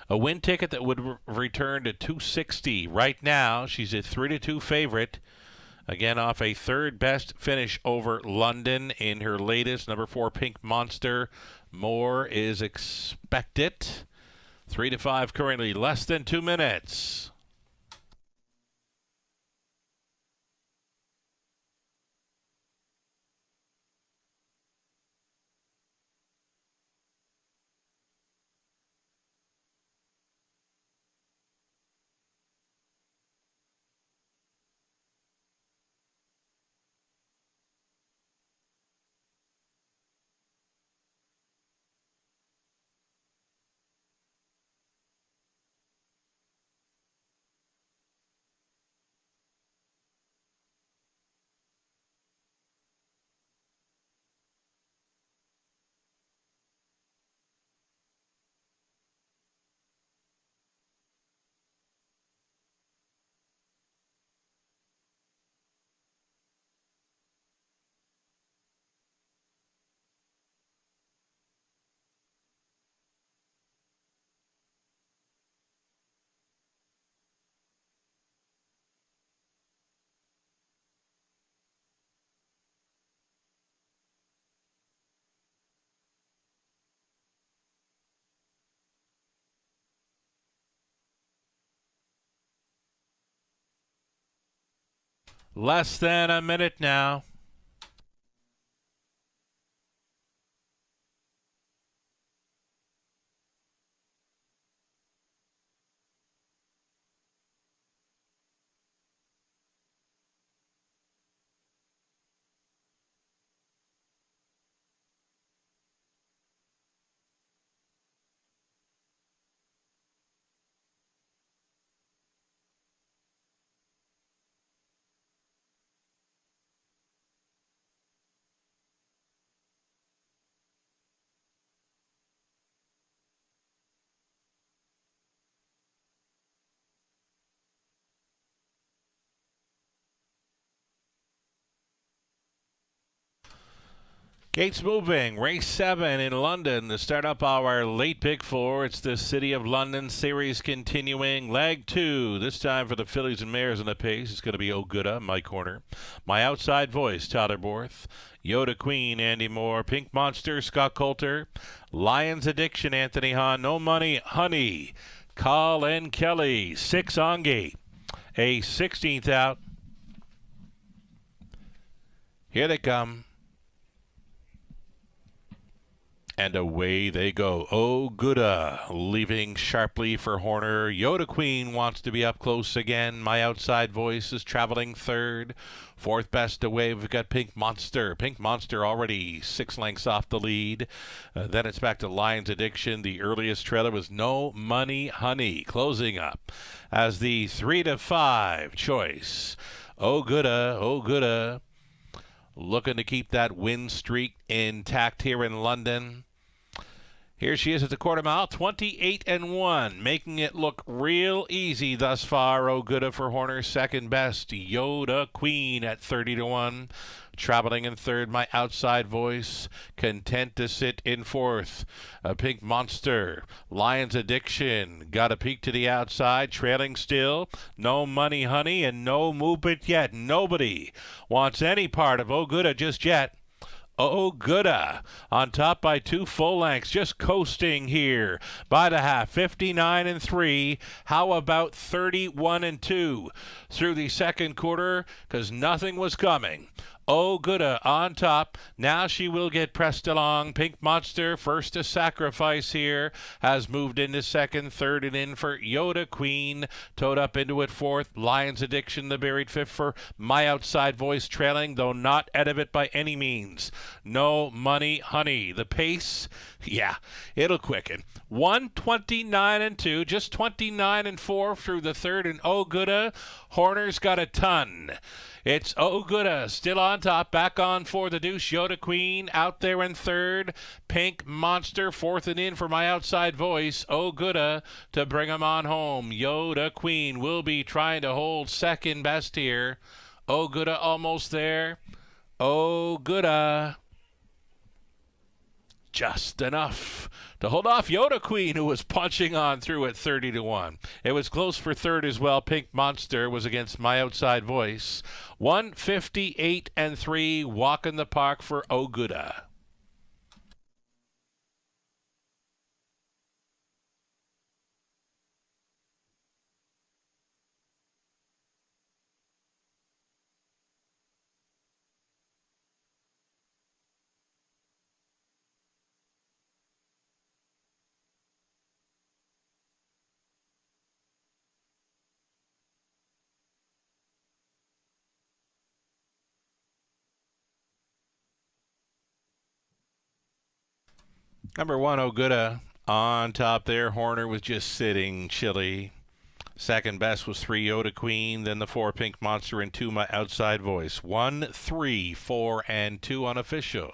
a win ticket that would return to $260. Right now, she's a 3-2 favorite. Again, off a third best finish over London in her latest. Number 4, Pink Monster. More is expected. 3-5 currently, less than 2 minutes. Less than a minute now. Gates moving. Race 7 in London to start up our late pick 4. It's the City of London series continuing. Leg 2, this time for the fillies and mares in the pace. It's going to be Oguda, Mike Horner. My Outside Voice, Tyler Borth. Yoda Queen, Andy Moore. Pink Monster, Scott Coulter. Lion's Addiction, Anthony Hahn. No Money, Honey. Colin Kelly. 6 Ongi. A 16th out. Here they come. And away they go. Oguda leaving sharply for Horner. Yoda Queen wants to be up close again. My Outside Voice is traveling third. Fourth best away, we've got Pink Monster. Pink Monster already 6 lengths off the lead. Then it's back to Lion's Addiction. The earliest trailer was No Money Honey. Closing up as the 3 to 5 choice. Oguda. Looking to keep that win streak intact here in London. Here she is at the quarter mile, 28-1, making it look real easy thus far. Oguda for Horner, second best. Yoda Queen at 30-1. Traveling in third, My Outside Voice, content to sit in fourth. Pink Monster, Lion's Addiction, got a peek to the outside, trailing still. No Money Honey and no movement yet. Nobody wants any part of Oguda just yet. Oguda on top by 2 full lengths, just coasting here by the half, 59-3. How about 31-2 through the second quarter? Because nothing was coming. Oguda on top. Now she will get pressed along. Pink Monster, first to sacrifice here, has moved into second, third, and in for Yoda Queen. Towed up into it fourth. Lion's Addiction, the buried fifth for My Outside Voice, trailing, though not out of it by any means. No Money Honey. The pace, yeah, it'll quicken. 129-2, just 29-4 through the third, and Oguda. Horner's got a ton. It's Oguda still on top, back on for the deuce. Yoda Queen out there in third. Pink Monster fourth and in for My Outside Voice. Oguda to bring him on home. Yoda Queen will be trying to hold second best here. Oguda almost there. Oguda just enough to hold off Yoda Queen, who was punching on through at 30-1. It was close for third as well. Pink Monster was against My Outside Voice. 158-3, walk in the park for Oguda. Number 1, Oguda on top there. Horner was just sitting chilly. Second best was 3, Yoda Queen. Then the 4, Pink Monster, and 2, My Outside Voice. 1, 3, 4, and 2 unofficial.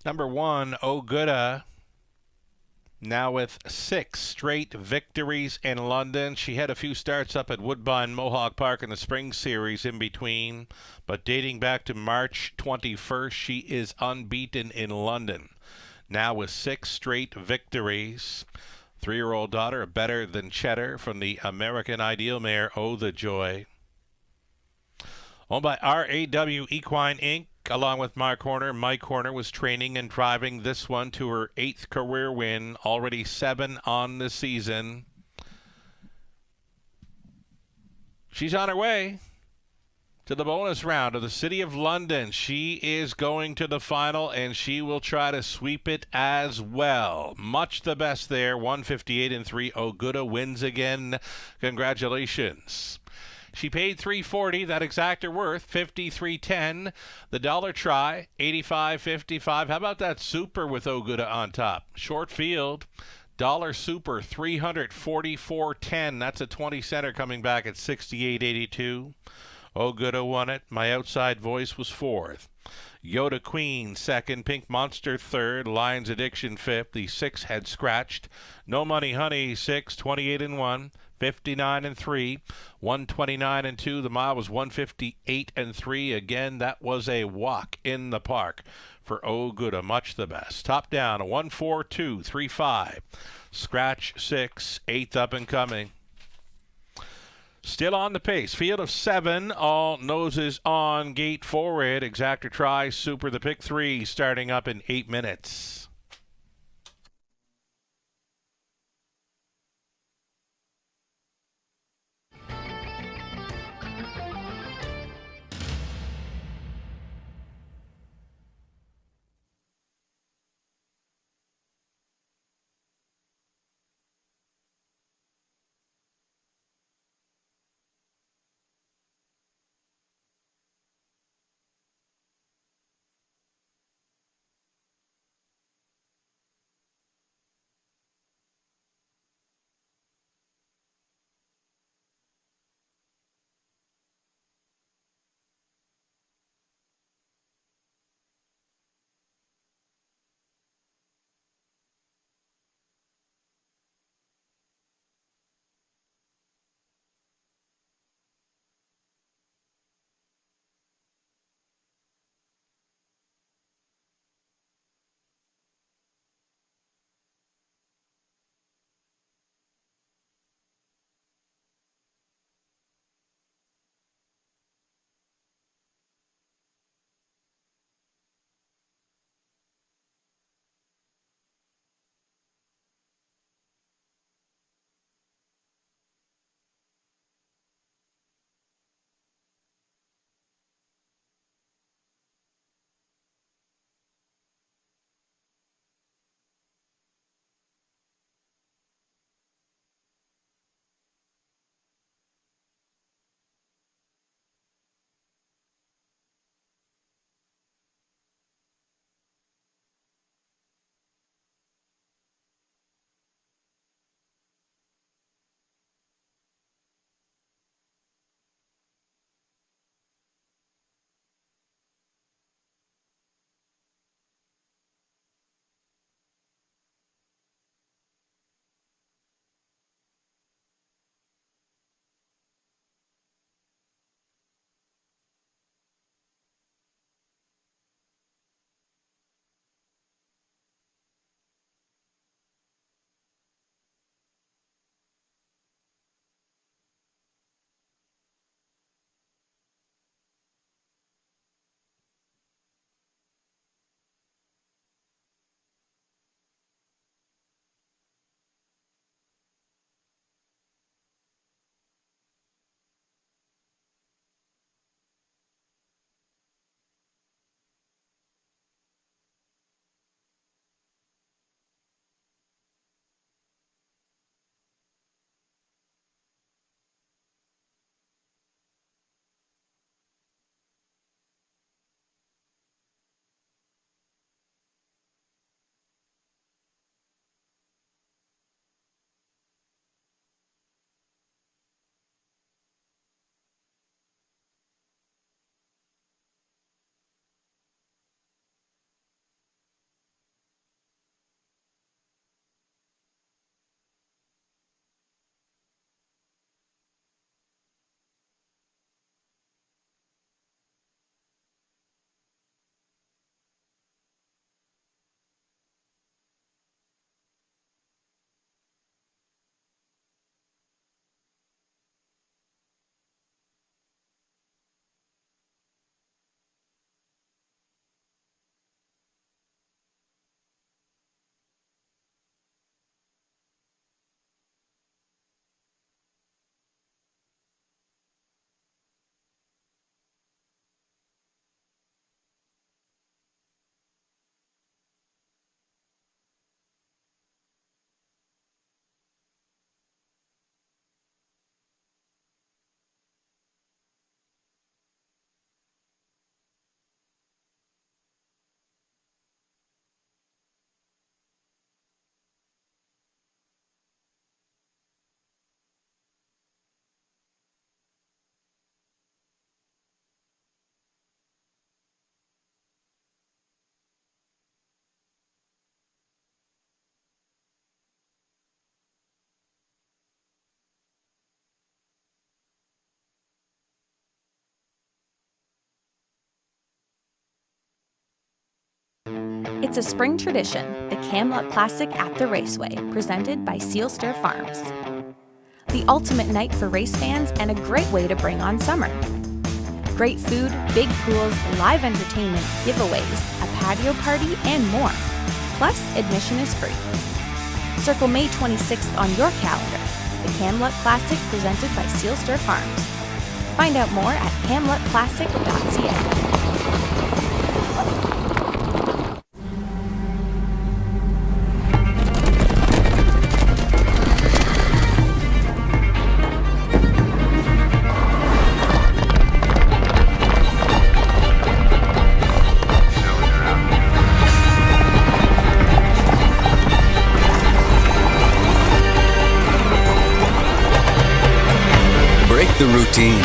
Number 1, Oguda. now with 6 straight victories in London. She had a few starts up at Woodbine Mohawk Park in the Spring Series in between, but dating back to March 21st, she is unbeaten in London. Now with 6 straight victories. 3-year-old daughter, Better Than Cheddar, from the American Ideal mare, Oh the Joy. Owned by RAW Equine Inc., along with Mark Horner. Mike Horner was training and driving this one to her 8th career win, already 7 on the season. She's on her way to the bonus round of the City of London. She is going to the final, and she will try to sweep it as well. Much the best there. 158-3. Oguda wins again. Congratulations. She paid $340. That exactor worth $53.10. The dollar try $85.55. How about that super with Oguda on top? Short field. Dollar super $344.10. That's a 20 center coming back at $68.82. Oguda won it. My Outside Voice was 4th. Yoda Queen 2nd. Pink Monster 3rd. Lions Addiction 5th. The 6 had scratched. No Money Honey 6th. 28-1. 59-3. 129-2. The mile was 158-3. Again, that was a walk in the park for Oguda. Much the best. Top down, a 1-4-2-3-5. Scratch 6. 8th up and coming. Still on the pace. Field of 7. All noses on. Gate forward. Exactor try. Super the pick 3. Starting up in 8 minutes. It's a spring tradition, the Camelot Classic at the Raceway, presented by Seal Stir Farms. The ultimate night for race fans and a great way to bring on summer. Great food, big pools, live entertainment, giveaways, a patio party, and more. Plus, admission is free. Circle May 26th on your calendar. The Camelot Classic presented by Seal Stir Farms. Find out more at camelotclassic.ca. Break the routine.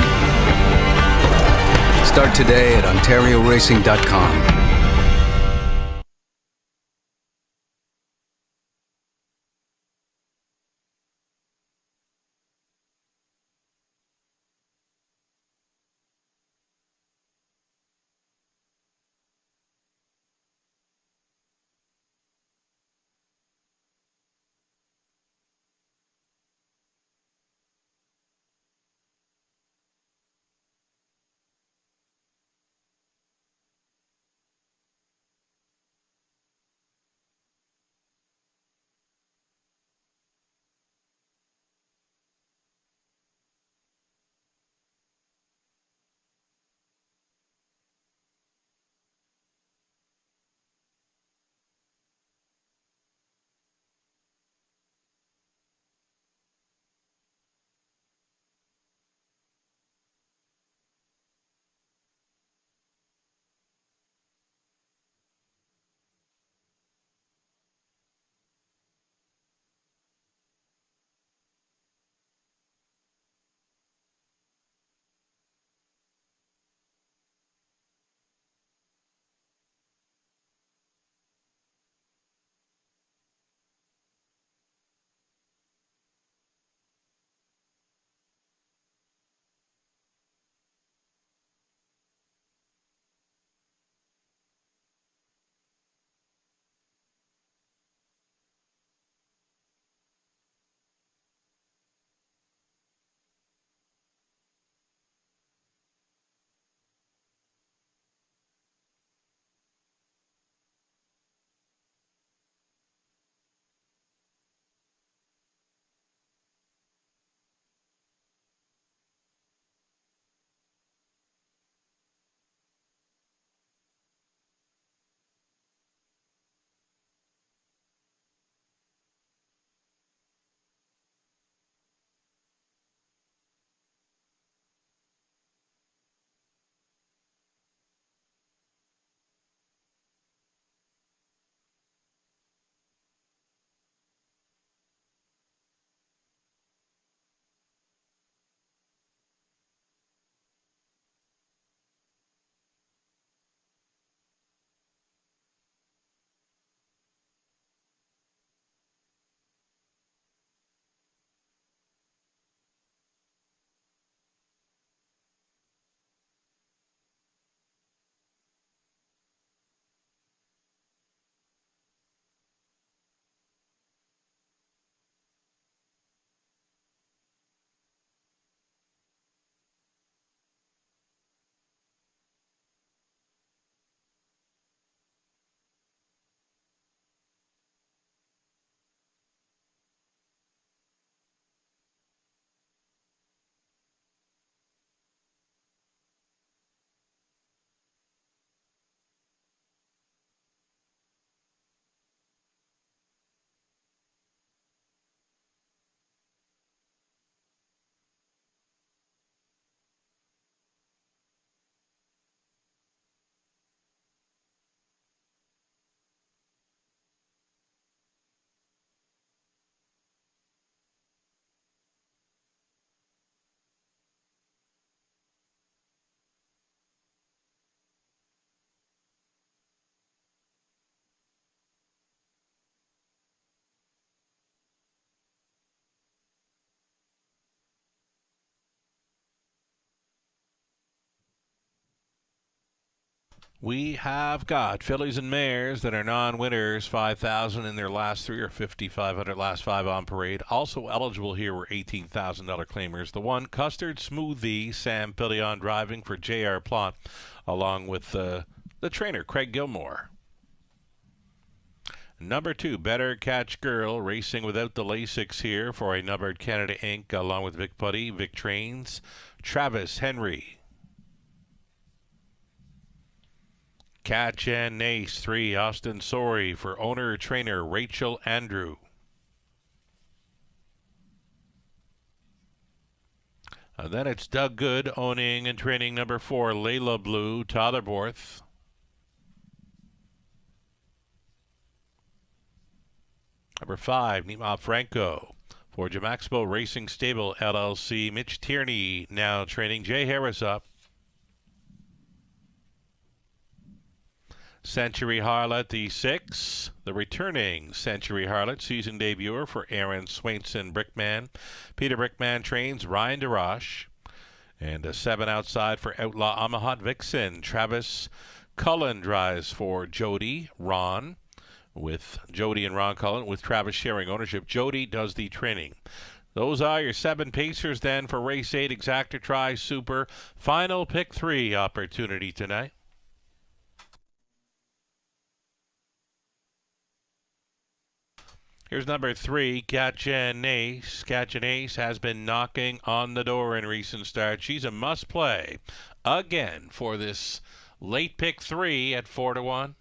Start today at OntarioRacing.com. We have got fillies and mares that are non-winners, 5,000 in their last three or 5,500 last five on parade. Also eligible here were $18,000 claimers. The one, Custard Smoothie, Sam Pillion driving for J.R. Plot, along with the trainer, Craig Gilmore. Number 2, Better Catch Girl, racing without the Lasix here for a numbered Canada Inc., along with Vic Putty, Vic Trains, Travis Henry. Catch and Nace, 3, Austin Sorry for owner-trainer Rachel Andrew. Then it's Doug Good owning and training number 4, Layla Blue, Tyler Borth. Number 5, Nima Franco for Jamaxpo Racing Stable LLC. Mitch Tierney now training Jay Harris up. Century Harlot, the 6, the returning Century Harlot, season debuter for Aaron Swainson Brickman. Peter Brickman trains Ryan DeRoche. And a 7 outside for Outlaw Amahat Vixen. Travis Cullen drives for Jody Ron, with Jody and Ron Cullen, with Travis sharing ownership. Jody does the training. Those are your 7 pacers then for race 8, Exacta Tri Super. Final pick 3 opportunity tonight. Here's number 3, Catch and Ace. Catch and Ace has been knocking on the door in recent starts. She's a must-play again for this late pick 3 at 4-1.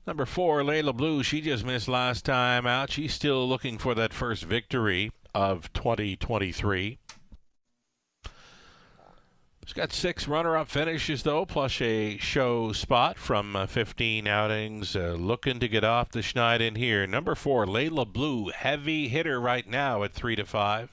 Number 4, Layla Blue, she just missed last time out. She's still looking for that first victory of 2023. She's got 6 runner-up finishes, though, plus a show spot from 15 outings. Looking to get off the schneid in here. Number 4, Layla Blue, heavy hitter right now at 3-5.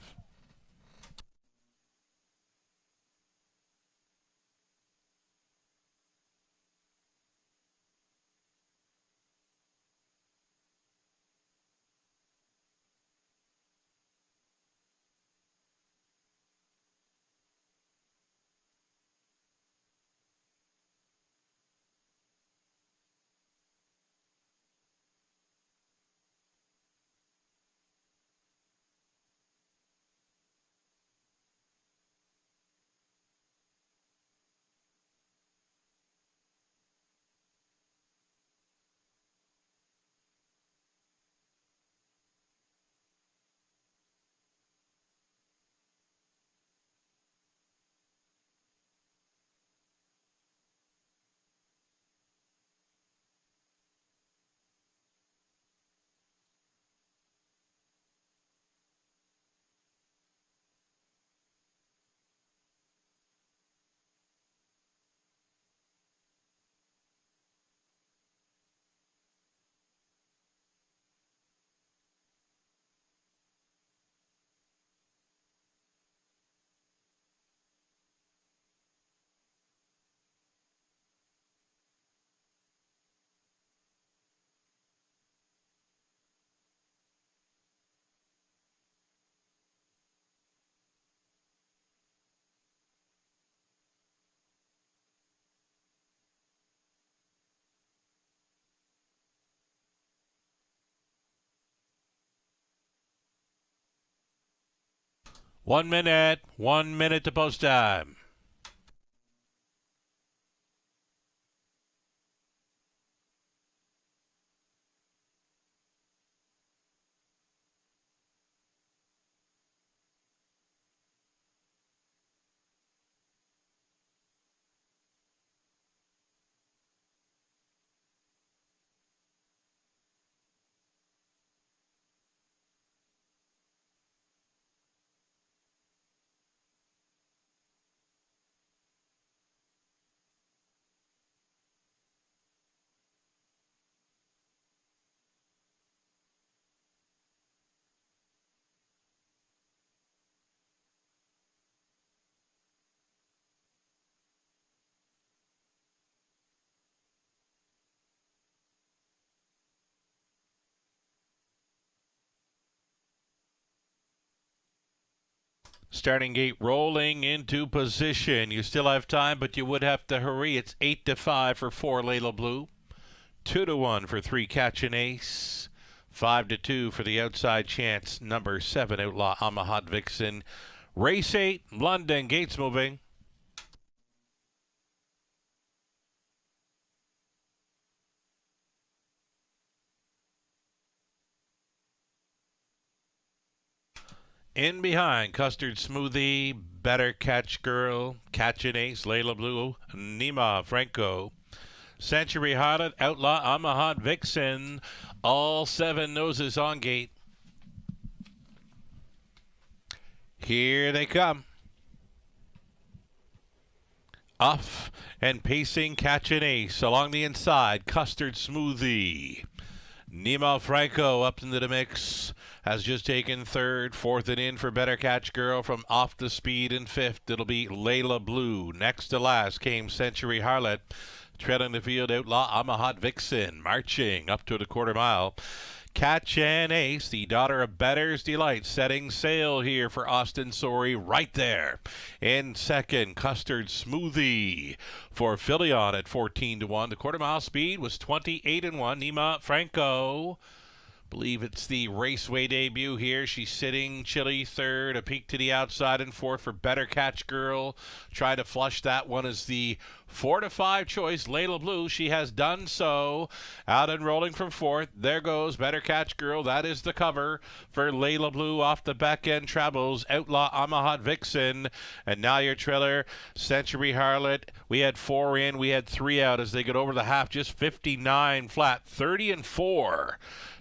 One minute to post time. Starting gate rolling into position. You still have time, but you would have to hurry. It's 8-5 for 4 Layla Blue. 2-1 for 3 Catch an Ace. 5-2 for the outside chance. Number 7 Outlaw Amahat Vixen. Race 8, London, gates moving. In behind, Custard Smoothie, Better Catch Girl, Catch an Ace, Layla Blue, Nima Franco, Century Harlot, Outlaw Amahat Vixen. All 7 noses on gate. Here they come. Off and pacing, Catch an Ace. Along the inside, Custard Smoothie. Nima Franco up into the mix. Has just taken third. Fourth and in for Better Catch Girl from Off the Speed in fifth. It'll be Layla Blue. Next to last came Century Harlot. Treading the field, Outlaw Amahat Vixen. Marching up to the quarter mile. Catch an Ace, the daughter of Better's Delight, setting sail here for Austin Sorey right there. In second, Custard Smoothie for Philion at 14-1. The quarter mile speed was 28-1. Nima Franco, believe it's the Raceway debut here. She's sitting chilly third, a peek to the outside and fourth for Better Catch Girl. Try to flush that one as the 4-5 choice, Layla Blue. She has done so. Out and rolling from fourth. There goes Better Catch Girl. That is the cover for Layla Blue. Off the back end travels Outlaw Amahat Vixen. And now your trailer, Century Harlot. We had 4 in. We had 3 out as they get over the half. Just 59 flat. 30-4.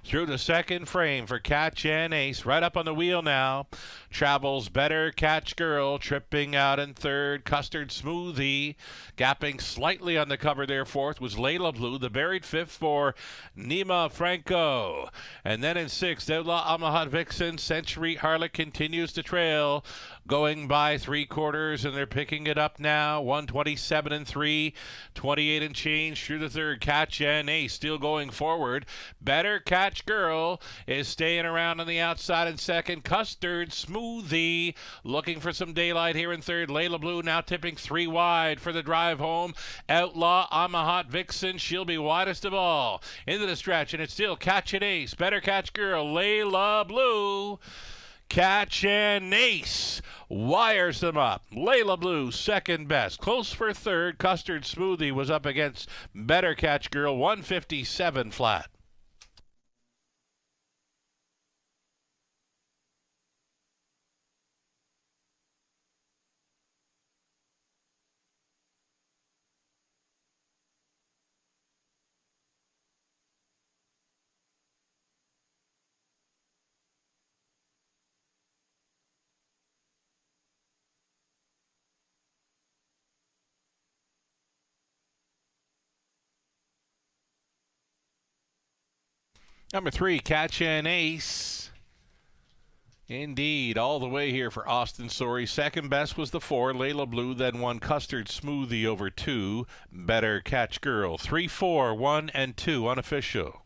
Through the second frame for Catch an Ace. Right up on the wheel now. Travels Better Catch Girl. Tripping out in third. Custard Smoothie. Gapping slightly on the cover there. Fourth was Layla Blue. The buried fifth for Nima Franco. And then in sixth, Outlaw Amahat Vixen. Century Harlot continues to trail. Going by 3/4, and they're picking it up now. 127-3. 28 and change through the third. Catch an Ace still going forward. Better Catch Girl is staying around on the outside in second. Custard Smoothie looking for some daylight here in third. Layla Blue now tipping 3 wide for the drive home. Outlaw Amahat Vixen, she'll be widest of all. Into the stretch, and it's still Catch an Ace. Better Catch Girl, Layla Blue. Catch an Ace wires them up. Layla Blue second best. Close for third. Custard Smoothie was up against Better Catch Girl. 157 flat. Number 3, Catch an Ace. Indeed, all the way here for Austin Sorey. Second best was the 4, Layla Blue, then 1 Custard Smoothie over 2, Better Catch Girl. 3, 4, 1, and 2 unofficial.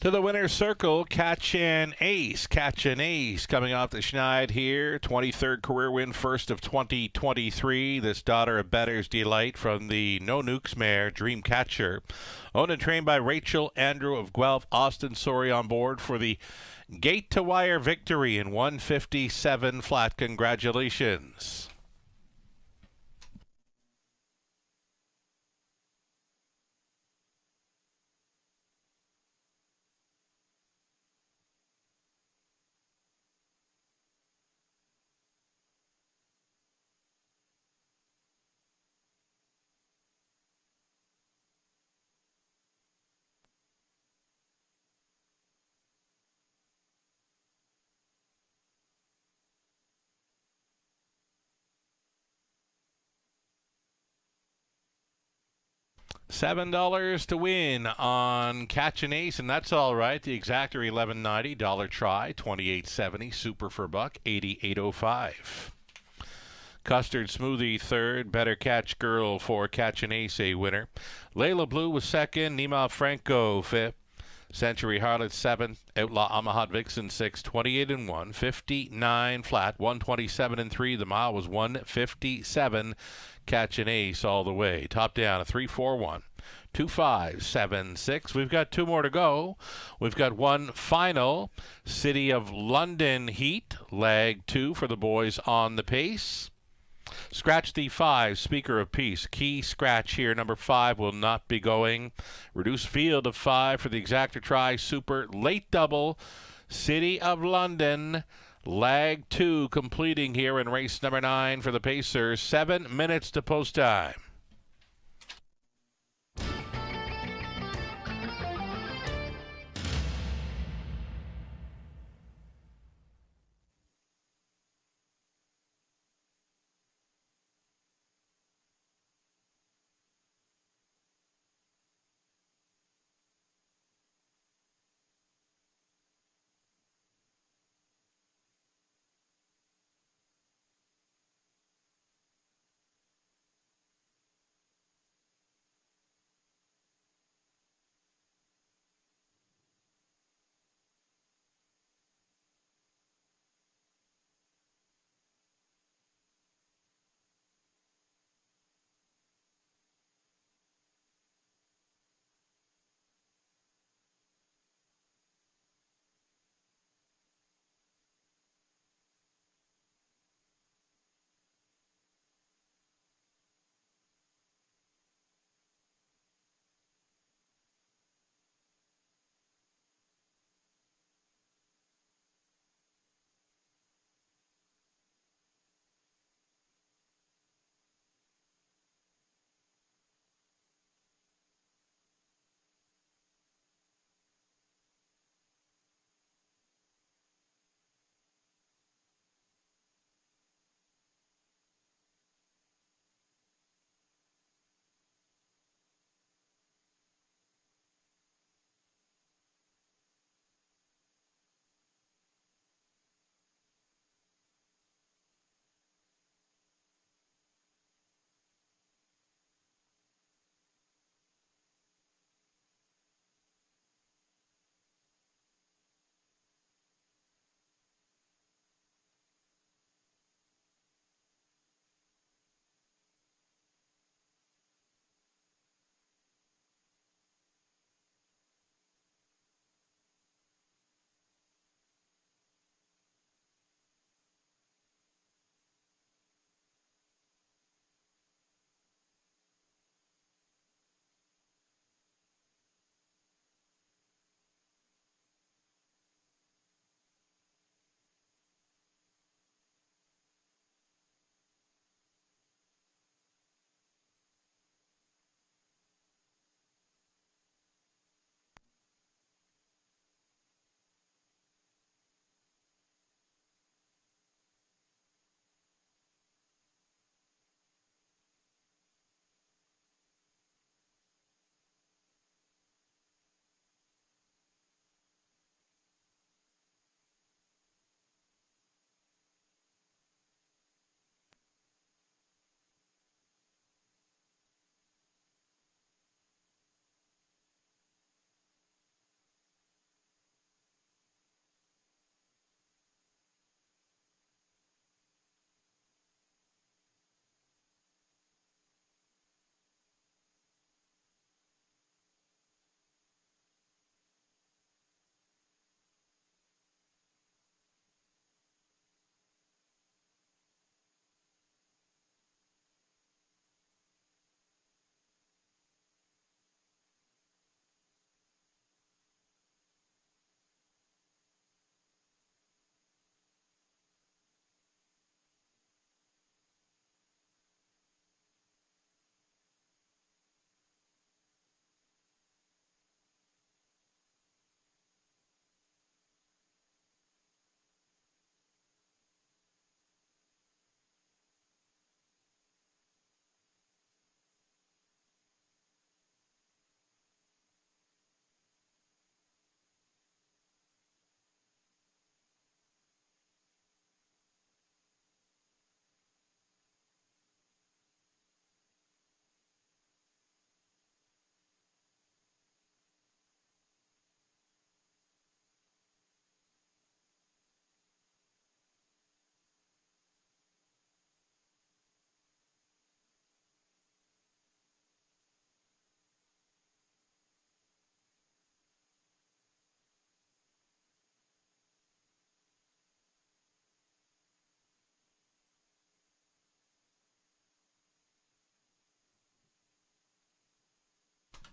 To the winner's circle, Catch an Ace. Catch an Ace coming off the Schneid here. 23rd career win, first of 2023. This daughter of Better's Delight from the No Nukes mare, Dreamcatcher. Owned and trained by Rachel Andrew of Guelph. Austin Sorey on board for the gate to wire victory in 157 flat. Congratulations. $7 to win on Catch an Ace, and that's all right. The exactor $11.90, dollar try $28.70, super for $1, $88.05. Custard Smoothie third, Better Catch Girl for Catch an Ace, a winner. Layla Blue was second, Nima Franco fifth. Century Harlot 7th, Outlaw Amahat Vixen 6th, 28-1, 59 flat, 127-3. The mile was 157. Catch an Ace all the way. Top down a 3-4-1. 2-5-7-6. We've got 2 more to go. We've got one final City of London heat, leg 2 for the boys on the pace. Scratch the 5, Speaker of Peace. Key scratch here. Number 5 will not be going. Reduced field of 5 for the exactor try. Super late double. City of London. Lag 2 completing here in race number 9 for the Pacers. 7 minutes to post time.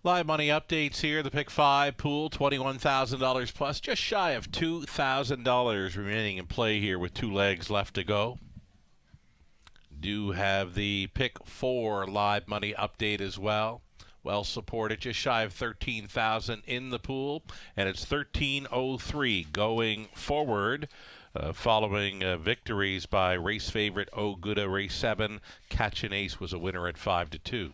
Live money updates here. The pick 5 pool, $21,000 plus, just shy of $2,000 remaining in play here with 2 legs left to go. Do have the pick 4 live money update as well. Well supported, just shy of 13,000 in the pool, and it's 13.03 going forward. Following victories by race favorite Oh Gooda, race 7. Catch an Ace was a winner at 5-2.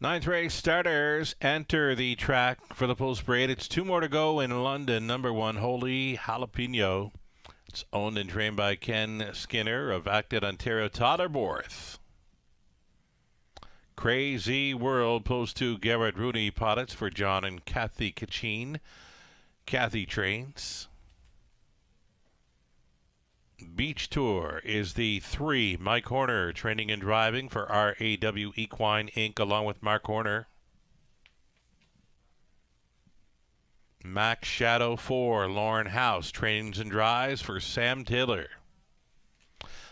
Ninth race starters enter the track for the post parade. It's 2 more to go in London. Number 1, Holy Jalapeno. It's owned and trained by Ken Skinner of Acted Ontario. Totterborth. Crazy World, post 2, Garrett Rooney. Poddits for John and Kathy Kachin. Kathy trains. Beach Tour is the 3, Mike Horner, training and driving for RAW Equine Inc. along with Mark Horner. Max Shadow 4, Lauren House, trainings and drives for Sam Taylor.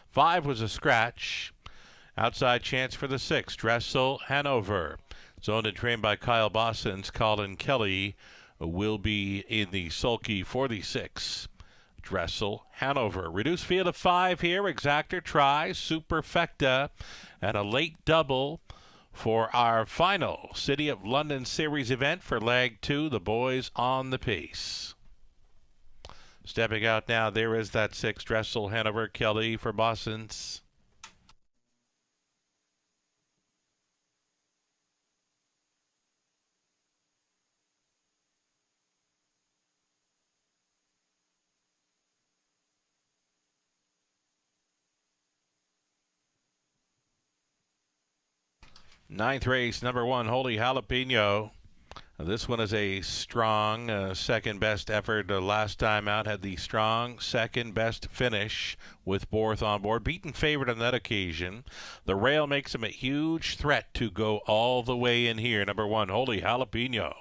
5 was a scratch. Outside chance for the 6, Dressel, Hanover. It's owned and trained by Kyle Bossens. Colin Kelly will be in the sulky for the 6. Dressel, Hanover. Reduced field of 5 here. Exactor tries, Superfecta, and a late double for our final City of London Series event for leg 2. The boys on the pace. Stepping out now, there is that 6, Dressel, Hanover, Kelly for Bossens. Ninth race, number 1, Holy Jalapeno. This one is a strong second best effort. Last time out had the strong second best finish with Borth on board. Beaten favorite on that occasion. The rail makes him a huge threat to go all the way in here. Number 1, Holy Jalapeno.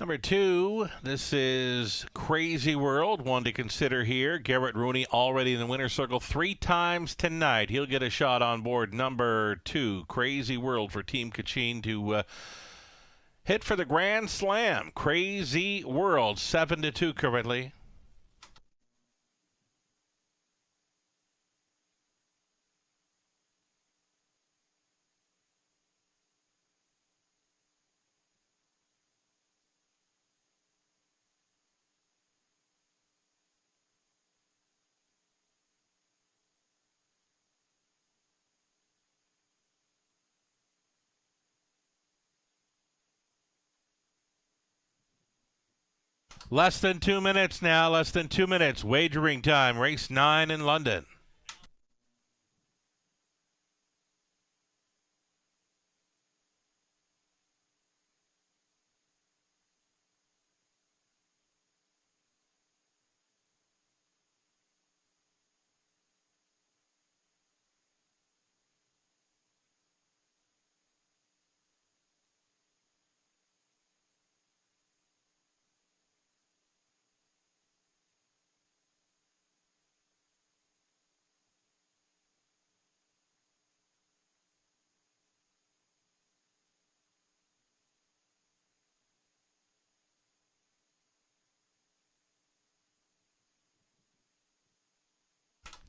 Number 2, this is Crazy World, one to consider here. Garrett Rooney already in the winner's circle 3 times tonight. He'll get a shot on board. Number 2, Crazy World for Team Kachine to hit for the Grand Slam. Crazy World, 7-2 currently. Less than 2 minutes now, less than 2 minutes. Wagering time, race 9 in London.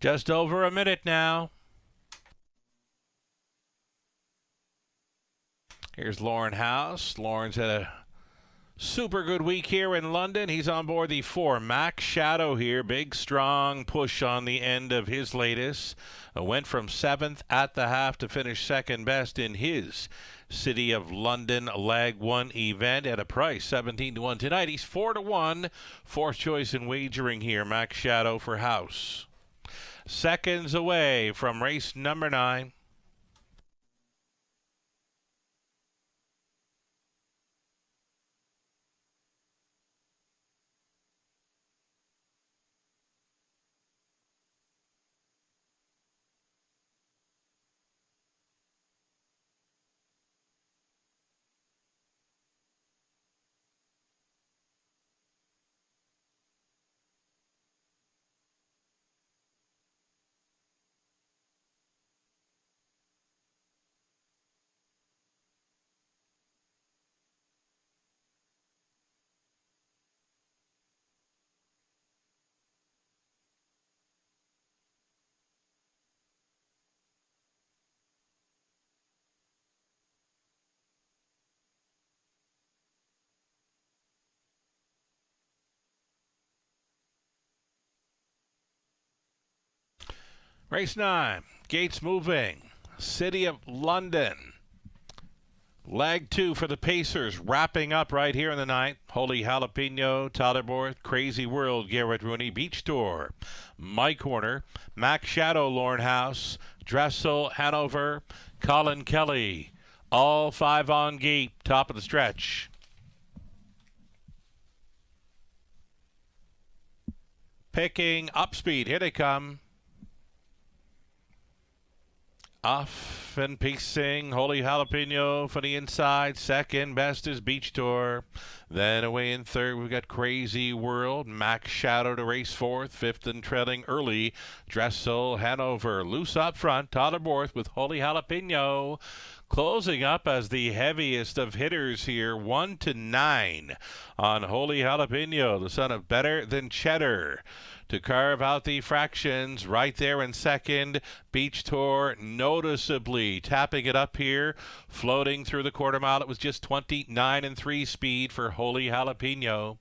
Just over a minute now. Here's Lauren House. Lauren's had a super good week here in London. He's on board the 4, Max Shadow here. Big, strong push on the end of his latest. Went from 7th at the half to finish second best in his City of London Leg 1 event at a price 17-1 tonight. He's 4-1. Fourth choice in wagering here, Max Shadow for House. Seconds away from race number 9. Race 9, gates moving. City of London. Leg 2 for the Pacers, wrapping up right here in the ninth. Holy Jalapeno, Tyler Borth, Crazy World, Garrett Rooney, Beach Tour, Mike Horner, Max Shadow, Lorne House, Dressel, Hanover, Colin Kelly. All 5 on gate, top of the stretch. Picking up speed, here they come. Off and pacing, Holy Jalapeno for the inside. Second best is Beach Tour. Then away in third, we've got Crazy World. Max Shadow to race fourth. Fifth and trailing early, Dressel, Hanover. Loose up front, Tyler Borth with Holy Jalapeno. Closing up as the heaviest of hitters here, 1-9 on Holy Jalapeno, the son of Better Than Cheddar, to carve out the fractions. Right there in second, Beach Tour noticeably tapping it up here, floating through the quarter mile. It was just 29.3 speed for Holy Jalapeno.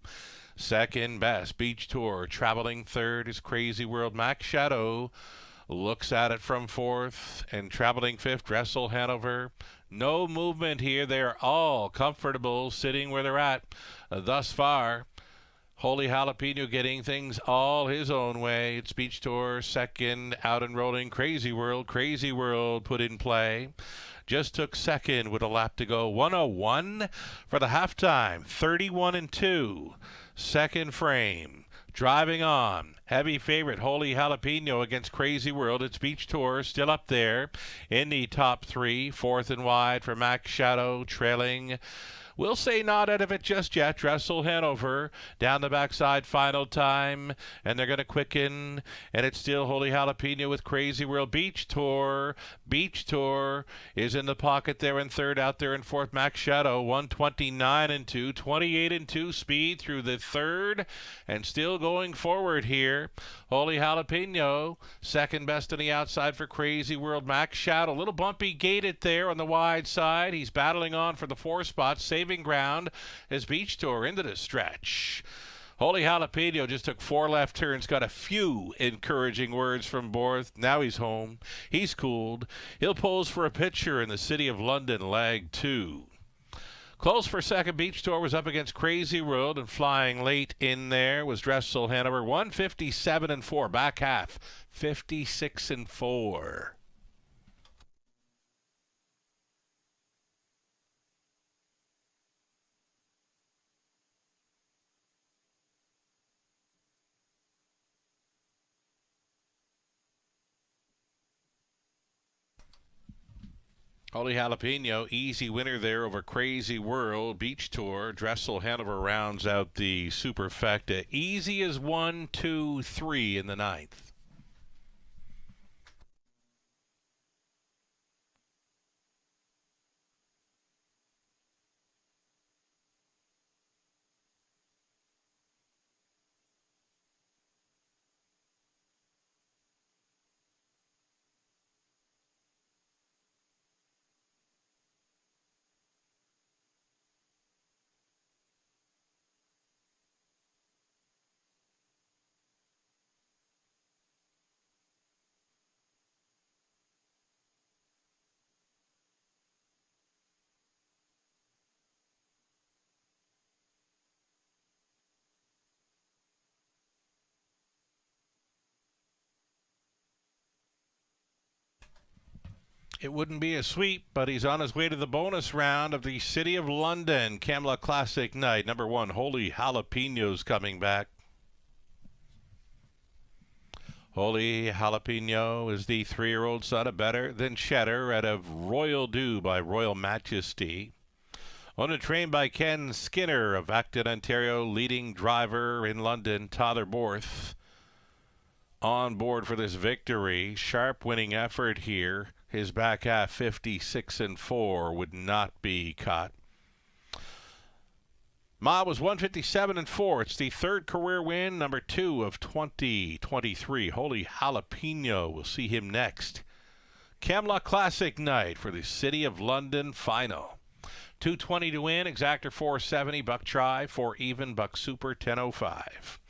Second best, Beach Tour. Traveling third is Crazy World. Max Shadow looks at it from fourth, and traveling fifth, Dressel, Hanover. No movement here. They're all comfortable sitting where they're at thus far. Holy Jalapeno getting things all his own way. It's Beach Tour second, out and rolling. Crazy World put in play. Just took second with a lap to go. 1:01 for the halftime. 31-2. Second frame. Driving on. Heavy favorite, Holy Jalapeno against Crazy World. It's Beach Tour still up there in the top 3. Fourth and wide for Max Shadow, trailing. We'll say not out of it just yet. Dressel, Hanover, down the backside, final time, and they're going to quicken, and it's still Holy Jalapeno with Crazy World. Beach Tour is in the pocket there in third, out there in fourth, Max Shadow, 129-2, 28-2 speed through the third, and still going forward here. Holy Jalapeno, second best on the outside for Crazy World. Max Shadow, a little bumpy gated there on the wide side. He's battling on for the 4 spots, saving ground as Beach Tour into the stretch. Holy Jalapeno just took 4 left turns, got a few encouraging words from Borth. Now he's home. He's cooled. He'll pose for a picture in the City of London, leg 2. Close for second. Beach Tour was up against Crazy World, and flying late in there was Dressel, Hanover. 157-4. Back half, 56-4. Holy Jalapeno, easy winner there over Crazy World. Beach Tour, Dressel, Hanover rounds out the superfecta. Easy as 1, 2, 3 in the ninth. It wouldn't be a sweep, but he's on his way to the bonus round of the City of London Camelot Classic Night. Number 1, Holy Jalapeno's coming back. Holy Jalapeno is the 3-year-old son of Better Than Cheddar out of Royal Dew by Royal Majesty. Owned and trained by Ken Skinner of Acton, Ontario, leading driver in London, Tyler Borth, on board for this victory. Sharp winning effort here. His back half, 56-4, would not be caught. Ma was 157-4. It's the 3rd career win, number 2 of 2023. Holy Jalapeno. We'll see him next. Camelot Classic Night for the City of London final. 220 to win, exactor 470, buck try, 4 even, buck super 1005.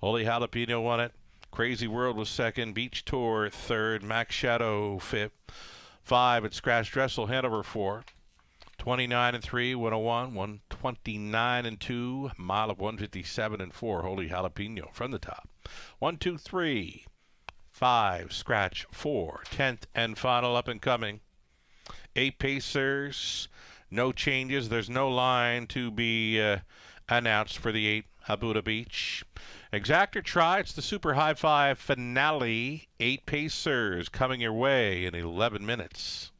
Holy Jalapeno won it. Crazy World was second. Beach Tour third. Max Shadow fifth. 5 at Scratch Dressel Hanover 4. 29 and 3, 101, 129 and 2, mile of 157 and 4. Holy Jalapeno from the top. 1, 2, 3, 5, Scratch 4, 10th and final up and coming. 8 Pacers, no changes. There's no line to be announced for the 8 Habuda Beach. Exactor try. It's the Super High Five finale. 8 Pacers coming your way in 11 minutes.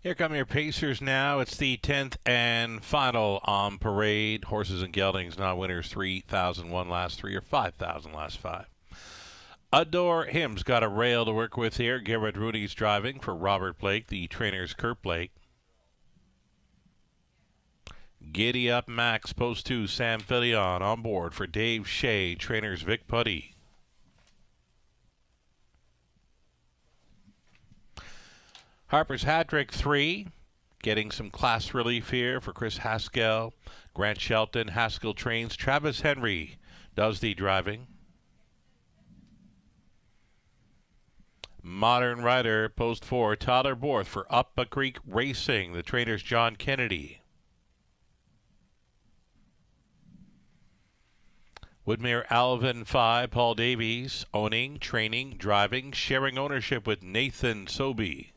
Here come your Pacers now. It's the 10th and final on parade. Horses and Geldings, not winners, 3,001 last 3 or 5,000 last 5. Adore Him's got a rail to work with here. Garrett Rooney's driving for Robert Blake. The trainer's Kurt Blake. Giddy Up Max, post 2, Sam Fillion on board for Dave Shea. Trainer's Vic Putty. Harper's Hat-Trick 3, getting some class relief here for Chris Haskell. Grant Shelton, Haskell trains. Travis Henry does the driving. Modern Rider, post 4, Tyler Borth for Up a Creek Racing. The trainer's John Kennedy. Woodmere Alvin 5, Paul Davies, owning, training, driving, sharing ownership with Nathan Sobey.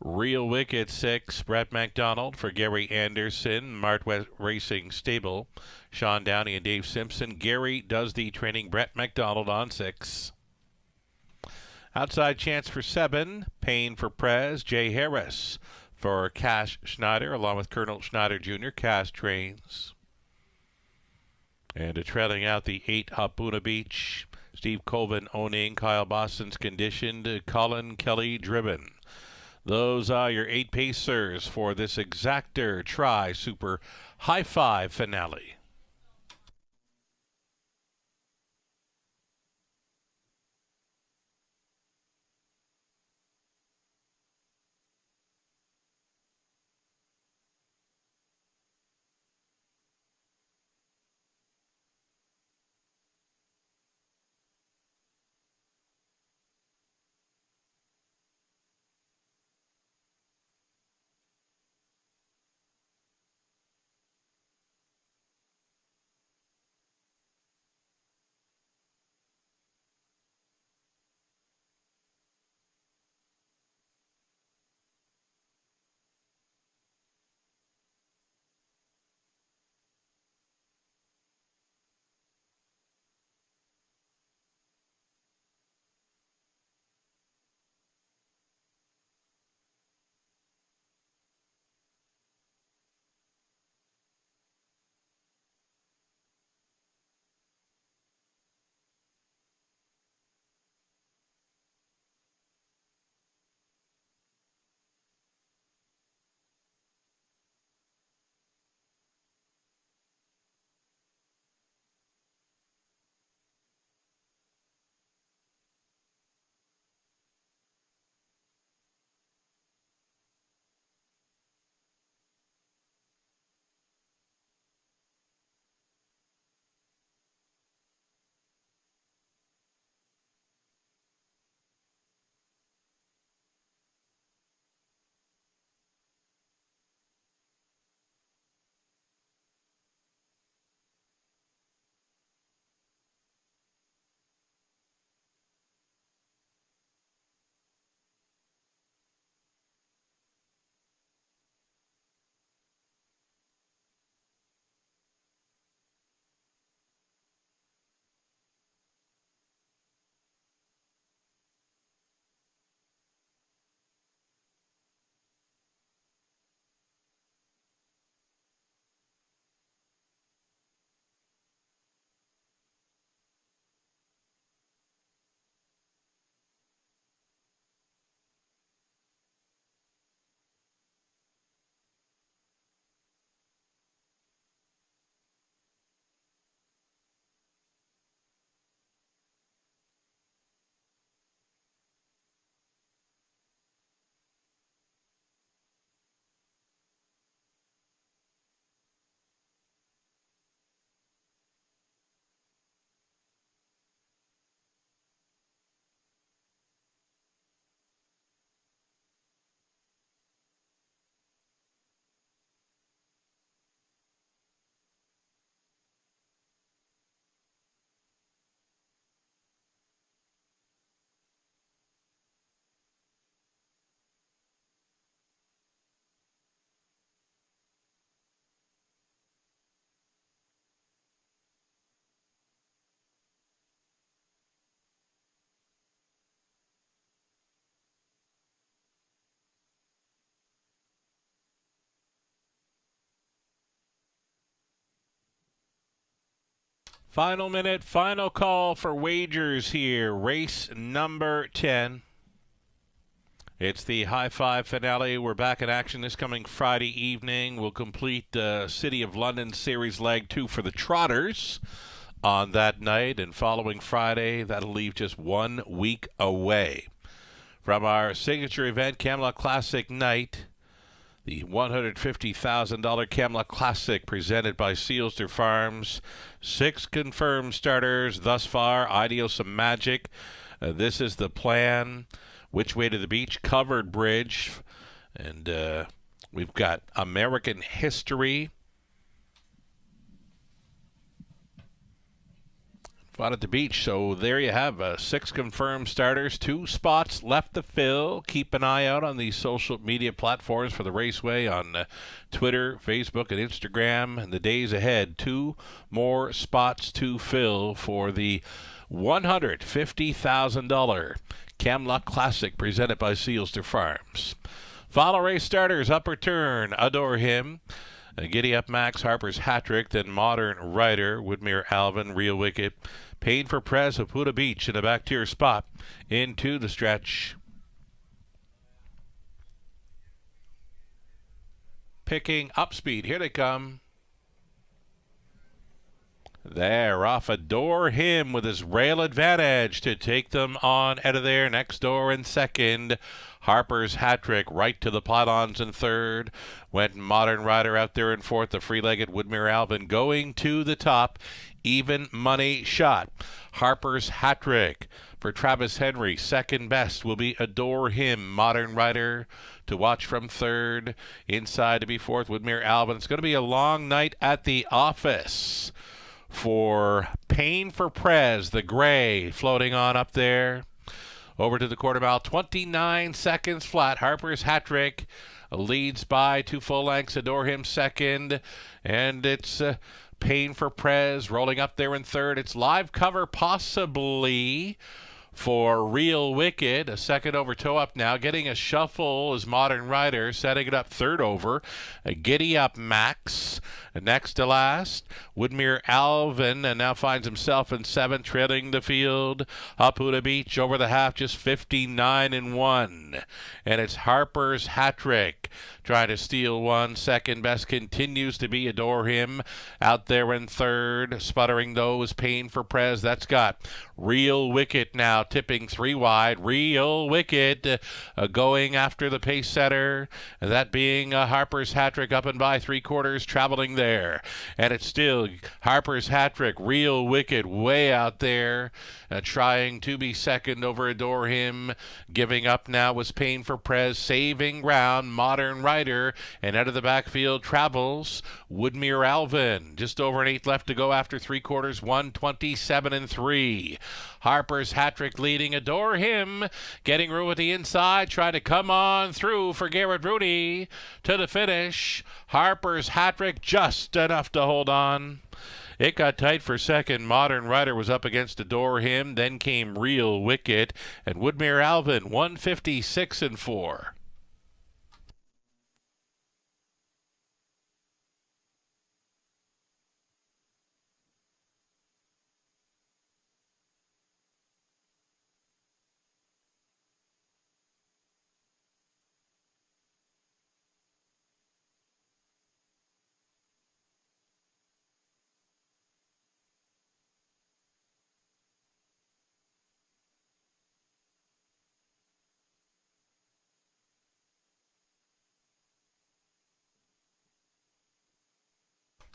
Real Wicked 6, Brett McDonald for Gary Anderson, Mart West Racing Stable, Sean Downey and Dave Simpson. Gary does the training, Brett McDonald on 6. Outside chance for 7, Payne for Prez, Jay Harris for Cash Schneider, along with Colonel Schneider Jr., Cash trains. And trailing out the 8, Hapuna Beach, Steve Colvin owning, Kyle Boston's conditioned, Colin Kelly driven. Those are your 8 Pacers for this Exactor Tri-Super High Five finale. Final minute, final call for wagers here. Race number 10. It's the High Five finale. We're back in action this coming Friday evening. We'll complete City of London Series Leg 2 for the Trotters on that night. And following Friday, that'll leave just 1 week away from our signature event, Camelot Classic Night. The $150,000 Camelot Classic presented by Sealster Farms. 6 confirmed starters thus far. Ideal some magic. This is the plan. Which Way to the Beach, Covered Bridge. And we've got American History. Fought at the beach. So there you have 6 confirmed starters, 2 spots left to fill. Keep an eye out on the social media platforms for the Raceway on Twitter, Facebook, and Instagram. In the days ahead, 2 more spots to fill for the $150,000 Camelot Classic presented by Sealster Farms. Follow race starters: Upper Turn, Adore Him, Giddy Up Max, Harper's Hattrick, then Modern Rider, Woodmere Alvin, Real Wicked, Pain for Prez, Haputa Beach in a back tier spot into the stretch. Picking up speed. Here they come. There, off Adore Him with his rail advantage to take them on out of there. Next door in second. Harper's Hattrick right to the pylons in third. Went Modern Rider out there in fourth. The free-legged Woodmere Alvin going to the top. Even money shot. Harper's Hattrick for Travis Henry. Second best will be Adore Him. Modern Rider to watch from third. Inside to be fourth, Woodmere Alvin. It's going to be a long night at the office for Pain for Prez, the gray floating on up there. Over to the quarter mile, 29 seconds flat. Harper's Hattrick leads by 2 full lengths. Adore Him second. And it's Pain for Prez rolling up there in third. It's live cover possibly for Real Wicked. A second over toe up now. Getting a shuffle is Modern Rider. Setting it up third over. Giddy Up Max. Next to last, Woodmere Alvin, and now finds himself in 7th, trailing the field. Haputa Beach over the half, just 59-1. And it's Harper's Hattrick trying to steal one. Second best continues to be Adore Him out there in third. Sputtering though is Pain for Prez. That's got Real Wicked now tipping 3 wide. Real Wicked going after the pace setter. That being Harper's Hattrick up and by 3/4, traveling there. And it's still Harper's Hattrick, Real Wicked way out there, trying to be second over Adore Him. Giving up now was Pain for Prez, saving ground, Modern Rider, and out of the backfield travels Woodmere Alvin. Just over an 8 left to go after 3/4, 127-3. Harper's Hattrick leading, Adore Him getting room at the inside, trying to come on through for Garrett Rooney to the finish. Harper's Hattrick just enough to hold on. It got tight for second. Modern Rider was up against Adore Him. Then came Real Wicked and Woodmere Alvin, 156-4.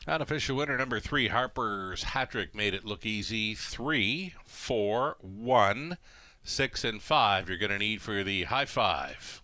Unofficial winner number 3, Harper's Hattrick, made it look easy. 3, 4, 1, 6, and 5 you're going to need for the high five.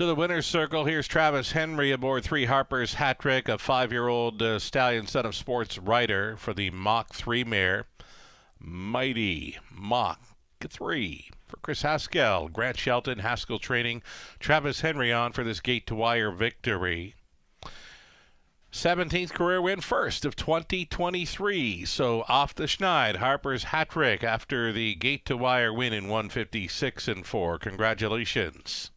To the winner's circle, here's Travis Henry aboard 3 Harper's Hat Trick, a 5-year-old stallion son of sports writer for the Mach 3 mare. Mighty Mach 3 for Chris Haskell. Grant Shelton, Haskell Training. Travis Henry on for this gate-to-wire victory. 17th career win, first of 2023. So off the schneid, Harper's Hat Trick after the gate-to-wire win in 156-4. Congratulations.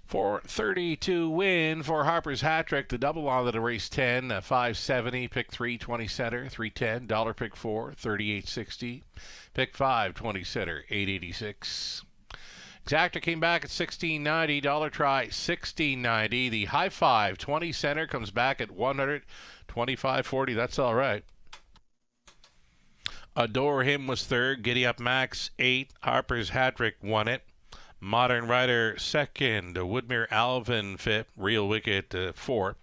For 32 win for Harper's Hat Trick, the double on the race 10, 570, pick 3, 20 center, 310, dollar pick 4, 3860, pick 5, 20 center, 886. Exacta came back at 1690, dollar try 1690. The high 5, 20 center comes back at 125.40. That's all right. Adore Him was third. Giddy Up Max 8. Harper's Hat Trick won it. Modern Rider second. Woodmere Alvin fifth. Real Wicked 4.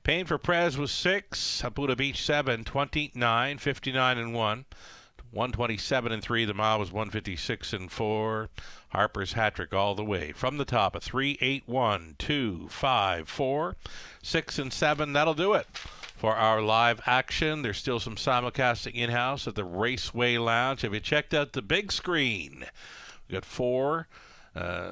Pain for Prez was 6. Hapuna Beach 7. 29. 59 1. 127 3. The mile was 156 4. Harper's Hat Trick all the way from the top of 3, 8, 1, 2, 5, 4, 6, and 7. That'll do it for our live action. There's still some simulcasting in-house at the Raceway Lounge. Have you checked out the big screen? We've got 4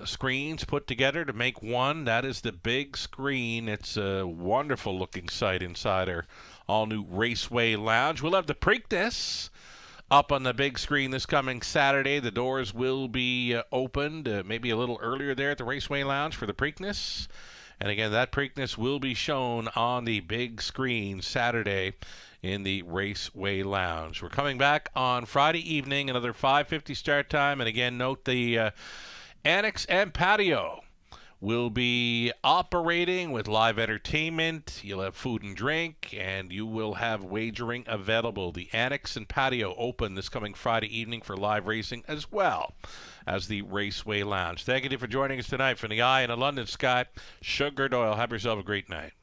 screens put together to make one. That is the big screen. It's a wonderful looking sight inside our all-new Raceway Lounge. We'll have the Preakness up on the big screen this coming Saturday. The doors will be opened maybe a little earlier there at the Raceway Lounge for the Preakness. And again, that Preakness will be shown on the big screen Saturday in the Raceway Lounge. We're coming back on Friday evening, another 5:50 start time. And again, note the Annex and Patio will be operating with live entertainment. You'll have food and drink, and you will have wagering available. The Annex and Patio open this coming Friday evening for live racing as well as the Raceway Lounge. Thank you for joining us tonight from the Eye in the London Sky. Sugar Doyle, have yourself a great night.